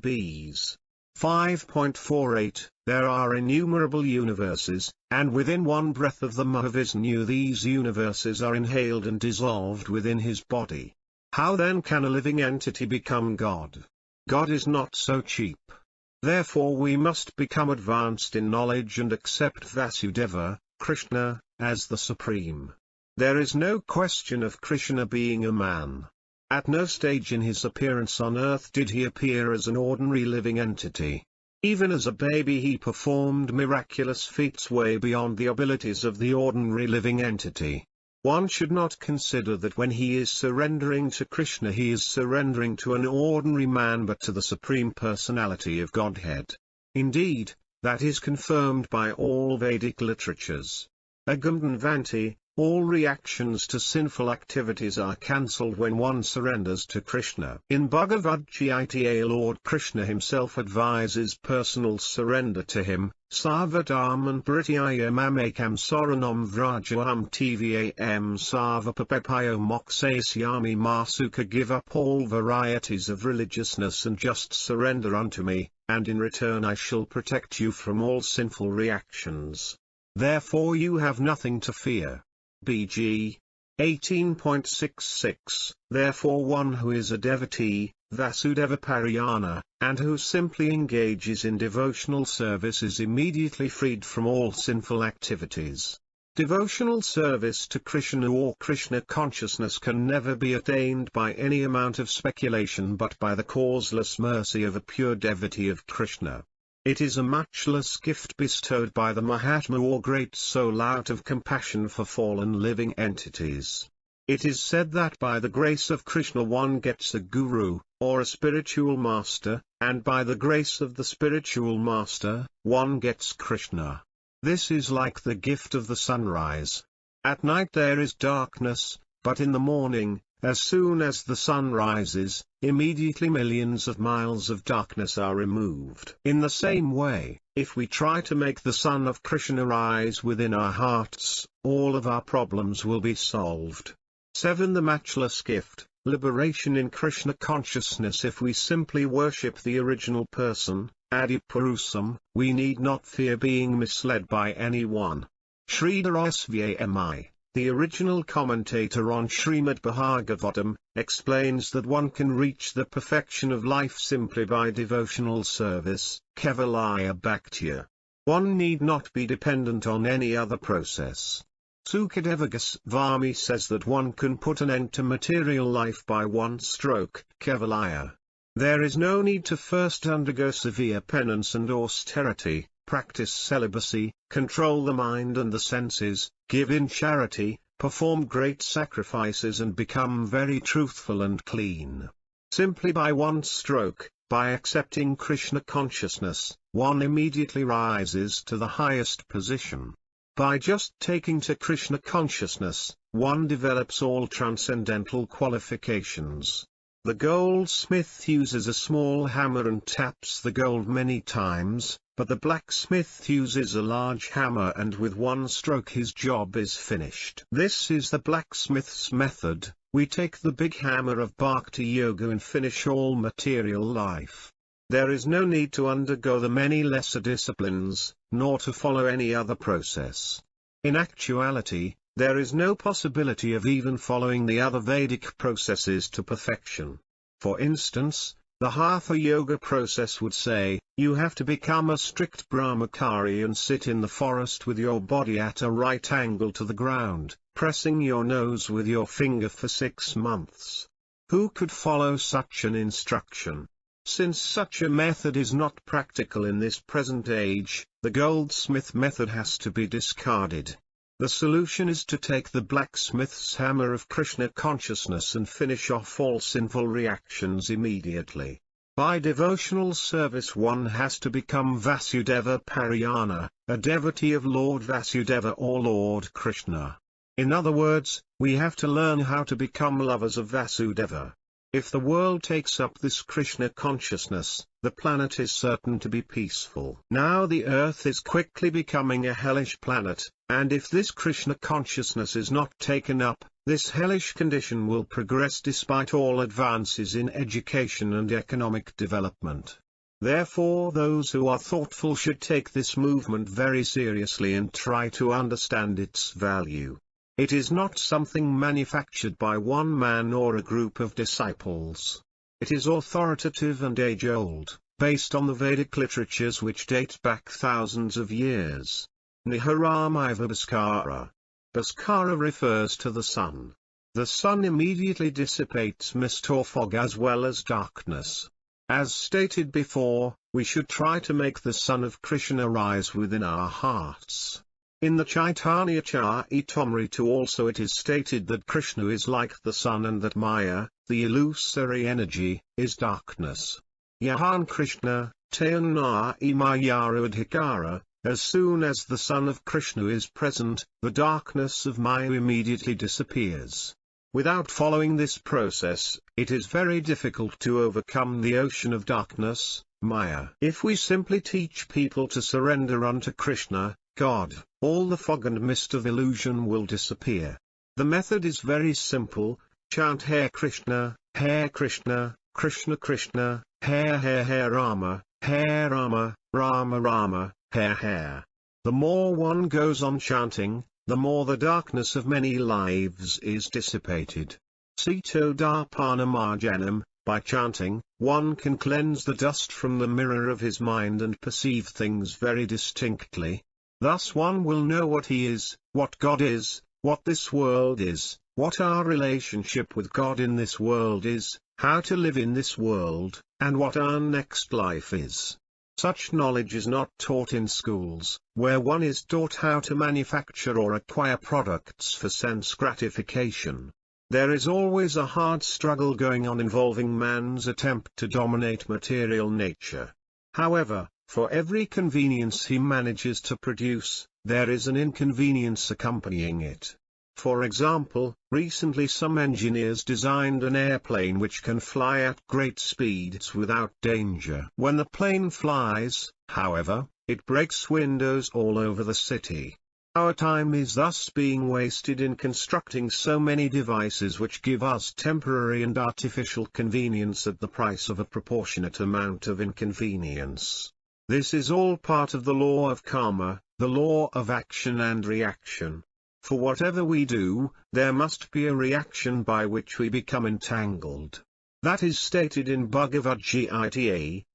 S1: Bs. 5.48 There are innumerable universes, and within one breath of the Mahavishnu these universes are inhaled and dissolved within his body. How then can a living entity become God? God is not so cheap. Therefore we must become advanced in knowledge and accept Vasudeva, Krishna, as the Supreme. There is no question of Krishna being a man. At no stage in his appearance on earth did he appear as an ordinary living entity. Even as a baby he performed miraculous feats way beyond the abilities of the ordinary living entity. One should not consider that when he is surrendering to Krishna he is surrendering to an ordinary man but to the Supreme Personality of Godhead. Indeed, that is confirmed by all Vedic literatures. Agamdanvanti, all reactions to sinful activities are cancelled when one surrenders to Krishna. In Bhagavad Gita Lord Krishna himself advises personal surrender to him, Sarvadharman Parityaya Mamakam Saranam Vrajaham Tvam Sarvapapayo Mokshasyami Masuka. Give up all varieties of religiousness and just surrender unto me, and in return I shall protect you from all sinful reactions. Therefore you have nothing to fear. BG 18.66 Therefore one who is a devotee, Vasudeva Parayana, and who simply engages in devotional service is immediately freed from all sinful activities. Devotional service to Krishna or Krishna consciousness can never be attained by any amount of speculation but by the causeless mercy of a pure devotee of Krishna. It is a matchless gift bestowed by the Mahatma or Great Soul out of compassion for fallen living entities. It is said that by the grace of Krishna one gets a guru, or a spiritual master, and by the grace of the spiritual master, one gets Krishna. This is like the gift of the sunrise. At night there is darkness, but in the morning, as soon as the sun rises, immediately millions of miles of darkness are removed. In the same way, if we try to make the sun of Krishna rise within our hearts, all of our problems will be solved. 7. The matchless gift, liberation in Krishna consciousness. If we simply worship the original person, Adipurusam, we need not fear being misled by anyone. Sridhara Svami, the original commentator on Srimad Bhagavatam, explains that one can reach the perfection of life simply by devotional service, Kevalaya Bhaktya. One need not be dependent on any other process. Sukadeva Goswami says that one can put an end to material life by one stroke, Kevalaya. There is no need to first undergo severe penance and austerity, practice celibacy, control the mind and the senses, give in charity, perform great sacrifices and become very truthful and clean. Simply by one stroke, by accepting Krishna consciousness, one immediately rises to the highest position. By just taking to Krishna consciousness, one develops all transcendental qualifications. The goldsmith uses a small hammer and taps the gold many times, but the blacksmith uses a large hammer and with one stroke his job is finished. This is the blacksmith's method. We take the big hammer of Bhakti Yoga and finish all material life. There is no need to undergo the many lesser disciplines, nor to follow any other process. In actuality, there is no possibility of even following the other Vedic processes to perfection. For instance, the Hatha Yoga process would say, you have to become a strict brahmachari and sit in the forest with your body at a right angle to the ground, pressing your nose with your finger for 6 months. Who could follow such an instruction? Since such a method is not practical in this present age, the goldsmith method has to be discarded. The solution is to take the blacksmith's hammer of Krishna consciousness and finish off all sinful reactions immediately. By devotional service one has to become Vasudeva Parayana, a devotee of Lord Vasudeva or Lord Krishna. In other words, we have to learn how to become lovers of Vasudeva. If the world takes up this Krishna consciousness, the planet is certain to be peaceful. Now the Earth is quickly becoming a hellish planet, and if this Krishna consciousness is not taken up, this hellish condition will progress despite all advances in education and economic development. Therefore those who are thoughtful should take this movement very seriously and try to understand its value. It is not something manufactured by one man or a group of disciples. It is authoritative and age-old, based on the Vedic literatures which date back thousands of years. Niharamaiva Bhaskara. Bhaskara refers to the sun. The sun immediately dissipates mist or fog as well as darkness. As stated before, we should try to make the sun of Krishna rise within our hearts. In the Chaitanya Charitamrita also it is stated that Krishna is like the sun and that Maya, the illusory energy, is darkness. Yahan Krishna, Tayana Imayara Adhikara. As soon as the sun of Krishna is present, the darkness of Maya immediately disappears. Without following this process, it is very difficult to overcome the ocean of darkness, Maya. If we simply teach people to surrender unto Krishna, God, all the fog and mist of illusion will disappear. The method is very simple: chant Hare Krishna, Krishna Krishna, Hare Rama, Rama Rama, Hare. The more one goes on chanting, the more the darkness of many lives is dissipated. Sito Darpana Marjanam. By chanting, one can cleanse the dust from the mirror of his mind and perceive things very distinctly. Thus one will know what he is, what God is, what this world is, what our relationship with God in this world is, how to live in this world, and what our next life is. Such knowledge is not taught in schools, where one is taught how to manufacture or acquire products for sense gratification. There is always a hard struggle going on involving man's attempt to dominate material nature. However, for every convenience he manages to produce, there is an inconvenience accompanying it. For example, recently some engineers designed an airplane which can fly at great speeds without danger. When the plane flies, however, it breaks windows all over the city. Our time is thus being wasted in constructing so many devices which give us temporary and artificial convenience at the price of a proportionate amount of inconvenience. This is all part of the law of karma, the law of action and reaction. For whatever we do, there must be a reaction by which we become entangled. That is stated in Bhagavad Gita,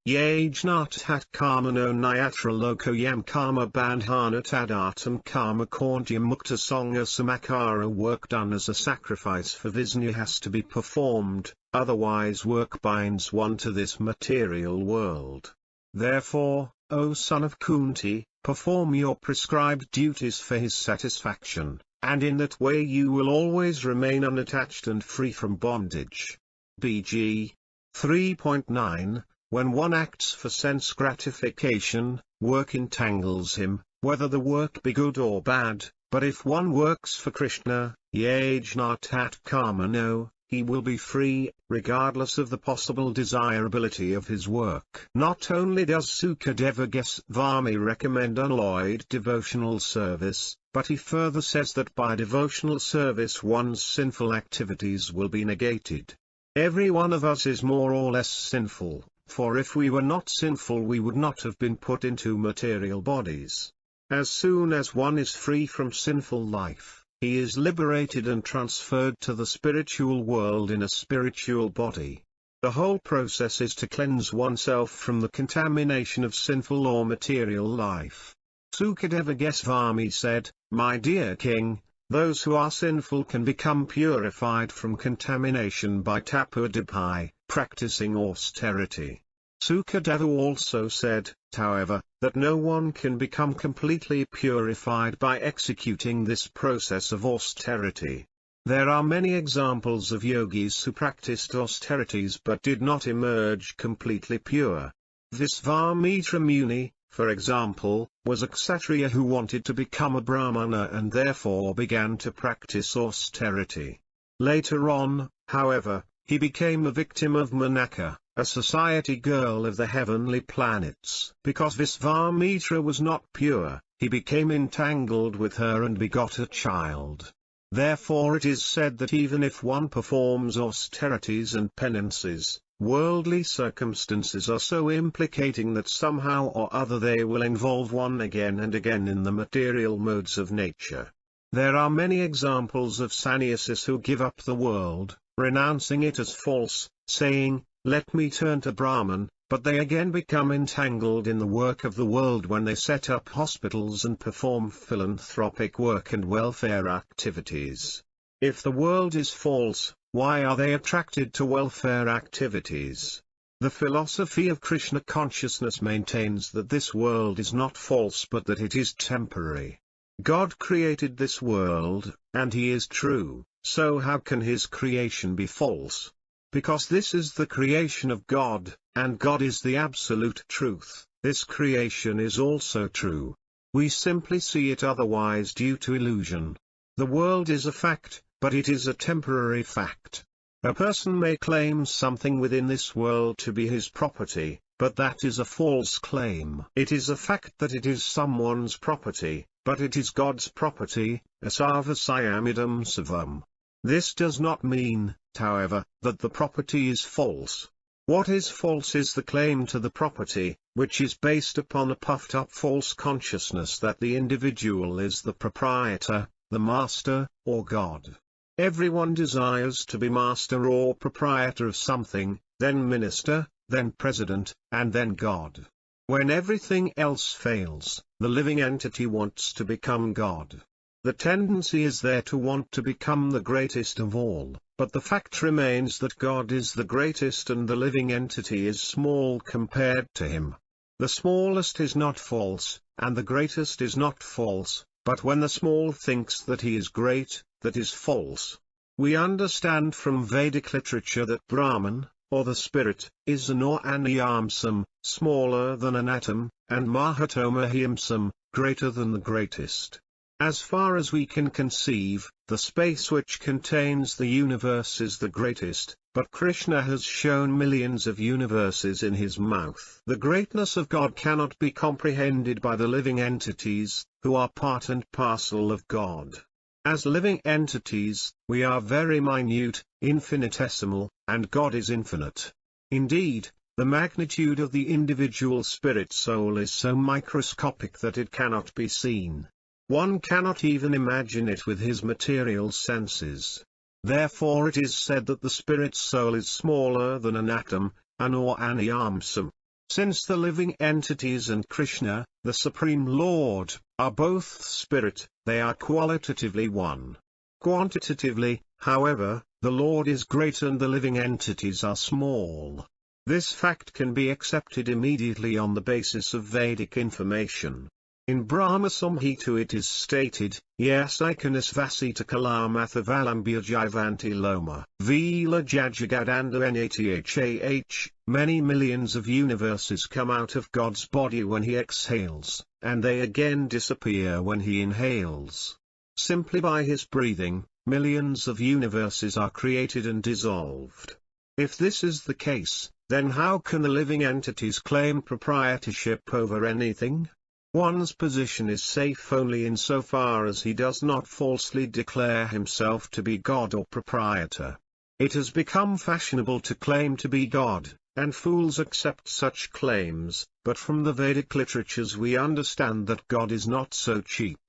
S1: Yajnat karmano nyatra lokoyam karma bandhana tadatam karma kauntyam mukta sangha samakara. Work done as a sacrifice for Vishnu has to be performed, otherwise work binds one to this material world. Therefore, O son of Kunti, perform your prescribed duties for his satisfaction, and in that way you will always remain unattached and free from bondage. BG 3.9 When one acts for sense gratification, work entangles him, whether the work be good or bad, but if one works for Krishna, yajnatat karmano, he will be free, regardless of the possible desirability of his work. Not only does Sukadeva Goswami recommend unalloyed devotional service, but he further says that by devotional service one's sinful activities will be negated. Every one of us is more or less sinful, for if we were not sinful we would not have been put into material bodies. As soon as one is free from sinful life, he is liberated and transferred to the spiritual world in a spiritual body. The whole process is to cleanse oneself from the contamination of sinful or material life. Sukadeva Goswami said, "My dear king, those who are sinful can become purified from contamination by tapudabhai, practicing austerity." Sukadeva also said, however, that no one can become completely purified by executing this process of austerity. There are many examples of yogis who practiced austerities but did not emerge completely pure. Visvamitra Muni, for example, was a kshatriya who wanted to become a brahmana and therefore began to practice austerity. Later on, however, he became a victim of Manaka, a society girl of the heavenly planets. Because Visvamitra was not pure, he became entangled with her and begot a child. Therefore it is said that even if one performs austerities and penances, worldly circumstances are so implicating that somehow or other they will involve one again and again in the material modes of nature. There are many examples of sannyasis who give up the world, renouncing it as false, saying, "Let me turn to Brahman," but they again become entangled in the work of the world when they set up hospitals and perform philanthropic work and welfare activities. If the world is false, why are they attracted to welfare activities? The philosophy of Krishna consciousness maintains that this world is not false but that it is temporary. God created this world, and he is true, so how can his creation be false? Because this is the creation of God, and God is the absolute truth, this creation is also true. We simply see it otherwise due to illusion. The world is a fact, but it is a temporary fact. A person may claim something within this world to be his property, but that is a false claim. It is a fact that it is someone's property, but it is God's property, asarvasayamidam savam. This does not mean, however, that the property is false. What is false is the claim to the property, which is based upon a puffed-up false consciousness that the individual is the proprietor, the master, or God. Everyone desires to be master or proprietor of something, then minister, then president, and then God. When everything else fails, the living entity wants to become God. The tendency is there to want to become the greatest of all, but the fact remains that God is the greatest and the living entity is small compared to him. The smallest is not false, and the greatest is not false, but when the small thinks that he is great, that is false. We understand from Vedic literature that Brahman, or the spirit, is an aniyamsam, smaller than an atom, and mahatomahimsam, greater than the greatest. As far as we can conceive, the space which contains the universe is the greatest, but Krishna has shown millions of universes in his mouth. The greatness of God cannot be comprehended by the living entities, who are part and parcel of God. As living entities, we are very minute, infinitesimal, and God is infinite. Indeed, the magnitude of the individual spirit soul is so microscopic that it cannot be seen. One cannot even imagine it with his material senses. Therefore it is said that the spirit soul is smaller than an atom, an aniyamsam. Since the living entities and Krishna, the Supreme Lord, are both spirit, they are qualitatively one. Quantitatively, however, the Lord is great and the living entities are small. This fact can be accepted immediately on the basis of Vedic information. In Brahma Samhita it is stated, Yes ikanisvasita kalamathavalambhya jivanti loma, vila jajagadanda nathah, many millions of universes come out of God's body when he exhales, and they again disappear when he inhales. Simply by his breathing, millions of universes are created and dissolved. If this is the case, then how can the living entities claim proprietorship over anything? One's position is safe only insofar as he does not falsely declare himself to be God or proprietor. It has become fashionable to claim to be God, and fools accept such claims, but from the Vedic literatures we understand that God is not so cheap.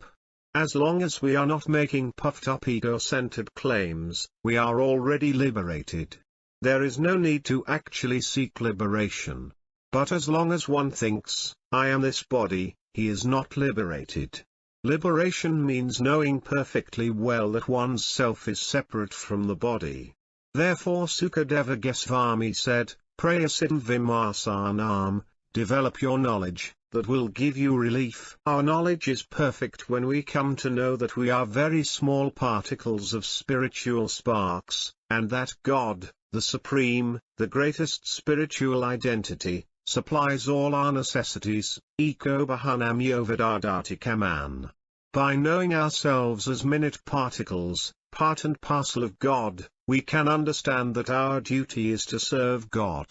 S1: As long as we are not making puffed-up ego-centered claims, we are already liberated. There is no need to actually seek liberation. But as long as one thinks, I am this body, he is not liberated. Liberation means knowing perfectly well that one's self is separate from the body. Therefore Sukadeva Goswami said, Prayasiddha vimarsanam, develop your knowledge, that will give you relief. Our knowledge is perfect when we come to know that we are very small particles of spiritual sparks, and that God, the Supreme, the greatest spiritual identity, supplies all our necessities, eko bahanam yovadadati kaman. By knowing ourselves as minute particles, part and parcel of God, we can understand that our duty is to serve God.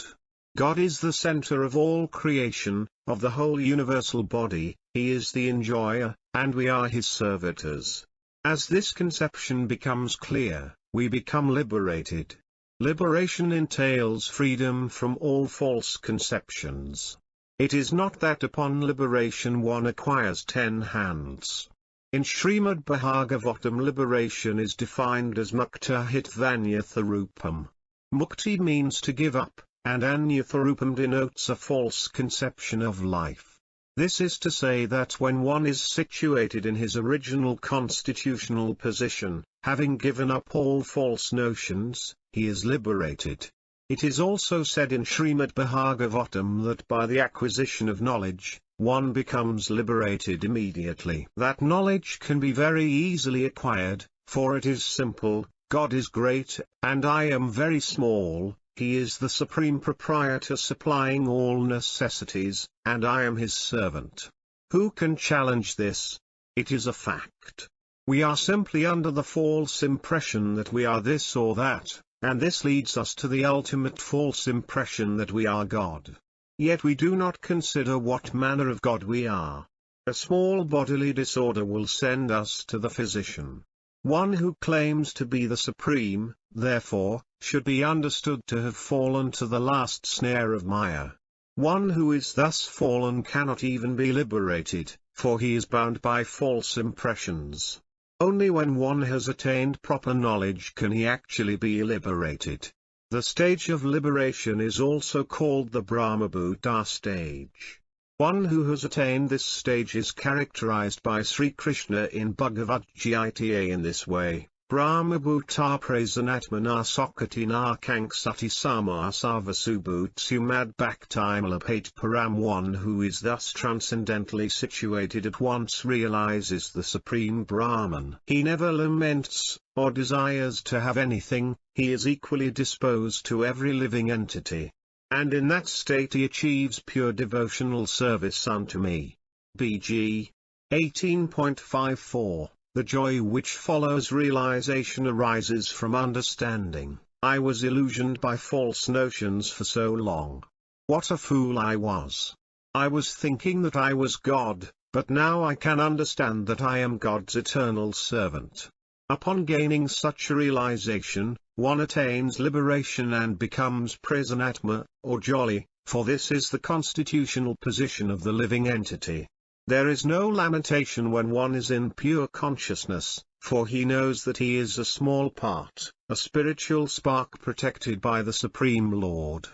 S1: God is the center of all creation, of the whole universal body, he is the enjoyer, and we are his servitors. As this conception becomes clear, we become liberated. Liberation entails freedom from all false conceptions. It is not that upon liberation one acquires 10 hands. In Srimad Bhagavatam, liberation is defined as mukta hitvanyatharupam. Mukti means to give up, and anyatharupam denotes a false conception of life. This is to say that when one is situated in his original constitutional position, having given up all false notions, he is liberated. It is also said in Srimad Bhagavatam that by the acquisition of knowledge, one becomes liberated immediately. That knowledge can be very easily acquired, for it is simple: God is great, and I am very small. He is the supreme proprietor supplying all necessities, and I am his servant. Who can challenge this? It is a fact. We are simply under the false impression that we are this or that, and this leads us to the ultimate false impression that we are God. Yet we do not consider what manner of God we are. A small bodily disorder will send us to the physician. One who claims to be the supreme, therefore, should be understood to have fallen to the last snare of Maya. One who is thus fallen cannot even be liberated, for he is bound by false impressions. Only when one has attained proper knowledge can he actually be liberated. The stage of liberation is also called the Brahmabhuta stage. One who has attained this stage is characterized by Sri Krishna in Bhagavad Gita in this way: Brahmabhuta prasanatmana sokati nakangsati samasavasubhutsumad bhaktimulapate param. One who is thus transcendently situated at once realizes the supreme Brahman. He never laments, or desires to have anything, he is equally disposed to every living entity. And in that state he achieves pure devotional service unto me. BG 18.54. The joy which follows realization arises from understanding. I was illusioned by false notions for so long. What a fool I was! I was thinking that I was God, but now I can understand that I am God's eternal servant. Upon gaining such a realization, one attains liberation and becomes prasanatma, or jolly, for this is the constitutional position of the living entity. There is no lamentation when one is in pure consciousness, for he knows that he is a small part, a spiritual spark protected by the Supreme Lord.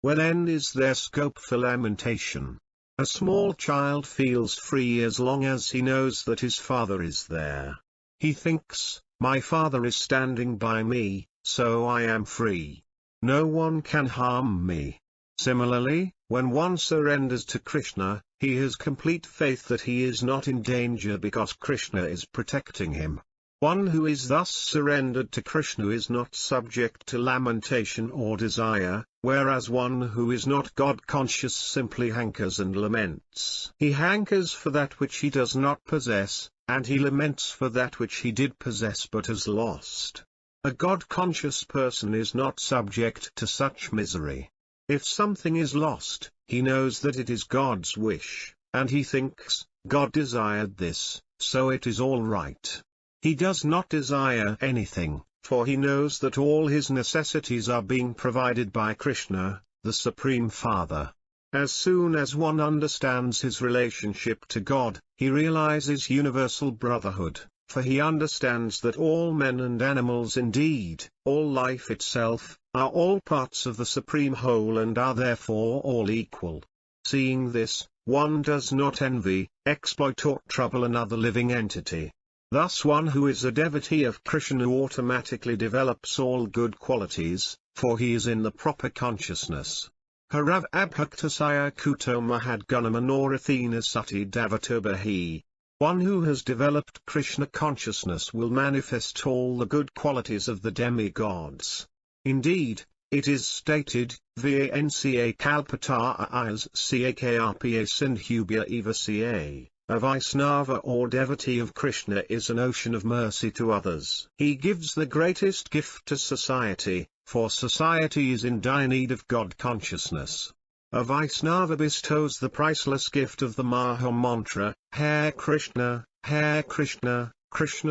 S1: When then is there scope for lamentation? A small child feels free as long as he knows that his father is there. He thinks, my father is standing by me, so I am free. No one can harm me. Similarly, when one surrenders to Krishna, he has complete faith that he is not in danger because Krishna is protecting him. One who is thus surrendered to Krishna is not subject to lamentation or desire, whereas one who is not God-conscious simply hankers and laments. He hankers for that which he does not possess, and he laments for that which he did possess but has lost. A God-conscious person is not subject to such misery. If something is lost, he knows that it is God's wish, and he thinks, God desired this, so it is all right. He does not desire anything, for he knows that all his necessities are being provided by Krishna, the Supreme Father. As soon as one understands his relationship to God, he realizes universal brotherhood, for he understands that all men and animals, indeed, all life itself, are all parts of the Supreme Whole and are therefore all equal. Seeing this, one does not envy, exploit or trouble another living entity. Thus one who is a devotee of Krishna automatically develops all good qualities, for he is in the proper consciousness. Harav abhaktasaya kuto mahadgunamanorathena sati davatubahi. One who has developed Krishna consciousness will manifest all the good qualities of the demigods. Indeed, it is stated, Vanca kalpata ayas cakrpa sindhubya eva ca. A Vaisnava or devotee of Krishna is an ocean of mercy to others. He gives the greatest gift to society, for society is in dire need of God consciousness. A Vaisnava bestows the priceless gift of the Maha Mantra, Hare Krishna, Krishna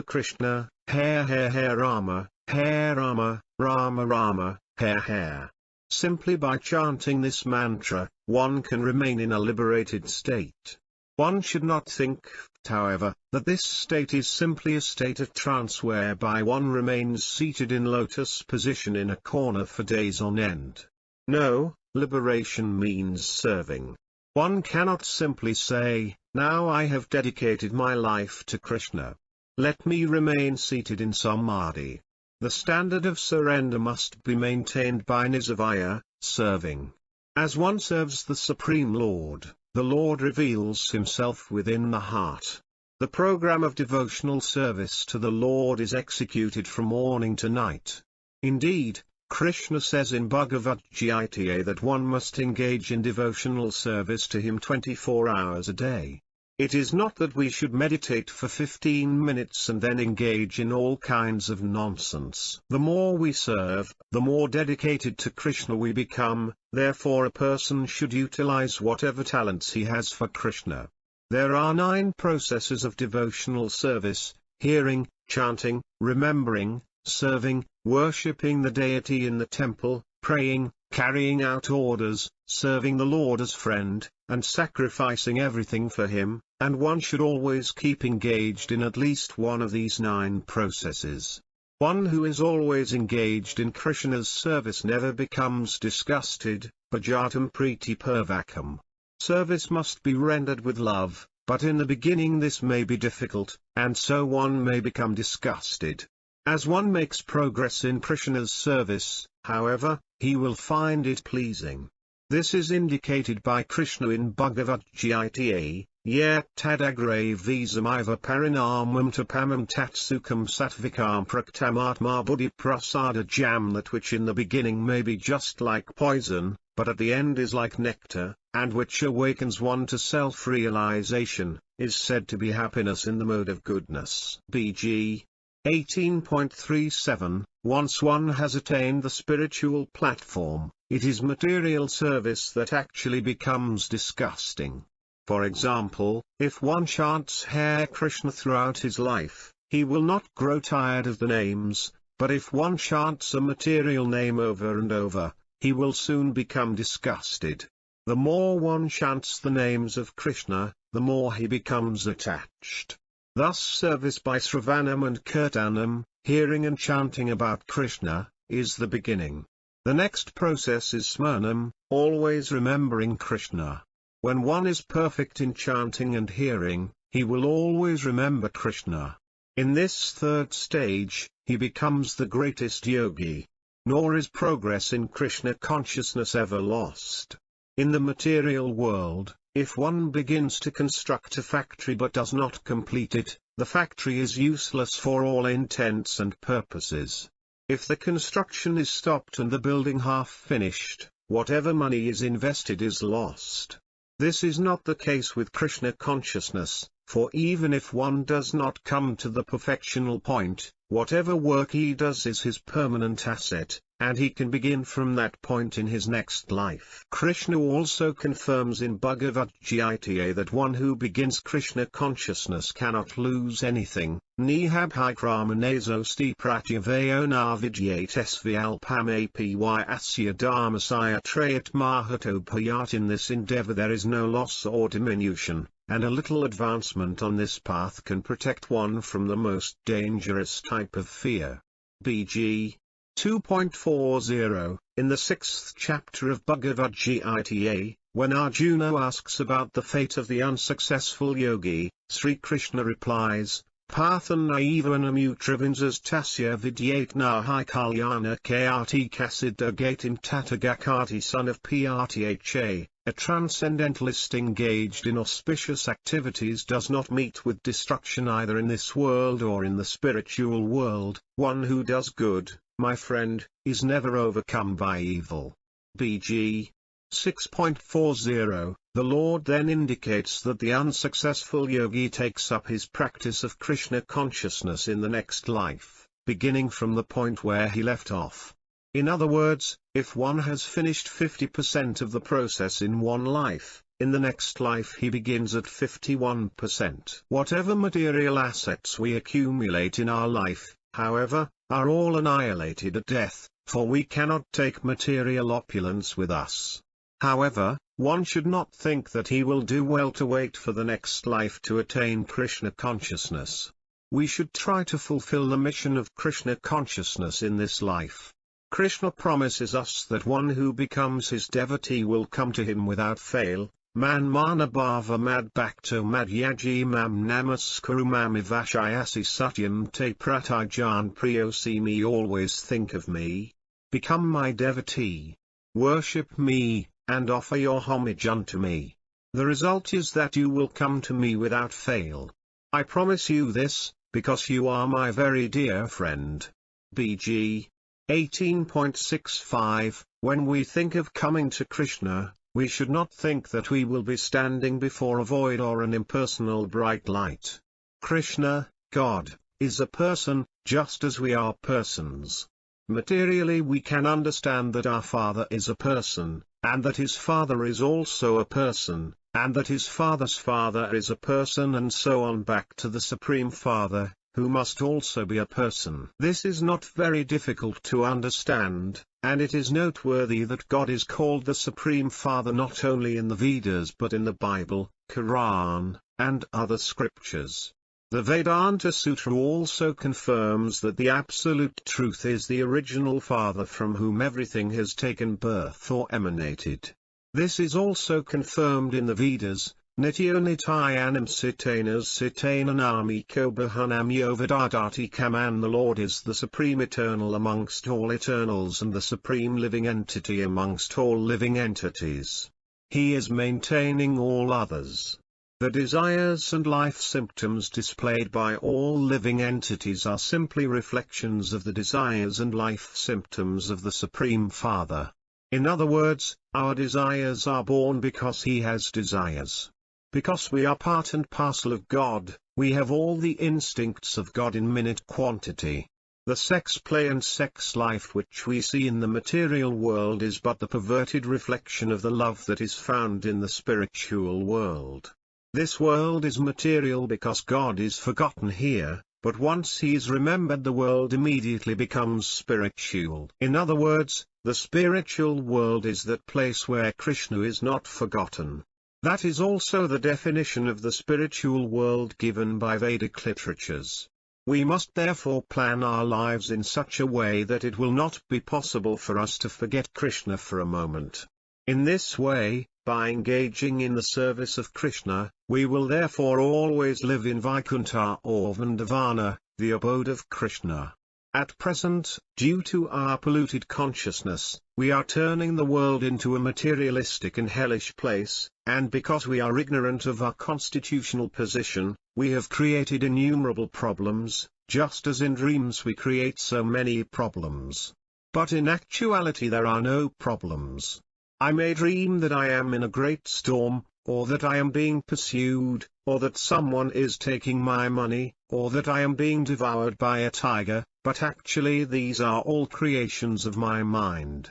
S1: Krishna, Hare Rama, Rama Rama, Hare. Simply by chanting this mantra, one can remain in a liberated state. One should not think, however, that this state is simply a state of trance whereby one remains seated in lotus position in a corner for days on end. No, liberation means serving. One cannot simply say, now I have dedicated my life to Krishna. Let me remain seated in samadhi. The standard of surrender must be maintained by nisavaya, serving. As one serves the Supreme Lord, the Lord reveals himself within the heart. The program of devotional service to the Lord is executed from morning to night. Indeed, Krishna says in Bhagavad Gita that one must engage in devotional service to him 24 hours a day. It is not that we should meditate for 15 minutes and then engage in all kinds of nonsense. The more we serve, the more dedicated to Krishna we become, therefore a person should utilize whatever talents he has for Krishna. There are 9 processes of devotional service: hearing, chanting, remembering, serving, worshipping the deity in the temple, praying, carrying out orders, serving the Lord as friend, and sacrificing everything for him, and one should always keep engaged in at least one of these 9 processes. One who is always engaged in Krishna's service never becomes disgusted, bhajatam priti purvakam. Service must be rendered with love, but in the beginning this may be difficult, and so one may become disgusted. As one makes progress in Krishna's service, however, he will find it pleasing. This is indicated by Krishna in Bhagavad Gita, Yet tadagre visamiva parinamam tapamam tatsukam satvikam praktamatma buddhi prasada jam. That which in the beginning may be just like poison, but at the end is like nectar, and which awakens one to self-realization, is said to be happiness in the mode of goodness. BG 18.37 Once one has attained the spiritual platform, it is material service that actually becomes disgusting. For example, if one chants Hare Krishna throughout his life, he will not grow tired of the names, but if one chants a material name over and over, he will soon become disgusted. The more one chants the names of Krishna, the more he becomes attached. Thus service by Sravanam and Kirtanam, hearing and chanting about Krishna, is the beginning. The next process is Smaranam, always remembering Krishna. When one is perfect in chanting and hearing, he will always remember Krishna. In this third stage, he becomes the greatest yogi. Nor is progress in Krishna consciousness ever lost. In the material world, if one begins to construct a factory but does not complete it, the factory is useless for all intents and purposes. If the construction is stopped and the building half finished, whatever money is invested is lost. This is not the case with Krishna consciousness, for even if one does not come to the perfectional point, whatever work he does is his permanent asset, and he can begin from that point in his next life. Krishna also confirms in Bhagavad Gita that one who begins Krishna consciousness cannot lose anything. Nihabhikramanezosti pratyavayo navidyatesvyalpamapy asya dharmasya trayat mahatopayat. In this endeavor there is no loss or diminution, and a little advancement on this path can protect one from the most dangerous type of fear. BG 2.40 In the 6th chapter of Bhagavad Gita, when Arjuna asks about the fate of the unsuccessful yogi, Sri Krishna replies, Parthan naivanam utravinsas tasya vidyate nahi kalyana kati kasidagatim tatagakati. Son of Prtha, a transcendentalist engaged in auspicious activities does not meet with destruction either in this world or in the spiritual world. One who does good, my friend, is never overcome by evil. BG 6.40 The Lord then indicates that the unsuccessful yogi takes up his practice of Krishna consciousness in the next life, beginning from the point where he left off. In other words, if one has finished 50% of the process in one life, in the next life he begins at 51%. Whatever material assets we accumulate in our life, however, are all annihilated at death, for we cannot take material opulence with us. However, one should not think that he will do well to wait for the next life to attain Krishna consciousness. We should try to fulfill the mission of Krishna consciousness in this life. Krishna promises us that one who becomes his devotee will come to him without fail. Man mana bhava mad bhakto mad yaji mam namaskuru mamivashayasi satyam te pratijan priyo see me always think of me. Become my devotee. Worship me, and offer your homage unto me. The result is that you will come to me without fail. I promise you this, because you are my very dear friend. BG 18.65 When we think of coming to Krishna, we should not think that we will be standing before a void or an impersonal bright light. Krishna, God, is a person, just as we are persons. Materially we can understand that our Father is a person, and that his Father is also a person, and that his Father's Father is a person, and so on back to the Supreme Father, who must also be a person. This is not very difficult to understand, and it is noteworthy that God is called the Supreme Father not only in the Vedas but in the Bible, Quran, and other scriptures. The Vedanta Sutra also confirms that the Absolute Truth is the original Father from whom everything has taken birth or emanated. This is also confirmed in the Vedas, Nityo Nityanam Sitanas Sitananamiko Bahanam Yovadadati Kaman. The Lord is the Supreme Eternal amongst all eternals and the Supreme Living Entity amongst all living entities. He is maintaining all others. The desires and life symptoms displayed by all living entities are simply reflections of the desires and life symptoms of the Supreme Father. In other words, our desires are born because he has desires. Because we are part and parcel of God, we have all the instincts of God in minute quantity. The sex play and sex life which we see in the material world is but the perverted reflection of the love that is found in the spiritual world. This world is material because God is forgotten here, but once he is remembered the world immediately becomes spiritual. In other words, the spiritual world is that place where Krishna is not forgotten. That is also the definition of the spiritual world given by Vedic literatures. We must therefore plan our lives in such a way that it will not be possible for us to forget Krishna for a moment. In this way, by engaging in the service of Krishna, we will therefore always live in Vaikuntha or Vrindavana, the abode of Krishna. At present, due to our polluted consciousness, we are turning the world into a materialistic and hellish place, and because we are ignorant of our constitutional position, we have created innumerable problems, just as in dreams we create so many problems. But in actuality there are no problems. I may dream that I am in a great storm, or that I am being pursued, or that someone is taking my money, or that I am being devoured by a tiger, but actually these are all creations of my mind.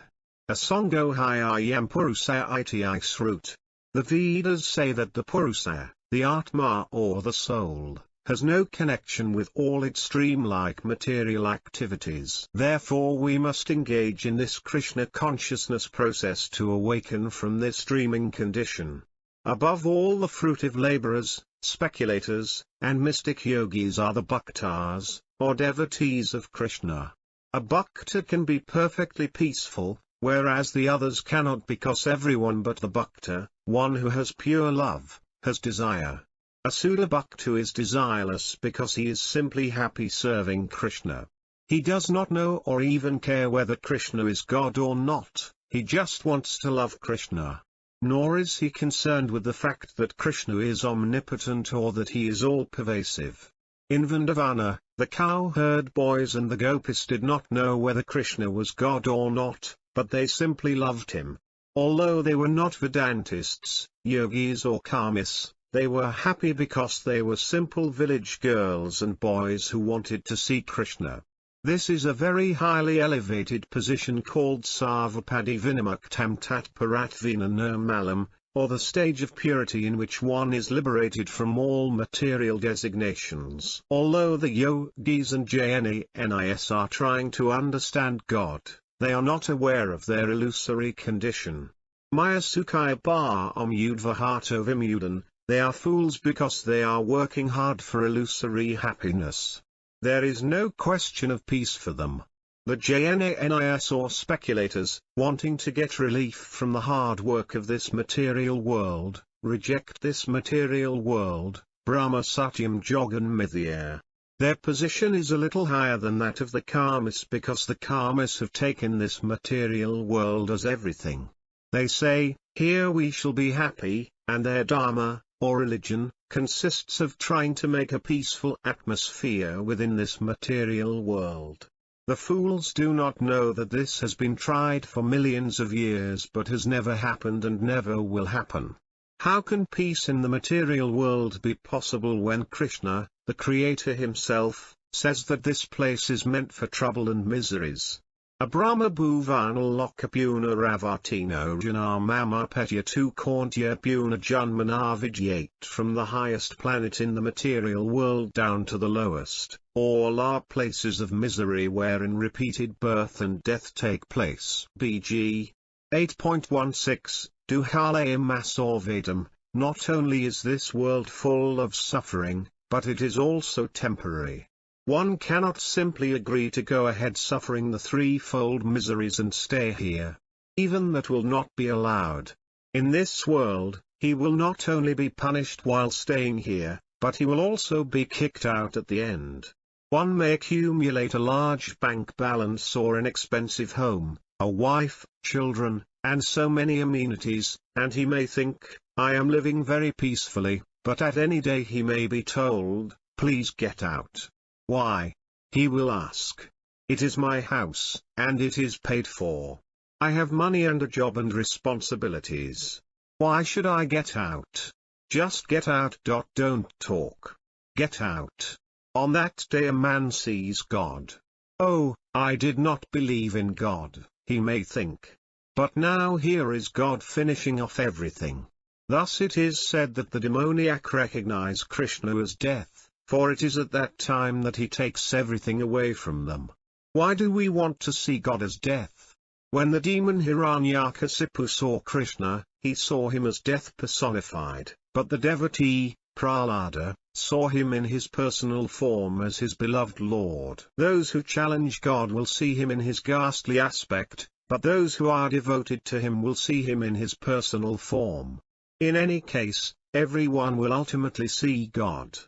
S1: Asongo Hyayam Purusa iti Srut. The Vedas say that the Purusa, the Atma or the soul, has no connection with all its dream-like material activities. Therefore we must engage in this Krishna consciousness process to awaken from this dreaming condition. Above all, the fruitive laborers, speculators, and mystic yogis are the bhaktas, or devotees of Krishna. A bhakta can be perfectly peaceful, whereas the others cannot, because everyone but the bhakta, one who has pure love, has desire. A Suddha Bhakta is desireless because he is simply happy serving Krishna. He does not know or even care whether Krishna is God or not, he just wants to love Krishna. Nor is he concerned with the fact that Krishna is omnipotent or that he is all-pervasive. In Vrindavana, the cowherd boys and the gopis did not know whether Krishna was God or not, but they simply loved him. Although they were not Vedantists, yogis or karmis, they were happy because they were simple village girls and boys who wanted to see Krishna. This is a very highly elevated position called Sarvapadi Vinamuktam Tat Paratvina Nirmalam, or the stage of purity in which one is liberated from all material designations. Although the yogis and jnanis are trying to understand God, they are not aware of their illusory condition. Maya Sukhaya Ba Amudvahato Vimudan, they are fools because they are working hard for illusory happiness. There is no question of peace for them. The jnanis or speculators, wanting to get relief from the hard work of this material world, reject this material world, Brahma Satyam Jogan Mithya. Their position is a little higher than that of the karmis because the karmis have taken this material world as everything. They say, here we shall be happy, and their dharma, or religion, consists of trying to make a peaceful atmosphere within this material world. The fools do not know that this has been tried for millions of years but has never happened and never will happen. How can peace in the material world be possible when Krishna, the Creator himself, says that this place is meant for trouble and miseries? Abrahma bhuvanal lokapuna ravatino janamama petya tu kauntya puna janmanavidyate. From the highest planet in the material world down to the lowest, all are places of misery wherein repeated birth and death take place. BG 8.16, Duhalayam Masorvedam. Not only is this world full of suffering, but it is also temporary. One cannot simply agree to go ahead suffering the threefold miseries and stay here. Even that will not be allowed. In this world, he will not only be punished while staying here, but he will also be kicked out at the end. One may accumulate a large bank balance or an expensive home, a wife, children, and so many amenities, and he may think, I am living very peacefully, but at any day he may be told, please get out. Why? He will ask. It is my house, and it is paid for. I have money and a job and responsibilities. Why should I get out? Just get out. Don't talk. Get out. On that day a man sees God. Oh, I did not believe in God, he may think. But now here is God finishing off everything. Thus it is said that the demoniac recognize Krishna as death. For it is at that time that he takes everything away from them. Why do we want to see God as death? When the demon Hiranyakasipu saw Krishna, he saw him as death personified, but the devotee, Prabhupāda, saw him in his personal form as his beloved Lord. Those who challenge God will see him in his ghastly aspect, but those who are devoted to him will see him in his personal form. In any case, everyone will ultimately see God.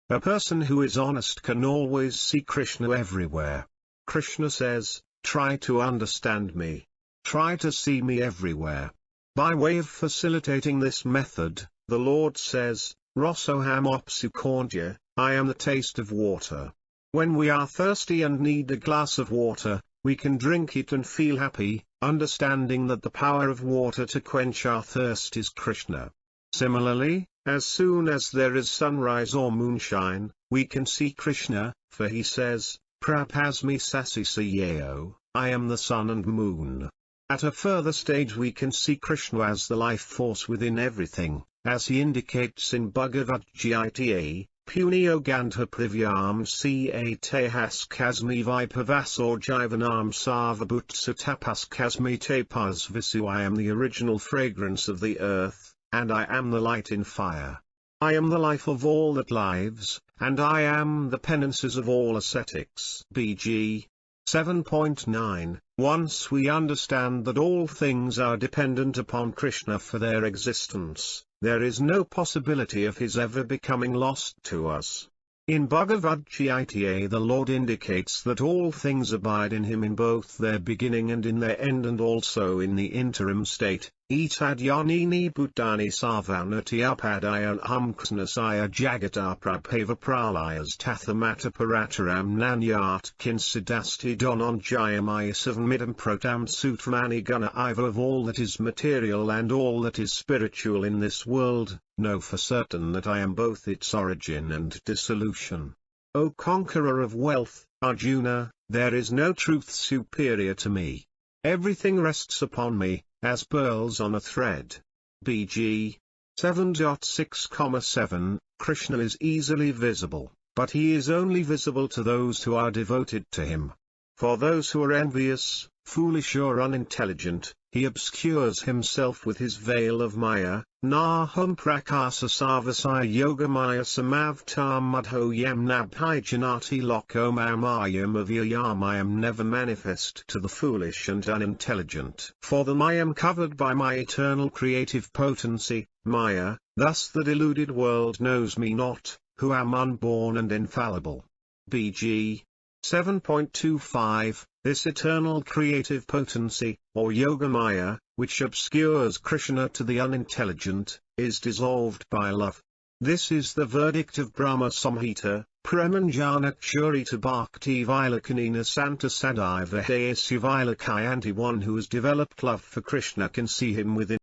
S1: A person who is honest can always see Krishna everywhere. Krishna says, try to understand me. Try to see me everywhere. By way of facilitating this method, the Lord says, Rosoham opsu kauntya, I am the taste of water. When we are thirsty and need a glass of water, we can drink it and feel happy, understanding that the power of water to quench our thirst is Krishna. Similarly, as soon as there is sunrise or moonshine, we can see Krishna, for he says, Prapasmi sasisayeo, I am the sun and moon. At a further stage we can see Krishna as the life force within everything, as he indicates in Bhagavad Gita, Punyo Gandha Privyam Catehas Kasmi Vipavasor Jivanam Sarvabhutsa Tapas Kasmi Tapas Visu. I am the original fragrance of the earth, and I am the light in fire. I am the life of all that lives, and I am the penances of all ascetics. BG 7.9. Once we understand that all things are dependent upon Krishna for their existence, there is no possibility of his ever becoming lost to us. In Bhagavad Gita the Lord indicates that all things abide in him in both their beginning and in their end and also in the interim state, Etadyanini Bhutani Sarvanati Upadaya Krishna Jagata Prabhava Pralayas Tathamata Parataram Nanyat Kinsidasti Dononjayamaya Savamidam Protam Sutramani Guna Iva. Of all that is material and all that is spiritual in this world, know for certain that I am both its origin and dissolution. O conqueror of wealth, Arjuna, there is no truth superior to me. Everything rests upon me, as pearls on a thread. BG 7.6,7 Krishna is easily visible, but he is only visible to those who are devoted to him. For those who are envious, foolish or unintelligent, he obscures himself with his veil of Maya. Nahum prakasa sarvasaya yogamaya samavtar mudhoyam nabhai janati lokomamayam avyayam. I am never manifest to the foolish and unintelligent. For them I am covered by my eternal creative potency, Maya. Thus the deluded world knows me not, who am unborn and infallible. BG 7.25 This eternal creative potency, or Yogamaya, which obscures Krishna to the unintelligent, is dissolved by love. This is the verdict of Brahma Samhita, Premanjana Churita Bhakti Vilakanina Santa Sadaiva Heyasu Vilakayanti. One who has developed love for Krishna can see him within